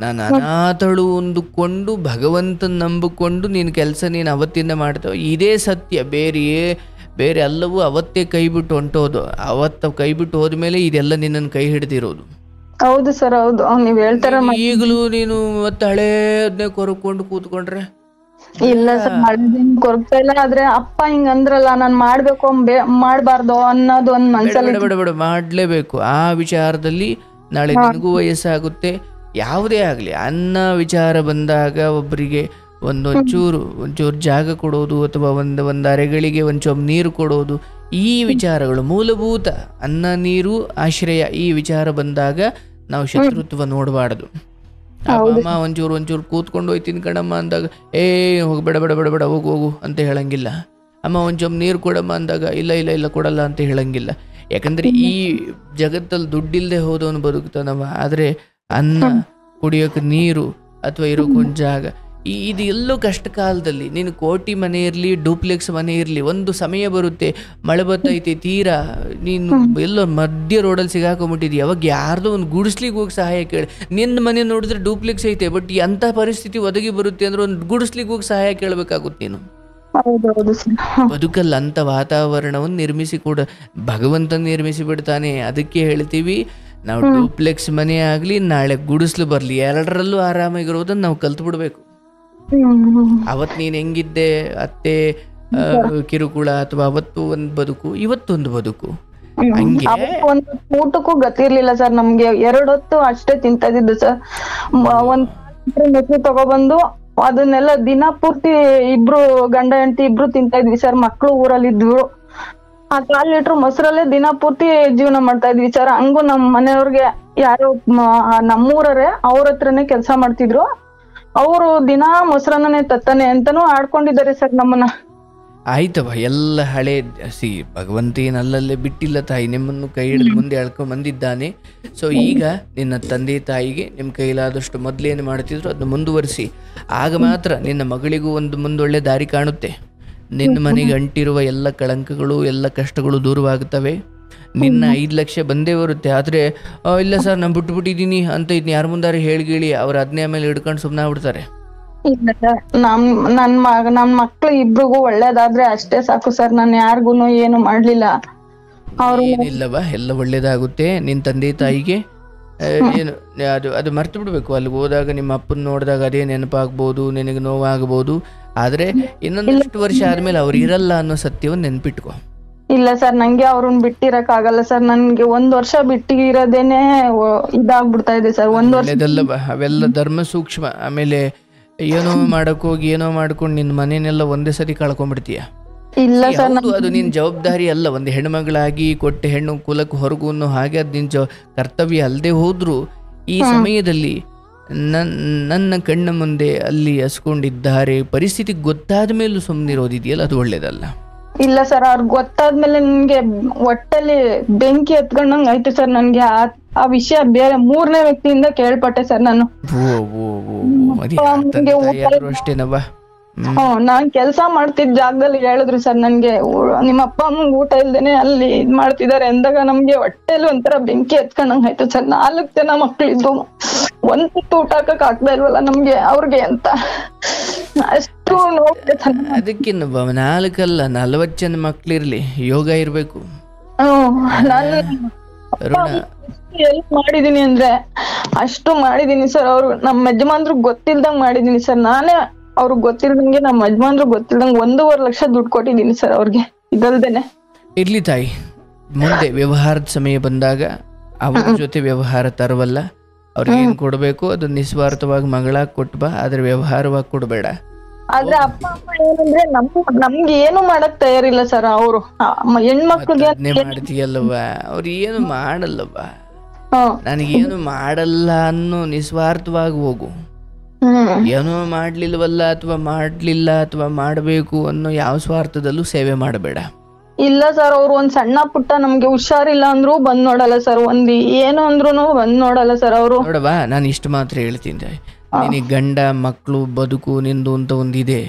ನಾನು ಅನಾಥಳು ಅಂದುಕೊಂಡು ಭಗವಂತನ ನಂಬಿಕೊಂಡು ನಿನ್ನ ಕೆಲಸ ನೀನು ಅವತ್ತಿಂದ ಮಾಡ್ತೇವೆ, ಇದೇ ಸತ್ಯ. ಬೇರೆ ಎಲ್ಲವೂ ಅವತ್ತೇ ಕೈ ಬಿಟ್ಟು ಹೊಂಟೋದು. ಅವತ್ತ ಕೈ ಬಿಟ್ಟು ಹೋದ್ಮೇಲೆ ಇದೆಲ್ಲ ನಿನ್ನನ್ನು ಕೈ ಹಿಡ್ದಿರೋದು. ಹೌದು ಸರ್, ಹೌದು. ನೀವ್ ಹೇಳ್ತಾರ ಈಗಲೂ ನೀನು ಮತ್ತೆ ಹಳೇದನ್ನೇ ಕೊರಕೊಂಡು ಕೂತ್ಕೊಂಡ್ರೆ ಇಲ್ಲ ಸರ್, ಹಳೇದೇನು ಕೊರಗ್ತಾ ಇಲ್ಲ. ಆದ್ರೆ ಅಪ್ಪ ಹಿಂಗ ಅಂದ್ರಲ್ಲ, ನಾನ್ ಮಾಡ್ಬೇಕು ಮಾಡ್ಬಾರ್ದು ಅನ್ನೋದು ಒಂದ್ ಮನ್ಸಲ್ಲಿ ಬೇಡ ಮಾಡ್ಲೇಬೇಕು. ಆ ವಿಚಾರದಲ್ಲಿ ನಾಳೆ ನಿನಗೂ ವಯಸ್ಸಾಗುತ್ತೆ. ಯಾವುದೇ ಆಗ್ಲಿ ಅನ್ನ ವಿಚಾರ ಬಂದಾಗ ಒಬ್ಬರಿಗೆ ಒಂಚೂರು ಜಾಗ ಕೊಡೋದು ಅಥವಾ ಒಂದು ಅರೆಗಳಿಗೆ ಒಂಚೂರು ನೀರು ಕೊಡೋದು, ಈ ವಿಚಾರಗಳು ಮೂಲಭೂತ. ಅನ್ನ, ನೀರು, ಆಶ್ರಯ, ಈ ವಿಚಾರ ಬಂದಾಗ ನಾವು ಶತ್ರುತ್ವ ನೋಡಬಾರ್ದು. ಅಮ್ಮ ಒಂಚೂರು ಕೂತ್ಕೊಂಡು ಹೋಯ್ತೀನಿ ಕಣಮ್ಮ ಅಂದಾಗ ಹೋಗ್ಬೇಡ ಹೋಗು ಅಂತ ಹೇಳಂಗಿಲ್ಲ. ಅಮ್ಮ ಒಂಚೂರು ನೀರು ಕೊಡಮ್ಮ ಅಂದಾಗ ಇಲ್ಲ ಕೊಡಲ್ಲ ಅಂತ ಹೇಳಂಗಿಲ್ಲ. ಯಾಕಂದ್ರೆ ಈ ಜಗತ್ತಲ್ಲಿ ದುಡ್ಡಿಲ್ದೆ ಹೋದವನು ಬದುಕ್ತಾನವ. ಆದ್ರೆ ಅನ್ನ, ಕುಡಿಯೋಕೆ ನೀರು ಅಥವಾ ಇರೋಕೊಂದು ಜಾಗ, ಇದು ಎಲ್ಲೋ ಕಷ್ಟ ಕಾಲದಲ್ಲಿ ನೀನು ಕೋಟಿ ಮನೆ ಇರಲಿ, ಡೂಪ್ಲೆಕ್ಸ್ ಮನೆ ಇರಲಿ, ಒಂದು ಸಮಯ ಬರುತ್ತೆ, ಮಳೆ ಬರ್ತೈತೆ, ತೀರಾ ನೀನು ಎಲ್ಲೋ ಮಧ್ಯ ರೋಡಲ್ಲಿ ಸಿಗಾಕೊಂಬಿಟ್ಟಿದ್ಯ. ಅವಾಗ ಯಾರ್ದೋ ಒಂದು ಗುಡಿಸ್ಲಿಕ್ಕೆ ಹೋಗಿ ಸಹಾಯ ಕೇಳಿ. ನಿನ್ನ ಮನೆ ನೋಡಿದ್ರೆ ಡೂಪ್ಲೆಕ್ಸ್ ಐತೆ, ಬಟ್ ಎಂಥ ಪರಿಸ್ಥಿತಿ ಒದಗಿ ಬರುತ್ತೆ ಅಂದ್ರೆ ಒಂದು ಗುಡಿಸ್ಲಿಕ್ಕೆ ಹೋಗಿ ಸಹಾಯ ಕೇಳಬೇಕಾಗುತ್ತೆ ನೀನು. ಬದುಕಲ್ಲ ಅಂತ ವಾತಾವರಣವನ್ನು ನಿರ್ಮಿಸಿ ಕೂಡ ಭಗವಂತನ ನಿರ್ಮಿಸಿ ಬಿಡ್ತಾನೆ. ಅದಕ್ಕೆ ಹೇಳ್ತೀವಿ, ನಾವು ಡೂಪ್ಲೆಕ್ಸ್ ಮನೆ ಆಗ್ಲಿ, ನಾಳೆ ಗುಡಿಸ್ಲು ಬರ್ಲಿ, ಎರಡರಲ್ಲೂ ಆರಾಮಾಗಿರೋದನ್ನ ನಾವು ಕಲ್ತು ಬಿಡ್ಬೇಕು. ಅವತ್ತು ನೀನು ಹೆಂಗಿದ್ದೆ, ಅತ್ತೆ ಕಿರುಕುಳ ಅಥವಾ ಅವತ್ತು ಒಂದು ಬದುಕು, ಇವತ್ತೊಂದು ಬದುಕು. ಹಂಗೆ ಒಂದ್ ಊಟಕ್ಕೂ ಗತಿ ಇರ್ಲಿಲ್ಲ ಸರ್ ನಮ್ಗೆ. 2 ಹೊತ್ತು ಅಷ್ಟೇ ತಿಂತಾ ಇದ್ದಿದ್ದು ಸರ್. ಒಂದ್ ಮೊಸರು ತಗೊಬಂದು ಅದನ್ನೆಲ್ಲ ದಿನ ಪೂರ್ತಿ ಇಬ್ರು ಗಂಡ ಹೆಂಡತಿ ಇಬ್ರು ತಿಂತಾ ಇದ್ವಿ ಸರ್. ಮಕ್ಳು ಊರಲ್ಲಿ ಇದ್ವು. ಆ 1/4 ಲೀಟರ್ ಮೊಸರಲ್ಲೇ ದಿನ ಪೂರ್ತಿ ಜೀವನ ಮಾಡ್ತಾ ಇದ್ವಿ ಸರ್. ಹಂಗು ನಮ್ ಮನೆಯವ್ರಿಗೆ ಯಾರೋ ನಮ್ಮೂರರೇ ಅವ್ರ ಹತ್ರನೇ ಕೆಲ್ಸ ಮಾಡ್ತಿದ್ರು. ಅವರು ದಿನಾ ಮೊಸರನ್ನೇ ತತ್ತಾನೆ ಅಂತಾನು ಆಡ್ಕೊಂಡಿದ್ದಾರೆ ಸರ್ ನಮ್ಮನ್ನ. ಆಯ್ತವ, ಎಲ್ಲ ಹಳೆ ಭಗವಂತ ಏನು ಅಲ್ಲಲ್ಲೇ ಬಿಟ್ಟಿಲ್ಲ ತಾಯಿ, ನಿಮ್ಮನ್ನು ಕೈ ಹಿಡಿದು ಮುಂದೆ ಎಳ್ಕೊಂಡ್ ಬಂದಿದ್ದಾನೆ. ಸೊ ಈಗ ನಿನ್ನ ತಂದೆ ತಾಯಿಗೆ ನಿಮ್ಮ ಕೈಲಾದಷ್ಟು ಮೊದಲೇನು ಮಾಡ್ತಿದ್ರು ಅದನ್ನ ಮುಂದುವರಿಸಿ. ಆಗ ಮಾತ್ರ ನಿನ್ನ ಮಗಳಿಗೂ ಒಂದು ಮುಂದೊಳ್ಳೆ ದಾರಿ ಕಾಣುತ್ತೆ. ನಿನ್ನ ಮನೆಗೆ ಅಂಟಿರುವ ಎಲ್ಲ ಕಳಂಕಗಳು ಎಲ್ಲ ಕಷ್ಟಗಳು ದೂರವಾಗುತ್ತವೆ. ನಿನ್ನ 5 ಲಕ್ಷ ಬಂದೇ ಬರುತ್ತೆ. ಆದರೆ ಇಲ್ಲ ಸರ್ ನಾನು ಬಿಟ್ಟಿದ್ದೀನಿ ಅಂತ ಇದನ್ನ ಯಾರ ಮುಂದಾರು ಹೇಳಿ ಅವ್ರ ಅದನ್ನೇ ಆಮೇಲೆ ಹಿಡ್ಕೊಂಡು ಸುಮ್ಮನೆ ಆಗ್ಬಿಡ್ತಾರೆ. ಇಲ್ಲ ಸರ್, ನನ್ ಮಕ್ಳು ಇಬ್ರಿಗೂ ಒಳ್ಳೇದಾದ್ರೆ ಅಷ್ಟೇ ಸಾಕು ಸರ್. ನಾನು ಯಾರಿಗೂನು ಏನು ಮಾಡ್ಲಿಲ್ಲ. ಅವ್ರು ಏನಿಲ್ಲವಾ, ಎಲ್ಲ ಒಳ್ಳೇದಾಗುತ್ತೆ. ನಿನ್ನ ತಂದೆ ತಾಯಿಗೆ ಏನು ಅದು ಮರ್ತು ಬಿಡ್ಬೇಕು. ಅಲ್ಲಿ ಹೋದಾಗ ನಿಮ್ಮ ಅಪ್ಪನ ನೋಡಿದಾಗ ಅದೇ ನೆನಪಾಗ್ಬೋದು, ನಿನಗೆ ನೋವಾಗಬಹುದು. ಆದ್ರೆ ಇನ್ನೊಂದಷ್ಟು ವರ್ಷ ಆದ್ಮೇಲೆ ಅವ್ರು ಇರಲ್ಲ ಅನ್ನೋ ಸತ್ಯವನ್ನು ನೆನ್ಪಿಟ್ಕೊ. ಇಲ್ಲ ಸರ್, ನಂಗೆ ಅವ್ರನ್ನ ಬಿಟ್ಟಿರಕ್ ಆಗಲ್ಲ ಸರ್. ನನ್ಗೆ 1 ವರ್ಷ ಬಿಟ್ಟಿರೋದೇನೆ ಇದಾಗ್ಬಿಡ್ತಾ ಇದೆ ಸರ್. 1 ವರ್ಷ ಅವೆಲ್ಲ ಧರ್ಮ ಸೂಕ್ಷ್ಮ. ಆಮೇಲೆ ಏನೋ ಮಾಡಕ್ ಹೋಗಿ ಏನೋ ಮಾಡ್ಕೊಂಡು ನಿನ್ನ ಮನೆನೆಲ್ಲ ಒಂದೇ ಸತಿ ಕಳ್ಕೊಂಡ್ಬಿಡ್ತೀಯ. ಇಲ್ಲ ಸರ್, ಅದು ನಿನ್ ಜವಾಬ್ದಾರಿ ಅಲ್ಲ. ಒಂದು ಹೆಣ್ಮಗಳಾಗಿ ಕೊಟ್ಟ ಹೆಣ್ಣು ಕುಲಕ್ಕೆ ಹೊರಗು ಅನ್ನೋ ಹಾಗೆ ಅದು ನಿನ್ ಕರ್ತವ್ಯ ಅಲ್ಲದೆ ಹೋದ್ರು ಈ ಸಮಯದಲ್ಲಿ ನನ್ನ ಕಣ್ಣ ಮುಂದೆ ಅಲ್ಲಿ ಹಸ್ಕೊಂಡಿದ್ದಾರೆ ಪರಿಸ್ಥಿತಿ ಗೊತ್ತಾದ ಮೇಲೂ ಸುಮ್ಮನಿರೋದಿದೆಯಲ್ಲ, ಅದು ಒಳ್ಳೇದಲ್ಲ. ಇಲ್ಲ ಸರ್, ಅವ್ರಿಗೆ ಗೊತ್ತಾದ್ಮೇಲೆ ನನ್ಗೆ ಹೊಟ್ಟೆಲಿ ಬೆಂಕಿ ಹತ್ಕೊಂಡಂಗ್ ಆಯ್ತು ಸರ್. ನನ್ಗೆ ಆ ವಿಷಯ ಬೇರೆ 3ನೇ ವ್ಯಕ್ತಿಯಿಂದ ಕೇಳ್ಪಟ್ಟೆ ಸರ್ ನಾನು. ಅಷ್ಟೇನವಾ? ನಾನ್ ಕೆಲ್ಸ ಮಾಡ್ತಿದ್ ಜಾಗದಲ್ಲಿ ಹೇಳಿದ್ರು ಸರ್ ನನ್ಗೆ, ನಿಮ್ಮ ಅಪ್ಪ ಅಮ್ಮಂಗ್ ಊಟ ಇಲ್ದೇನೆ ಅಲ್ಲಿ ಇದ್ ಮಾಡ್ತಿದಾರೆ ಅಂದಾಗ ನಮ್ಗೆ ಹೊಟ್ಟೆಲಿ ಒಂಥರ ಬೆಂಕಿ ಹತ್ಕೊಂಡಂಗ್ ಆಯ್ತು ಸರ್. 4 ಜನ ಮಕ್ಳಿದ್ದು ಒಂದ್ ಊಟ ಹಾಕಕ್ ಆಗ್ತಾ ಇಲ್ವಲ್ಲ ನಮ್ಗೆ ಅವ್ರಿಗೆ ಅಂತ ಅಷ್ಟು ಅದಕ್ಕೆ 4 ಅಲ್ಲ 40 ಜನ ಮಕ್ಳಿರ್ಲಿ, ಯೋಗ ಇರ್ಬೇಕು. ನಾನು ಎಲ್ಪ್ ಮಾಡಿದೀನಿ ಅಂದ್ರೆ ಅಷ್ಟು ಮಾಡಿದೀನಿ ಸರ್. ಅವ್ರು ನಮ್ಮ ಯಜಮಾನ್ರು ಗೊತ್ತಿಲ್ದಂಗ್ ಮಾಡಿದೀನಿ ಸರ್. ನಾನೇ ಅವ್ರಿಗೆ ಗೊತ್ತಿಲ್ದಂಗೆ ನಮ್ಮ ಯಜಮಾನ್ರು ಗೊತ್ತಿಲ್ದಂಗೆ 1.5 ಲಕ್ಷ ದುಡ್ಡು ಕೊಟ್ಟಿದ್ದೀನಿ ಸರ್ ಅವ್ರಿಗೆ, ಇದಲ್ದೇನೆ. ಇರ್ಲಿ ತಾಯಿ, ಮುಂದೆ ವ್ಯವಹಾರದ ಸಮಯ ಬಂದಾಗ ಅವ್ರ ಜೊತೆ ವ್ಯವಹಾರ ತರವಲ್ಲ. ಅವ್ರಿಗೆ ಏನ್ ಕೊಡ್ಬೇಕು ಅದು ನಿಸ್ವಾರ್ಥವಾಗಿ ಮಗಳಾಗಿ ಕೊಟ್ಬಾ, ಆದ್ರೆ ವ್ಯವಹಾರವಾಗಿ ಕೊಡ್ಬೇಡ. ಆದ್ರೆ ಅಪ್ಪ ಅಮ್ಮ ಏನಂದ್ರೆ ನಮ್ಗೆ ಏನು ಮಾಡಕ್ ತಯಾರಿಲ್ಲ ಸರ್. ಅವರು ಹೆಣ್ಮಕ್ಳಿಗೆ ಮಾಡ್ತೀಯಲ್ವ, ಅವ್ರು ಏನು ಮಾಡಲ್ಲವ. ನನಗೇನು ಮಾಡಲ್ಲ ಅನ್ನೋ ನಿಸ್ವಾರ್ಥವಾಗಿ ಹೋಗು. ಏನೋ ಮಾಡ್ಲಿಲ್ವಲ್ಲ ಅಥವಾ ಮಾಡ್ಲಿಲ್ಲ ಅಥವಾ ಮಾಡ್ಬೇಕು ಅನ್ನೋ ಯಾವ ಸ್ವಾರ್ಥದಲ್ಲೂ ಸೇವೆ ಮಾಡಬೇಡ. ಇಲ್ಲ ಸರ್, ಅವ್ರು ಒಂದ್ ಸಣ್ಣ ಪುಟ್ಟ ನಮ್ಗೆ ಹುಷಾರಿಲ್ಲ ಅಂದ್ರು ಬಂದ್ ನೋಡಲ್ಲ ಸರ್. ಒಂದ್ ಏನು ಅಂದ್ರೂ ಬಂದ್ ನೋಡಲ್ಲ ಸರ್ ಅವರು. ನೋಡವಾ, ನಾನು ಇಷ್ಟು ಮಾತ್ರ ಹೇಳ್ತೀನಿ, ನಿನಗೆ ಗಂಡ ಮಕ್ಕಳು ಬದುಕು ನಿಂದು ಅಂತ ಒಂದಿದೆ.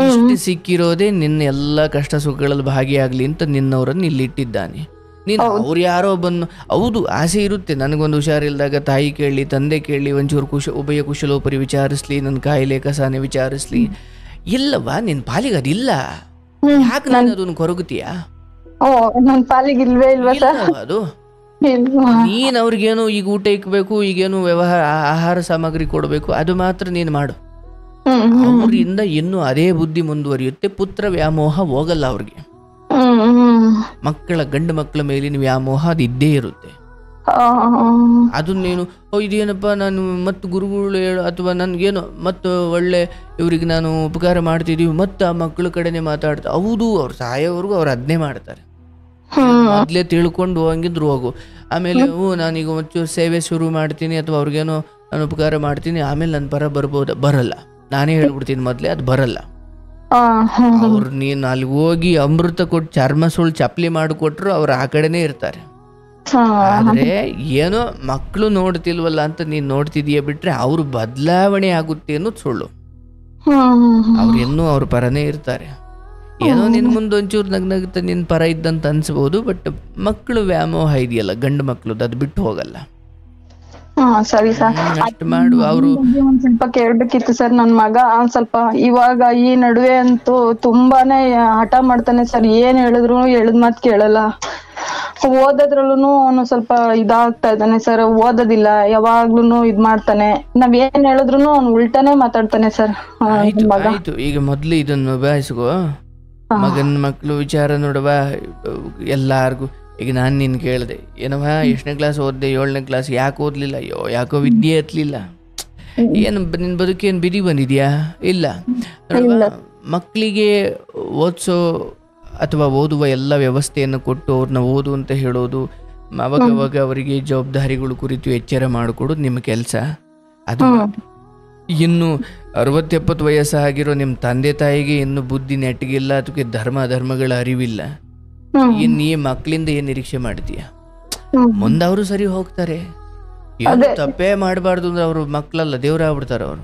ಇಷ್ಟು ಸಿಕ್ಕಿರೋದೇ ನಿನ್ನ ಎಲ್ಲ ಕಷ್ಟ ಸುಖಗಳಲ್ಲಿ ಭಾಗಿಯಾಗ್ಲಿ ಅಂತ ನಿನ್ನವರನ್ನು ಇಲ್ಲಿಟ್ಟಿದ್ದಾನೆ. ನೀನು ಅವ್ರು ಯಾರೋ ಬಂದು, ಹೌದು ಆಸೆ ಇರುತ್ತೆ, ನನಗೊಂದು ಹುಷಾರಿಲ್ದಾಗ ತಾಯಿ ಕೇಳಲಿ ತಂದೆ ಕೇಳಲಿ ಒಂಚೂರು ಉಭಯ ಕುಶಲೋಪರಿ ವಿಚಾರಿಸ್ಲಿ, ನನ್ನ ಕಾಯಿಲೆ ಕಸಾನೆ ವಿಚಾರಿಸ್ಲಿ. ಇಲ್ಲವಾ, ನಿನ್ನ ಪಾಲಿಗೆ ಅದಿಲ್ಲ. ಯಾಕೆ ನಾನು ಅದನ್ನು ಕೊರಗುತ್ತೀಯಾ? ನನ್ನ ಪಾಲಿಗೆ ಇಲ್ವೇ ಇಲ್ವಾ ಸರ್ ಅದು? ನೀನ್ ಅವ್ರಿಗೇನು ಈಗ ಊಟ ಇಕ್ಬೇಕು, ಈಗೇನು ಆಹಾರ ಸಾಮಗ್ರಿ ಕೊಡಬೇಕು, ಅದು ಮಾತ್ರ ನೀನು ಮಾಡು. ಅವರಿಂದ ಇನ್ನೂ ಅದೇ ಬುದ್ಧಿ ಮುಂದುವರಿಯುತ್ತೆ. ಪುತ್ರ ವ್ಯಾಮೋಹ ಹೋಗಲ್ಲ ಅವ್ರಿಗೆ. ಗಂಡು ಮಕ್ಕಳ ಮೇಲಿನ ವ್ಯಾಮೋಹ ಅದು ಇದ್ದೇ ಇರುತ್ತೆ. ಅದನ್ನೇನು ಇದೇನಪ್ಪ ನಾನು ಮತ್ತು ಗುರುಗಳು ಹೇಳು ಅಥವಾ ನನ್ಗೇನು ಮತ್ತು ಒಳ್ಳೆ ಇವ್ರಿಗೆ ನಾನು ಉಪಕಾರ ಮಾಡ್ತಿದೀವಿ ಮತ್ತು ಆ ಮಕ್ಕಳ ಕಡೆನೆ ಮಾತಾಡ್ತಾ, ಹೌದು ಅವ್ರು ಸಾಯೋವರೆಗೂ ಅವ್ರು ಅದನ್ನೇ ಮಾಡ್ತಾರೆ. ಮೊದಲೇ ತಿಳ್ಕೊಂಡು ಹಂಗಿದ್ರು ಹೋಗು. ಆಮೇಲೆ ನಾನೀಗ ಒಂಚೂರು ಸೇವೆ ಶುರು ಮಾಡ್ತೀನಿ ಅಥವಾ ಅವ್ರಿಗೇನೋ ನಾನು ಉಪಕಾರ ಮಾಡ್ತೀನಿ, ಆಮೇಲೆ ನನ್ನ ಪರ ಬರ್ಬೋದ? ಬರಲ್ಲ. ನಾನೇ ಹೇಳ್ಬಿಡ್ತೀನಿ ಮೊದಲೇ, ಅದು ಬರಲ್ಲ. ಅವ್ರು ನೀನು ಅಲ್ಲಿಗೆ ಹೋಗಿ ಅಮೃತ ಕೊಟ್ಟು ಚರ್ಮ ಸುಳ್ಳು ಚಪ್ಪಲಿ ಮಾಡಿಕೊಟ್ರು ಅವ್ರು ಆ ಕಡೆನೇ ಇರ್ತಾರೆ. ಆದ್ರೆ ಏನೋ ಮಕ್ಕಳು ನೋಡ್ತಿಲ್ವಲ್ಲ ಅಂತ ನೀನ್ ನೋಡ್ತಿದೀಯ ಬಿಟ್ರೆ ಅವ್ರು ಬದಲಾವಣೆ ಆಗುತ್ತೆ ಅನ್ನೋದು ಸುಳ್ಳು. ಅವ್ರು ಇನ್ನೂ ಅವ್ರ ಪರನೇ ಇರ್ತಾರೆ. ಏನೋ ನಿನ್ ಮುಂದೆ ಒಂಚೂರು ನಗ್ನಗುತ್ತೆ ನಿನ್ ಪರ ಇದ್ದಂತ ಅನ್ಸ್ಬೋದು, ಬಟ್ ಮಕ್ಕಳು ವ್ಯಾಮೋಹ ಇದೆಯಲ್ಲ ಗಂಡು ಮಕ್ಕಳು, ಅದು ಬಿಟ್ಟು ಹೋಗಲ್ಲ. ಸರಿ ಸರ್, ಅಷ್ಟು ಮಾಡು. ಅವರು ಒಂದ್ ಸ್ವಲ್ಪ ಕೇಳ್ಬೇಕಿತ್ತು ಸರ್. ನನ್ ಮಗ ಸ್ವಲ್ಪ ಇವಾಗ ಈ ನಡುವೆ ಅಂತೂ ತುಂಬಾನೇ ಹಠ ಮಾಡ್ತಾನೆ ಸರ್. ಏನ್ ಹೇಳಿದ್ರು ಹೇಳಿದ್ ಮಾತ್ ಕೇಳಲ್ಲ. ಓದೋದ್ರಲ್ಲೂ ಅವನು ಸ್ವಲ್ಪ ಇದಾಗ್ತಾ ಇದ್ದಾನೆ ಸರ್. ಓದೋದಿಲ್ಲ, ಯಾವಾಗ್ಲೂ ಇದ್ ಮಾಡ್ತಾನೆ. ನಾವ್ ಏನ್ ಹೇಳಿದ್ರು ಅವ್ನು ಉಲ್ಟಾನೇ ಮಾತಾಡ್ತಾನೆ ಸರ್. ಆಯ್ತು, ಈಗ ಮೊದ್ಲು ಇದನ್ನು ನಿಭಾಯಿಸ್ಕೋ. ಮಗನ್ ಮಕ್ಳು ವಿಚಾರ ನೋಡುವ, ಎಲ್ಲಾರ್ಗು ಈಗ ನಾನು ನಿನ್ನ ಕೇಳಿದೆ, ಏನವ ಎಷ್ಟನೇ ಕ್ಲಾಸ್ ಓದಿದೆ, 7ನೇ ಕ್ಲಾಸ್, ಯಾಕೆ ಓದಲಿಲ್ಲ? ಅಯ್ಯೋ ಯಾಕೋ ವಿದ್ಯೆ ಹತ್ತಲಿಲ್ಲ. ಏನು ನಿನ್ನ ಬದುಕೇನು ಬಿದಿ ಬಂದಿದೆಯಾ? ಇಲ್ಲ. ಮಕ್ಕಳಿಗೆ ಓದಿಸೋ ಅಥವಾ ಓದುವ ಎಲ್ಲ ವ್ಯವಸ್ಥೆಯನ್ನು ಕೊಟ್ಟು ಅವ್ರನ್ನ ಓದು ಅಂತ ಹೇಳೋದು, ಅವಾಗವಾಗ ಅವರಿಗೆ ಜವಾಬ್ದಾರಿಗಳು ಕುರಿತು ಎಚ್ಚರ ಮಾಡಿಕೊಡೋದು ನಿಮ್ಮ ಕೆಲಸ. ಅದು ಇನ್ನು 60-70 ವಯಸ್ಸಾಗಿರೋ ನಿಮ್ಮ ತಂದೆ ತಾಯಿಗೆ ಇನ್ನು ಬುದ್ಧಿ ನೆಟ್ಟಗಿಲ್ಲ, ಅದಕ್ಕೆ ಧರ್ಮಗಳ ಅರಿವಿಲ್ಲ. ಇನ್ನು ಈ ಮಕ್ಕಳಿಂದ ಏನು ನಿರೀಕ್ಷೆ ಮಾಡ್ತೀಯ? ಮುಂದೆ ಅವರು ಸರಿ ಹೋಗ್ತಾರೆ. ಏನು ತಪ್ಪೇ ಮಾಡಬಾರ್ದು ಅಂದ್ರೆ ಅವರು ಮಕ್ಕಳಲ್ಲ, ದೇವ್ರಾಗ್ಬಿಡ್ತಾರೆ ಅವರು.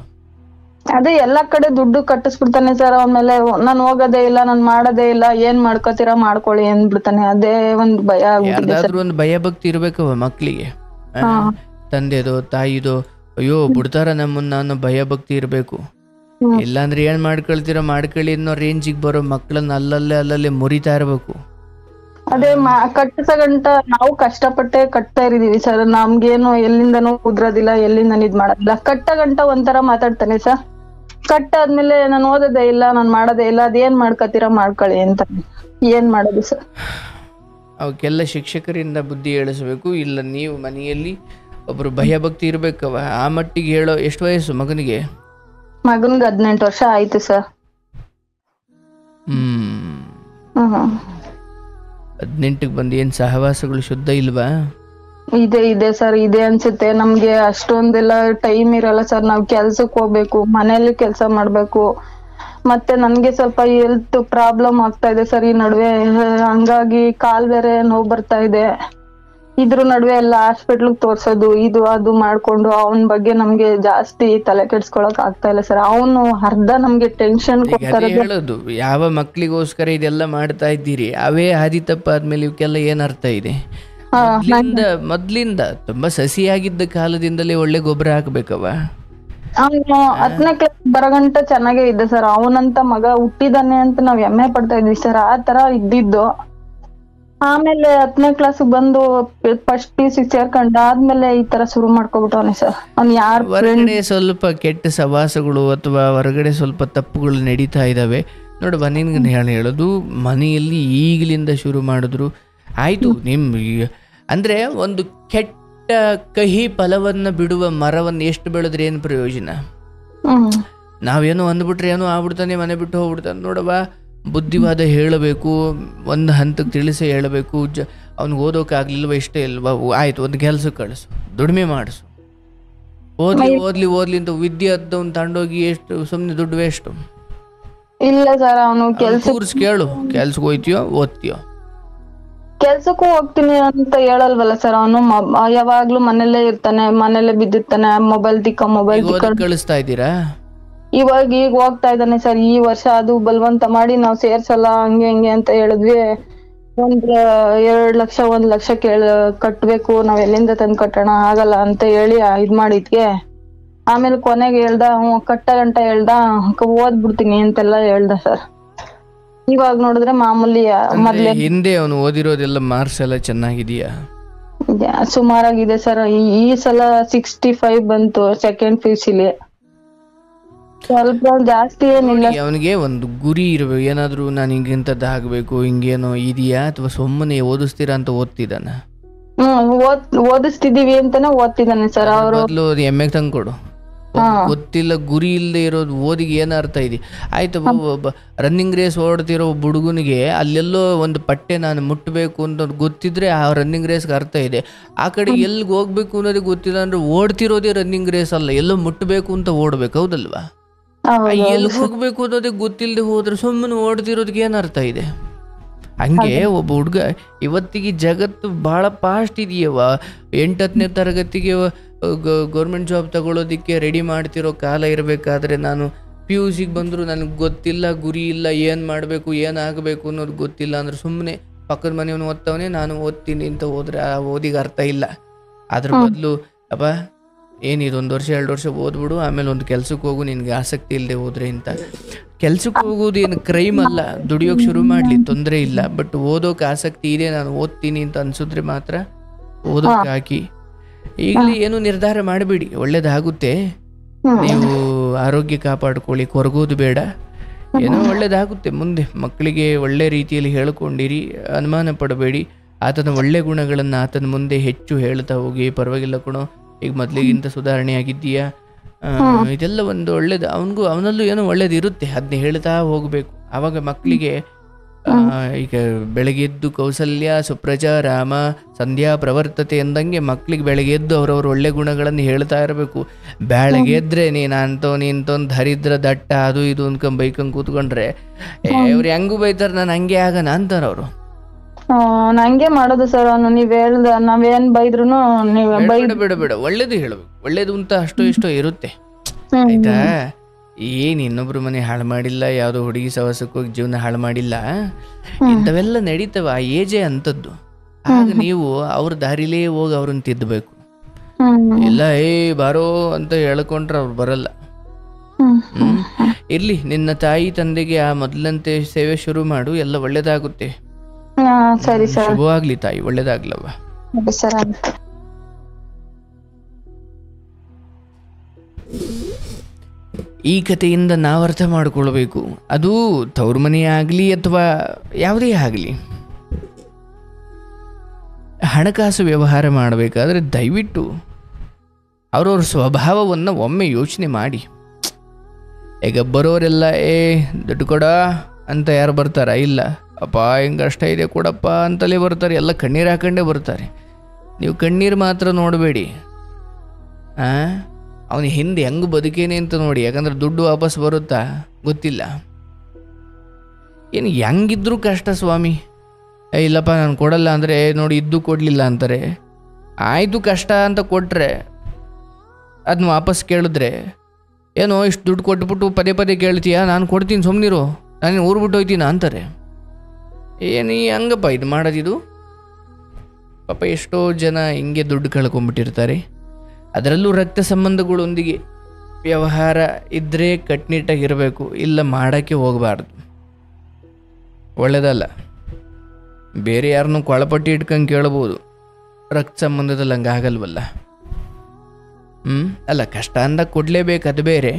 ಅದೇ ಎಲ್ಲಾ ಕಡೆ ದುಡ್ಡು ಕಟ್ಟಿಸ್ಬಿಡ್ತಾನೆ ಸರ್. ಆಮೇಲೆ ನಾನು ಹೋಗೋದೇ ಇಲ್ಲ, ನಾನು ಮಾಡೋದೇ ಇಲ್ಲ, ಏನ್ ಮಾಡ್ಕೋತೀರಾ ಮಾಡ್ಕೊಳ್ಳಿ ಅಂದ್ಬಿಡ್ತಾನೆ. ಅದೇ ಒಂದು ಭಯ. ಯಾರ್ದಾದ್ರೂ ಒಂದು ಭಯ ಭಕ್ತಿ ಇರ್ಬೇಕವ ಮಕ್ಕಳಿಗೆ, ತಂದೆದೋ ತಾಯಿದೋ. ಅಯ್ಯೋ ಬಿಡ್ತಾರ ನಮ್ಮನ್ನ ಅನ್ನೋ ಭಯ ಭಕ್ತಿ ಇರಬೇಕು. ಇಲ್ಲಾಂದ್ರೆ ಏನ್ ಮಾಡ್ಕೊಳ್ತೀರೋ ಮಾಡ್ಕೊಳ್ಳಿ ಅನ್ನೋ ರೇಂಜಿಗೆ ಬರೋ ಮಕ್ಕಳನ್ನ ಅಲ್ಲಲ್ಲೇ ಮುರಿತಾ ಇರ್ಬೇಕು. ಅದೇ ಕಟ್ಟಿಸ ಗಂಟ ನಾವು ಕಷ್ಟಪಟ್ಟೆ ಕಟ್ತಾ ಇರಿದೀವಿ ಸರ್. ನಮ್ಗೇನು ಎಲ್ಲಿಂದನೂ ಕುದ್ರೋದಿಲ್ಲ, ಎಲ್ಲಿಂದ ಇದ್ ಮಾಡೋದಿಲ್ಲ. ಕಟ್ಟ ಗಂಟ ಒಂಥರ ಮಾತಾಡ್ತಾನೆ ಸರ್. ಕಟ್ಟಾದ್ಮೇಲೆ ನಾನು ಓದೋದೇ ಇಲ್ಲ, ನಾನು ಮಾಡೋದೇ ಇಲ್ಲ, ಅದೇನ್ ಮಾಡ್ಕೊತೀರಾ ಮಾಡ್ಕೊಳ್ಳಿ ಅಂತ. ಏನ್ ಮಾಡೋದು ಸರ್? ಅವಕ್ಕೆಲ್ಲ ಶಿಕ್ಷಕರಿಂದ ಬುದ್ಧಿ ಹೇಳಿಸ್ಬೇಕು. ಇಲ್ಲ ನೀವು ಮನೆಯಲ್ಲಿ ಒಬ್ರು ಭಯ ಭಕ್ತಿ ಇರ್ಬೇಕವ. ಆ ಮಟ್ಟಿಗೆ ಹೇಳೋ. ಎಷ್ಟು ವಯಸ್ಸು ಮಗನಿಗೆ? ಮಗನ್ಗೆ 18 ವರ್ಷ ಆಯ್ತು ಸರ್. 18ಕ್ಕೆ ಬಂದು ಏನ್ ಸಹವಾಸಗಳು ಶುದ್ಧ ಇಲ್ವಾ? ಇದೆ ಸರ್, ಇದೆ ಅನ್ಸುತ್ತೆ. ನಮ್ಗೆ ಅಷ್ಟೊಂದೆಲ್ಲ ಟೈಮ್ ಇರಲ್ಲ ಸರ್. ನಾವ್ ಕೆಲ್ಸಕ್ ಹೋಗ್ಬೇಕು, ಮನೇಲಿ ಕೆಲ್ಸ ಮಾಡ್ಬೇಕು. ಮತ್ತೆ ನನ್ಗೆ ಸ್ವಲ್ಪ ಹೆಲ್ತ್ ಪ್ರಾಬ್ಲಮ್ ಆಗ್ತಾ ಇದೆ ಸರ್ ಈ ನಡುವೆ. ಹಂಗಾಗಿ ಕಾಲ್ ಬೇರೆ ನೋವು ಬರ್ತಾ ಇದೆ. ಇದ್ರ ನಡುವೆ ಎಲ್ಲ ಹಾಸ್ಪಿಟ್ಲ್ ತೋರ್ಸೋದು, ಇದು ಅದು ಮಾಡ್ಕೊಂಡು ಅವನ ಬಗ್ಗೆ ನಮ್ಗೆ ಜಾಸ್ತಿ ತಲೆ ಕೆಡ್ಸ್ಕೊಳಕ್ ಆಗ್ತಾ ಇಲ್ಲ ಸರ್. ಅವನು ಅರ್ಧ ನಮ್ಗೆ ಟೆನ್ಷನ್ ಕೊಡ್ತಾರೆ. ಹೇಳೋದು ಯಾವ ಮಕ್ಳಿಗೋಸ್ಕರ ಇದೆಲ್ಲ ಮಾಡ್ತಾ ಇದ್ದೀರಿ, ಅವೇ ಹಾದಿ ತಪ್ಪಾದ್ಮೇಲೆ ಇವಕ್ಕೆಲ್ಲ ಏನ್ ಅರ್ಥ ಇದೆ? ಮೊದ್ಲಿಂದ ತುಂಬಾ ಸಸಿಯಾಗಿದ್ದ ಕಾಲದಿಂದಲೇ ಒಳ್ಳೆ ಗೊಬ್ಬರ ಹಾಕ್ಬೇಕವ. ಅವನು 10ನೇ ಕ್ಲಾಸ್ ಬರಗಂಟ ಚೆನ್ನಾಗೇ ಇದ್ದ ಸರ್. ಅವನಂತ ಮಗ ಹುಟ್ಟಿದಾನೆ ಅಂತ ನಾವ್ ಹೆಮ್ಮೆ ಪಡ್ತಾ ಇದ್ವಿ ಸರ್. ಆ ತರ ಇದ್ದಿದ್ದು. ಆಮೇಲೆ 10ನೇ ಕ್ಲಾಸ್ ಬಂದು ಫಸ್ಟ್ PUC ಸೇರ್ಕೊಂಡ ಆದ್ಮೇಲೆ ಈ ತರ ಶುರು ಮಾಡ್ಕೊಬಿಟ್ಟವನೆ ಸರ್. ಅವ್ನು ಯಾರು ಹೊರಗಡೆ ಸ್ವಲ್ಪ ಕೆಟ್ಟ ಸವಾಸಗಳು ಅಥವಾ ಹೊರಗಡೆ ಸ್ವಲ್ಪ ತಪ್ಪುಗಳು ನಡೀತಾ ಇದಾವೆ ನೋಡುವ. ನಿನ್ಗೆ ಹೇಳೋದು ಮನೆಯಲ್ಲಿ ಈಗಲಿಂದ ಶುರು ಮಾಡಿದ್ರು ಆಯ್ತು. ಅಂದ್ರೆ ಒಂದು ಕೆಟ್ಟ ಕಹಿ ಫಲವನ್ನ ಬಿಡುವ ಮರವನ್ನು ಎಷ್ಟು ಬೆಳೆದ್ರೆ ಏನು ಪ್ರಯೋಜನ? ನಾವೇನೋ ಅಂದ್ಬಿಟ್ರೆ ಏನೋ ಆಗ್ಬಿಡ್ತಾನೆ, ಮನೆ ಬಿಟ್ಟು ಹೋಗ್ಬಿಡ್ತಾನೆ. ನೋಡವ, ಬುದ್ಧಿವಾದ ಹೇಳಬೇಕು, ಒಂದು ಹಂತಕ್ಕೆ ತಿಳಿಸಿ ಹೇಳಬೇಕು. ಅವ್ನಿಗೆ ಓದೋಕ್ಕಾಗ್ಲಿಲ್ವ, ಇಷ್ಟ ಇಲ್ವಾ, ಆಯ್ತು ಒಂದು ಕೆಲ್ಸಕ್ಕೆ ಕಳಿಸು, ದುಡಿಮೆ ಮಾಡಿಸು. ಓದ್ಲಿ ಅಂತ ವಿದ್ಯೆ ಹದ್ದವ್ನು ತಗೊಂಡೋಗಿ ಎಷ್ಟು ಸುಮ್ಮನೆ ದುಡ್ಡು ವೇಸ್ಟು. ಇಲ್ಲ ಸರ್, ಅವನು ಕೇಳು, ಕೆಲ್ಸಕ್ಕೆ ಹೋಯ್ತೀಯೋ ಓದ್ತೀಯೋ? ಕೆಲ್ಸಕ್ಕೂ ಹೋಗ್ತೀನಿ ಅಂತ ಹೇಳಲ್ವಲ್ಲ ಸರ್. ಅವನು ಯಾವಾಗ್ಲೂ ಮನೇಲೇ ಇರ್ತಾನೆ, ಮನೇಲೆ ಬಿದ್ದಿರ್ತಾನೆ. ಮೊಬೈಲ್ ಕಳಿಸ್ತಾ ಇದ್ದೀರಾ? ಈಗ ಹೋಗ್ತಾ ಇದ್ದಾನೆ ಸರ್. ಈ ವರ್ಷ ಅದು ಬಲವಂತ ಮಾಡಿ ನಾವ್ ಸೇರ್ಸಲ್ಲ ಹಂಗೆ ಅಂತ ಹೇಳಿದ್ವಿ. 2 ಲಕ್ಷ 1 ಲಕ್ಷ ಕಟ್ಬೇಕು, ನಾವ್ ಎಲ್ಲಿಂದ ತಂದ್ ಕಟ್ಟೋಣ, ಆಗಲ್ಲ ಅಂತ ಹೇಳಿ ಇದ್ ಮಾಡಿದ್ಗೆ ಆಮೇಲೆ ಕೊನೆಗೆ ಹೇಳ್ದ, ಕಟ್ಟ ಗಂಟ ಹೇಳ್ದ, ಓದ್ಬಿಡ್ತೀನಿ ಅಂತೆಲ್ಲ ಹೇಳ್ದ ಸರ್. ಇವಾಗ ನೋಡಿದ್ರೆ ಮಾಮೂಲಿ ಮೊದ್ಲೇ. ಹಿಂದೆ ಅವನು ಓದಿರೋದೆಲ್ಲ ಮಾರ್ಕ್ಸ್ ಎಲ್ಲ ಚೆನ್ನಾಗಿದೆಯಾ? ಸುಮಾರಾಗಿದೆ ಸರ್. ಈ ಸಲ 65 ಬಂತು ಸೆಕೆಂಡ್ PUCಲಿ. ಸ್ವಲ್ಪ ಜಾಸ್ತಿ ಏನಿಲ್ಲ. ಅವನಿಗೆ ಒಂದು ಗುರಿ ಇರಬೇಕು. ಏನಾದ್ರು ನಾನು ಹಿಂಗಿಂತದ್ದು ಆಗ್ಬೇಕು, ಹಿಂಗೇನೋ ಇದೆಯಾ ಅಥವಾ ಸುಮ್ಮನೆ ಓದಿಸ್ತೀರಾ ಅಂತ ಓದ್ತಿದ್ದಾನ? ಓದಿಸ್ತಿದೀವಿ ಅಂತಾನೆ ಓದ್ತಿದ್ದಾನೆ ಸರ್. ಅವರು ಎಮ್ಮೆಗೆ ತಂದು ಕೊಡು. ಗೊತ್ತಿಲ್ಲ, ಗುರಿ ಇಲ್ಲದೆ ಇರೋದು ಓದಿಗೆ ಏನ ಅರ್ಥ ಇದೆ? ಆಯ್ತು, ರನ್ನಿಂಗ್ ರೇಸ್ ಓಡ್ತಿರೋ ಹುಡುಗನಿಗೆ ಅಲ್ಲೆಲ್ಲೋ ಒಂದು ಪಟ್ಟೆ ನಾನು ಮುಟ್ಟಬೇಕು ಅಂತ ಗೊತ್ತಿದ್ರೆ ಆ ರನ್ನಿಂಗ್ ರೇಸ್ಗೆ ಅರ್ಥ ಇದೆ. ಆ ಕಡೆ ಎಲ್ಲಿಗೆ ಹೋಗ್ಬೇಕು ಅನ್ನೋದೇ ಗೊತ್ತಿಲ್ಲ ಅಂದ್ರೆ ಓಡ್ತಿರೋದೇ ರನ್ನಿಂಗ್ ರೇಸ್ ಅಲ್ಲ, ಎಲ್ಲೋ ಮುಟ್ಟಬೇಕು ಅಂತ ಓಡ್ಬೇಕು, ಹೌದಲ್ವಾ? ಎಲ್ಲಿಗೆ ಹೋಗ್ಬೇಕು ಅನ್ನೋದೇ ಗೊತ್ತಿಲ್ಲದೆ ಹೋದ್ರೆ ಸುಮ್ಮನೆ ಓಡ್ತಿರೋದಕ್ಕೆ ಏನು ಅರ್ಥ ಇದೆ? ಹಂಗೆ ಒಬ್ಬ ಹುಡುಗ ಇವತ್ತಿಗೆ ಜಗತ್ತು ಭಾಳ ಫಾಸ್ಟ್ ಇದೆಯವ. 8ನೇ ತರಗತಿಗೆ ಗೌರ್ಮೆಂಟ್ ಜಾಬ್ ತಗೊಳ್ಳೋದಿಕ್ಕೆ ರೆಡಿ ಮಾಡ್ತಿರೋ ಕಾಲ ಇರಬೇಕಾದ್ರೆ ನಾನು PUCಗೆ ಬಂದರೂ ನನಗೆ ಗೊತ್ತಿಲ್ಲ, ಗುರಿ ಇಲ್ಲ, ಏನು ಮಾಡಬೇಕು ಏನಾಗಬೇಕು ಅನ್ನೋದು ಗೊತ್ತಿಲ್ಲ ಅಂದ್ರೆ ಸುಮ್ಮನೆ ಪಕ್ಕದ ಮನೆಯವನು ಓದ್ತವನೇ ನಾನು ಓದ್ತೀನಿ ಅಂತ ಹೋದ್ರೆ ಆ ಓದಿಗೆ ಅರ್ಥ ಇಲ್ಲ. ಅದ್ರ ಬದಲು ಅಪ್ಪ ಏನಿದು 1 ವರ್ಷ 2 ವರ್ಷ ಓದ್ಬಿಡು, ಆಮೇಲೆ ಒಂದು ಕೆಲ್ಸಕ್ಕೆ ಹೋಗು, ನಿನಗೆ ಆಸಕ್ತಿ ಇಲ್ಲದೆ ಹೋದ್ರೆ ಅಂತ. ಕೆಲ್ಸಕ್ಕೆ ಹೋಗೋದು ಏನು ಕ್ರೈಮ್ ಅಲ್ಲ, ದುಡಿಯೋಕೆ ಶುರು ಮಾಡಲಿ, ತೊಂದರೆ ಇಲ್ಲ. ಬಟ್ ಓದೋಕೆ ಆಸಕ್ತಿ ಇದೆ, ನಾನು ಓದ್ತೀನಿ ಅಂತ ಅನ್ಸಿದ್ರೆ ಮಾತ್ರ ಓದೋಕೆ ಹಾಕಿ. ಈಗಲೇ ಏನು ನಿರ್ಧಾರ ಮಾಡಬೇಡಿ, ಒಳ್ಳೇದಾಗುತ್ತೆ. ನೀವು ಆರೋಗ್ಯ ಕಾಪಾಡ್ಕೊಳ್ಳಿ, ಕೊರಗೋದು ಬೇಡ, ಏನೋ ಒಳ್ಳೇದಾಗುತ್ತೆ ಮುಂದೆ. ಮಕ್ಕಳಿಗೆ ಒಳ್ಳೆ ರೀತಿಯಲ್ಲಿ ಹೇಳ್ಕೊಂಡಿರಿ, ಅನುಮಾನ ಪಡಬೇಡಿ. ಆತನ ಒಳ್ಳೆ ಗುಣಗಳನ್ನು ಆತನ ಮುಂದೆ ಹೆಚ್ಚು ಹೇಳ್ತಾ ಹೋಗಿ, ಪರವಾಗಿಲ್ಲ ಕಣೋ, ಈಗ ಮೊದಲಿಗಿಂತ ಸುಧಾರಣೆ ಆಗಿದ್ದೀಯಾ, ಇದೆಲ್ಲ ಒಂದು ಒಳ್ಳೇದು. ಅವನಲ್ಲೂ ಏನೋ ಒಳ್ಳೇದು ಇರುತ್ತೆ, ಅದನ್ನ ಹೇಳ್ತಾ ಹೋಗಬೇಕು. ಆವಾಗ ಮಕ್ಕಳಿಗೆ ಈಗ ಬೆಳಗ್ಗೆ ಎದ್ದು ಕೌಸಲ್ಯ ಸುಪ್ರಜಾ ರಾಮ ಸಂಧ್ಯಾ ಪ್ರವರ್ತತೆ ಎಂದಂಗೆ ಮಕ್ಕಳಿಗೆ ಬೆಳಗ್ಗೆ ಎದ್ದು ಅವ್ರವ್ರ ಒಳ್ಳೆ ಗುಣಗಳನ್ನು ಹೇಳ್ತಾ ಇರಬೇಕು. ಬೆಳಗ್ಗೆ ಎದ್ರೆ ನೀನು ನಿಂತೊಂದು ಹರಿದ್ರ ದಟ್ಟ ಅದು ಇದು ಅನ್ಕೊಂಡ್ ಬೈಕೊಂಡ್ ಕೂತ್ಕೊಂಡ್ರೆ ಅವ್ರು ಹೆಂಗೂ ಬೈತಾರ, ನಾನು ಹಂಗೆ ಆಗನ ಅಂತಾರ ಅವರು. ಹಂಗೆ ಮಾಡೋದು ಸರ್. ನೀವ್ ಹೇಳ್ದ ನಾವೇನ್ ಬೈದ್ರುನು ಬೇಡ ಒಳ್ಳೇದು ಹೇಳ್ಬೇಕು. ಒಳ್ಳೇದು ಅಂತ ಅಷ್ಟೋ ಇಷ್ಟೋ ಇರುತ್ತೆ, ಆಯ್ತಾ. ಏನ್ ಇನ್ನೊಬ್ರು ಮನೆ ಹಾಳು ಮಾಡಿಲ್ಲ, ಯಾವ್ದೋ ಹುಡುಗಿ ಸವಸಕ್ಕೆ ಹೋಗಿ ಜೀವನ ಹಾಳು ಮಾಡಿಲ್ಲ, ಇಂಥವೆಲ್ಲ ನಡೀತವ. ಆ ಏಜೆ ಅಂತದ್ದು. ಆಗ ನೀವು ಅವ್ರ ದಾರಿಲೇ ಹೋಗಿ ಅವ್ರನ್ನ ತಿದ್ದಬೇಕು. ಇಲ್ಲ ಬಾರೋ ಅಂತ ಹೇಳ್ಕೊಂಡ್ರೆ ಅವ್ರು ಬರಲ್ಲ. ಇರ್ಲಿ, ನಿನ್ನ ತಾಯಿ ತಂದೆಗೆ ಆ ಮೊದಲಂತೆ ಸೇವೆ ಶುರು ಮಾಡು, ಎಲ್ಲ ಒಳ್ಳೇದಾಗುತ್ತೆ. ಸರಿ ಸರ್. ಶುಭವಾಗ್ಲಿ ತಾಯಿ, ಒಳ್ಳೇದಾಗ್ಲವ. ಈ ಕಥೆಯಿಂದ ನಾವು ಅರ್ಥ ಮಾಡ್ಕೊಳ್ಬೇಕು, ಅದು ತವ್ರ ಮನೆ ಆಗಲಿ ಅಥವಾ ಯಾವುದೇ ಆಗಲಿ, ಹಣಕಾಸು ವ್ಯವಹಾರ ಮಾಡಬೇಕಾದ್ರೆ ದಯವಿಟ್ಟು ಅವ್ರವ್ರ ಸ್ವಭಾವವನ್ನು ಒಮ್ಮೆ ಯೋಚನೆ ಮಾಡಿ. ಈಗ ಬರೋರೆಲ್ಲ ದುಡ್ಡು ಕೊಡ ಅಂತ ಯಾರು ಬರ್ತಾರ? ಇಲ್ಲ, ಅಪ್ಪ ಹಿಂಗೆ ಅಷ್ಟ ಇದೆ ಕೊಡಪ್ಪ ಅಂತಲೇ ಬರ್ತಾರೆ. ಎಲ್ಲ ಕಣ್ಣೀರು ಹಾಕೊಂಡೇ ಬರ್ತಾರೆ. ನೀವು ಕಣ್ಣೀರು ಮಾತ್ರ ನೋಡಬೇಡಿ, ಅವನ ಹಿಂದೆ ಹೆಂಗೆ ಬದುಕೇನೆ ಅಂತ ನೋಡಿ. ಯಾಕಂದ್ರೆ ದುಡ್ಡು ವಾಪಸ್ ಬರುತ್ತಾ ಗೊತ್ತಿಲ್ಲ. ಏನು ಹೆಂಗಿದ್ರು ಕಷ್ಟ ಸ್ವಾಮಿ. ಇಲ್ಲಪ್ಪ ನಾನು ಕೊಡಲ್ಲ ಅಂದರೆ ನೋಡಿ ಇದ್ದು ಕೊಡಲಿಲ್ಲ ಅಂತಾರೆ. ಆಯಿತು ಕಷ್ಟ ಅಂತ ಕೊಟ್ಟರೆ ಅದನ್ನ ವಾಪಸ್ ಕೇಳಿದ್ರೆ ಏನೋ ಇಷ್ಟು ದುಡ್ಡು ಕೊಟ್ಬಿಟ್ಟು ಪದೇ ಪದೇ ಕೇಳ್ತೀಯಾ, ನಾನು ಕೊಡ್ತೀನಿ ಸುಮ್ಮನಿರು, ನಾನು ಊರು ಬಿಟ್ಟು ಹೋಗ್ತೀನ ಅಂತಾರೆ. ಏನು ಹಂಗಪ್ಪ ಇದು ಮಾಡೋದಿದು? ಪಾಪ ಎಷ್ಟೋ ಜನ ಹಿಂಗೆ ದುಡ್ಡು ಕಳ್ಕೊಂಬಿಟ್ಟಿರ್ತಾರೆ. ಅದರಲ್ಲೂ ರಕ್ತ ಸಂಬಂಧಗಳೊಂದಿಗೆ ವ್ಯವಹಾರ ಇದ್ದರೆ ಕಟ್ನಿಟ್ಟಾಗಿರಬೇಕು, ಇಲ್ಲ ಮಾಡೋಕ್ಕೆ ಹೋಗಬಾರ್ದು, ಒಳ್ಳೆಯದಲ್ಲ. ಬೇರೆ ಯಾರನ್ನೂ ಕೊಳಪಟ್ಟಿ ಇಟ್ಕೊಂಡು ಕೇಳ್ಬೋದು, ರಕ್ತ ಸಂಬಂಧದಲ್ಲಿ ಹಂಗೆ ಆಗಲ್ವಲ್ಲ. ಅಲ್ಲ, ಕಷ್ಟ ಅಂದಾಗ ಕೊಡಲೇಬೇಕು, ಅದು ಬೇರೆ.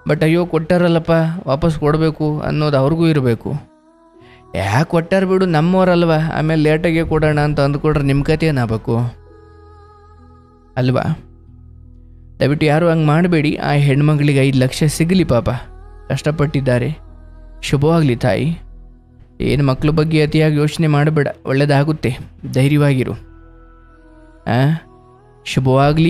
ಬಟ್ ಅಯ್ಯೋ ಕೊಟ್ಟಾರಲ್ಲಪ್ಪ ವಾಪಸ್ ಕೊಡಬೇಕು ಅನ್ನೋದು ಅವ್ರಿಗೂ ಇರಬೇಕು. ಯಾಕೆ ಕೊಟ್ಟಾರ ಬಿಡು, ನಮ್ಮವರಲ್ವ, ಆಮೇಲೆ ಲೇಟಾಗೆ ಕೊಡೋಣ ಅಂತ ಅಂದ್ಕೊಡ್ರೆ ನಿಮ್ಮ ಕತೆ ಏನಾಗಬೇಕು ಅಲ್ವಾ? ದಯವಿಟ್ಟು ಯಾರು ಹಂಗೆ ಮಾಡಬೇಡಿ. ಆ ಹೆಣ್ಮಗಳಿಗೆ 5 ಲಕ್ಷ ಸಿಗಲಿ, ಪಾಪ ಕಷ್ಟಪಟ್ಟಿದ್ದಾರೆ. ಶುಭವಾಗಲಿ ತಾಯಿ. ಏನು ಮಕ್ಕಳ ಬಗ್ಗೆ ಅತಿಯಾಗಿ ಯೋಚನೆ ಮಾಡಬೇಡ, ಒಳ್ಳೆಯದಾಗುತ್ತೆ, ಧೈರ್ಯವಾಗಿರು. ಶುಭವಾಗಲಿ.